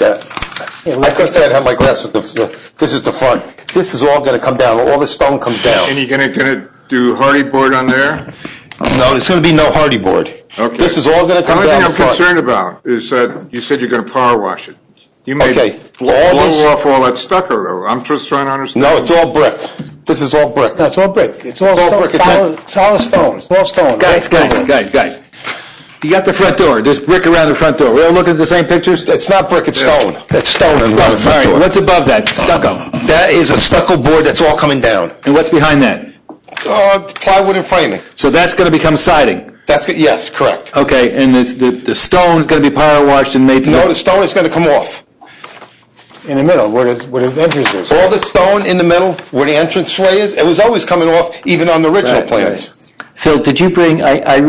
I just said, I have my glasses, this is the front. This is all gonna come down, all the stone comes down. And you're gonna do hardy board on there? No, there's gonna be no hardy board. Okay. This is all gonna come The down only the thing I'm front. concerned about is that you said you're gonna power wash it. You may Okay, blow all this- off all that stucco though. I'm just trying to understand. No, it's all brick. This is all brick. No, it's all brick, it's all all stone, brick, it's solid stone, it's all stone. Guys. You got the front door. There's brick around the front door. We all looking at the same pictures? It's not brick, it's stone. It's stone around the All front right, door. what's above that? Stucco. That is a stucco board that's all coming down. And what's behind that? Plywood and framing. So that's gonna become siding. Yes, correct. Okay, and the stone is gonna be power washed and made to. No, the stone is gonna come off. In the middle, where the entrance is. All the stone in the middle, where the entranceway is, it was always coming off, even on the original Right, plans. Phil, did you bring, let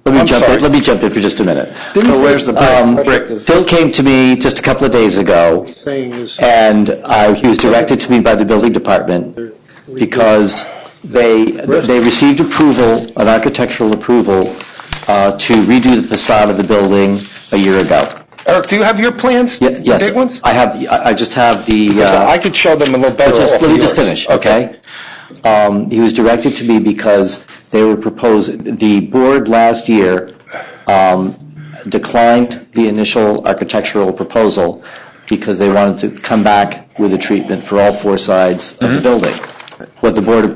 me jump in for just a minute. Where's the brick? Phil came to me just a couple of days ago, Saying is. and he was directed to me by the building department because they received approval, an architectural approval, to redo the facade of the building a year ago. Eric, do you have your plans? Yes. The big ones? I just have the. Because I could show them a little better off Let me of just yours. finish, okay? He was directed to me because they were proposing, the board last year declined the initial architectural proposal because they wanted to come back with a treatment for all 4 sides of the building.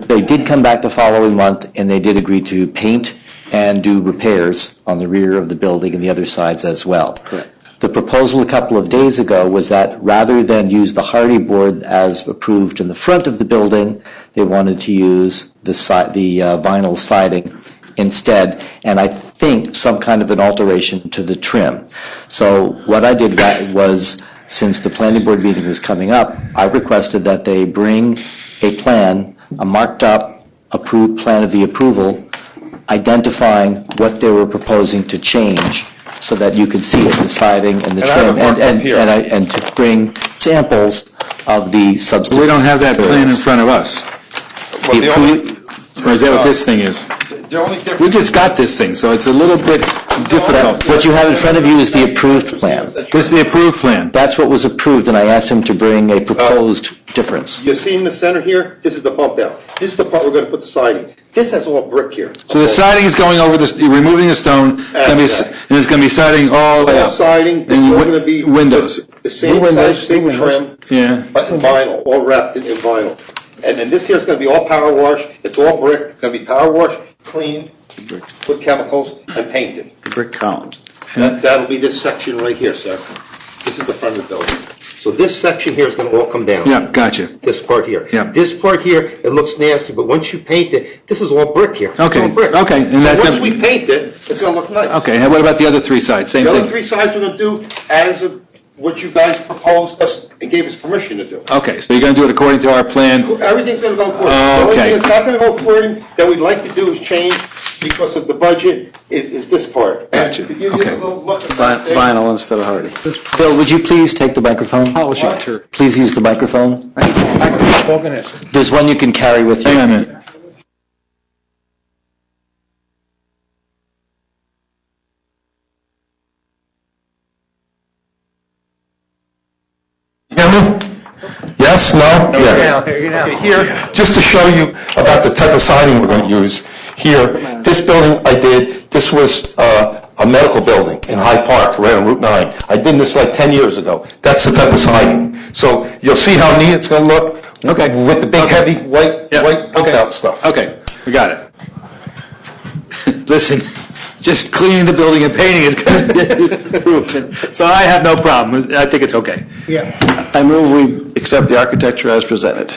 They did come back the following month, and they did agree to paint and do repairs on the rear of the building and the other sides as well. Correct. The proposal a couple of days ago was that rather than use the hardy board as approved in the front of the building, they wanted to use the vinyl siding instead, and I think some kind of an alteration to the trim. So what I did was, since the planning board meeting was coming up, I requested that they bring a plan, a marked up, approved plan of the approval, identifying what they were proposing to change so that you could see it, the siding and the And I have trim, it marked up here. and to bring samples of the substance. We don't have that plan in front of us. Well, the only- Or is that what this thing is? The only difference. We just got this thing, so it's a little bit difficult. What you have in front of you is the approved plan. This is the approved plan. That's what was approved, and I asked him to bring a proposed difference. You see in the center here, this is the bump out. This is the part we're gonna put the siding. This has all brick here. So the siding is going over this, you're removing the stone, it's gonna be, and it's gonna be siding all the way All up. siding, this is all gonna be. Windows. The same size, big trim, Yeah. but in vinyl, all wrapped in vinyl. And then this here is gonna be all power wash, it's all brick, it's gonna be power wash, cleaned, with chemicals, and painted. Brick columns. That'll be this section right here, sir. This is the front of the building. So this section here is gonna all come down. Yeah, gotcha. This part here. Yeah. This part here, it looks nasty, but once you paint it, this is all brick here. It's Okay, all brick. okay, and that's So once gonna- we paint it, it's gonna look nice. Okay, and what about the other three sides? Same The other thing? three sides we're gonna do as of what you guys proposed us and gave us permission to do. Okay, so you're gonna do it according to our plan? Everything's gonna go according. The only Okay. thing that's not gonna go according that we'd like to do is change because of the budget is this part. Gotcha. To give you Okay. a little look at that thing. Vinyl instead of hardy. Bill, would you please take the microphone? Oh, sure. Please use the microphone. There's one you can carry with you. Hang on a minute. Yes, no? Yeah. Okay, here, just to show you about the type of siding we're going to use. Here, this building I did, this was a medical building in Hyde Park, right on Route 9. I did this like 10 years ago. That's the type of siding. So you'll see how neat it's going to look. Okay. With the big, heavy, white Okay. out stuff. Okay, we got it. Listen, just cleaning the building and painting is gonna be improvement. So I have no problem. I think it's okay. Yeah, I move we accept the architecture as presented.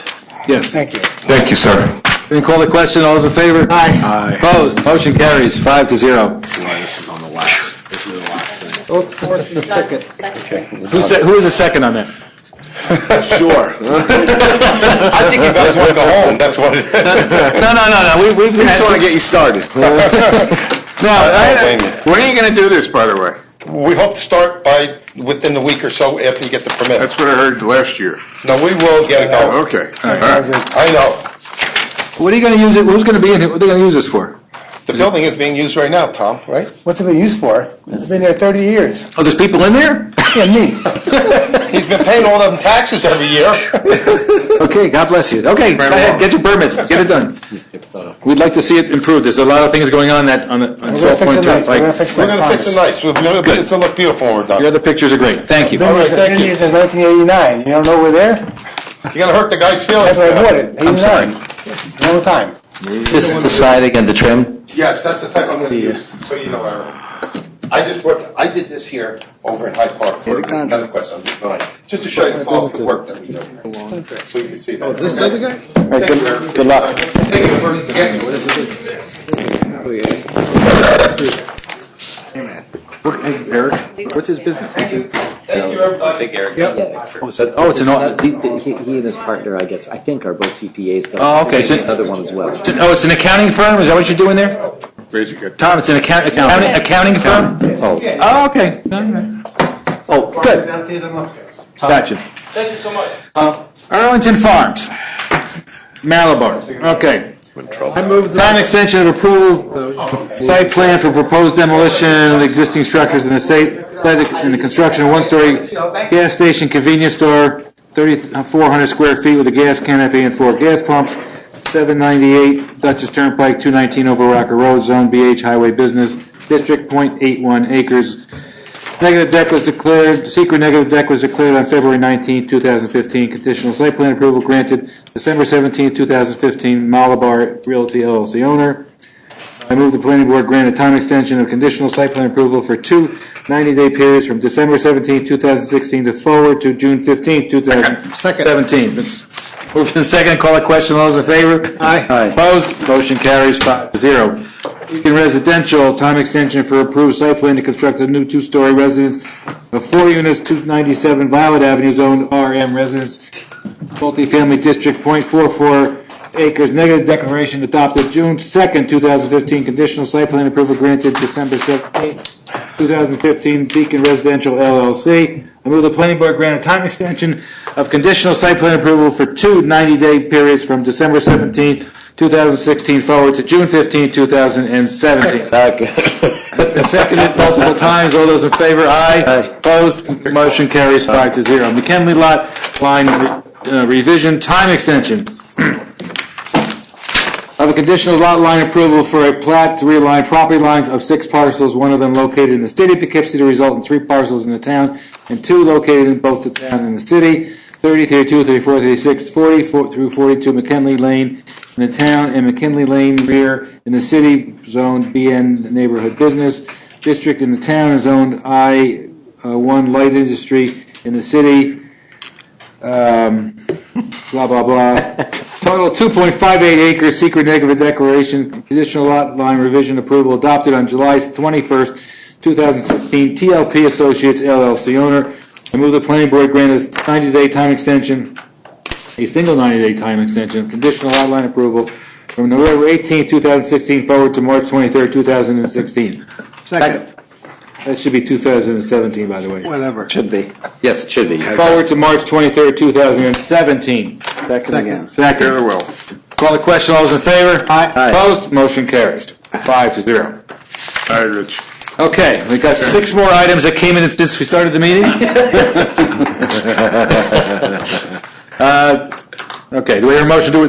Yes. thank you. Thank you, sir. Then call the question. All those in favor? Aye. Opposed? Motion carries 5-0. This is on the last, this is the last thing. Vote for it and second. Who is the second on that? Sure. I think you guys want to go home, that's what it is. No. We've We just want to get you started. When are you going to do this, by the way? We hope to start within a week or so after you get the permit. That's what I heard last year. No, we will get it going. Okay. All right. I know. What are you gonna use it, who's gonna be in it, what are they gonna use this for? The building is being used right now, Tom, right? What's it been used for? It's been there 30 years. Oh, there's people in there? Yeah, me. He's been paying all them taxes every year. Okay, God bless you. Okay, go ahead, get your permits, get it done. We'd like to see it improved, there's a lot of things going on on We're going Salt to fix Point it nice. We're going to Turnpike. fix We're that. going to fix it nice. We're going to get it to look beautiful when we're done. Your other pictures are great, thank you. All right, thank Been you. here since 1989. You don't know we're there? You're going to hurt the guy's feelings. That's when I bought it. 89. I'm sorry. Long time. This is the siding and the trim. Yes, that's the type I'm going to use, so you know, Aaron. I did this here over in Hyde Park for another quest on Route 9, just to show you the quality of work that we do here. So you can see that. Oh, this other guy? All right, good luck. Thank you for getting Eric, what's his business? Thank you, everybody. Thank Eric. Oh, it's an, He and his partner, I think, are both CPAs, but Oh, okay. maybe another one as well. it's an accounting firm, is that what you're doing there? Very good. Tom, it's an accounting firm? Oh, okay. Oh, good, gotcha. Thank you so much. Arlington Farms, Malabar, okay. I move the time extension of approval, site plan for proposed demolition of existing structures in the site in the construction of one-story gas station convenience store, 3,400 square feet with a gas canopy and 4 gas pumps, 798 Dutchess Turnpike, 219 Over Rocker Road, Zone BH Highway Business District, .81 acres. Negative deck was declared, secret negative deck was declared on February 19, 2015. Conditional site plan approval granted December 17, 2015. Malabar Realty LLC owner. I move the planning board grant a time extension of conditional site plan approval for 2 90-day periods from December 17, 2016 to forward to June 15, 2017. It's moved in second, call a question, all those in favor? Aye. Opposed? Motion carries 5-0. Beacon Residential, time extension for approved site plan to construct a new 2-story residence of 4 units, 297 Violet Avenue, Zone RM Residence, multifamily district, .44 acres. Negative declaration adopted June 2nd, 2015. Conditional site plan approval granted December 17th, 2015. Beacon Residential LLC. I move the planning board grant a time extension of conditional site plan approval for 2 90-day periods from December 17th, 2016 forward to June 15, 2017. Been seconded multiple times. All those in favor, aye. Opposed, motion carries 5-0. McKinley lot line revision time extension. Of a conditional lot line approval for a plat to realign property lines of 6 parcels, one of them located in the city of Poughkeepsie to result in 3 parcels in the town, and 2 located in both the town and the city, 30, 32, 34, 36, 40 through 42 McKinley Lane in the town, and McKinley Lane rear in the city, zone BN neighborhood business district in the town, and zoned I1 light industry in the city, blah, blah, blah. Total 2.58 acres, secret negative declaration, conditional lot line revision approval adopted on July 21st, 2016, TLP Associates LLC owner. I move the planning board grant a 90-day time extension, a single 90-day time extension, conditional lot line approval from November 18th, 2016 forward to March 23rd, 2016. Second. That should be 2017, by the way. Whatever. Should be. Yes, it should be. Forward to March 23rd, 2017. Second again. Second. Very well. Call the question. All those in favor? Aye. Opposed? Motion carries. 5-0. All right, Rich. Okay, we got 6 more items that came in since we started the meeting. Okay, do we hear a motion to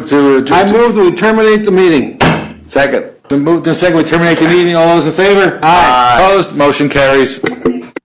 I move that we terminate the meeting. Second. The move to second, we terminate the meeting. All those in favor? Aye. Opposed? Motion carries. 5-0.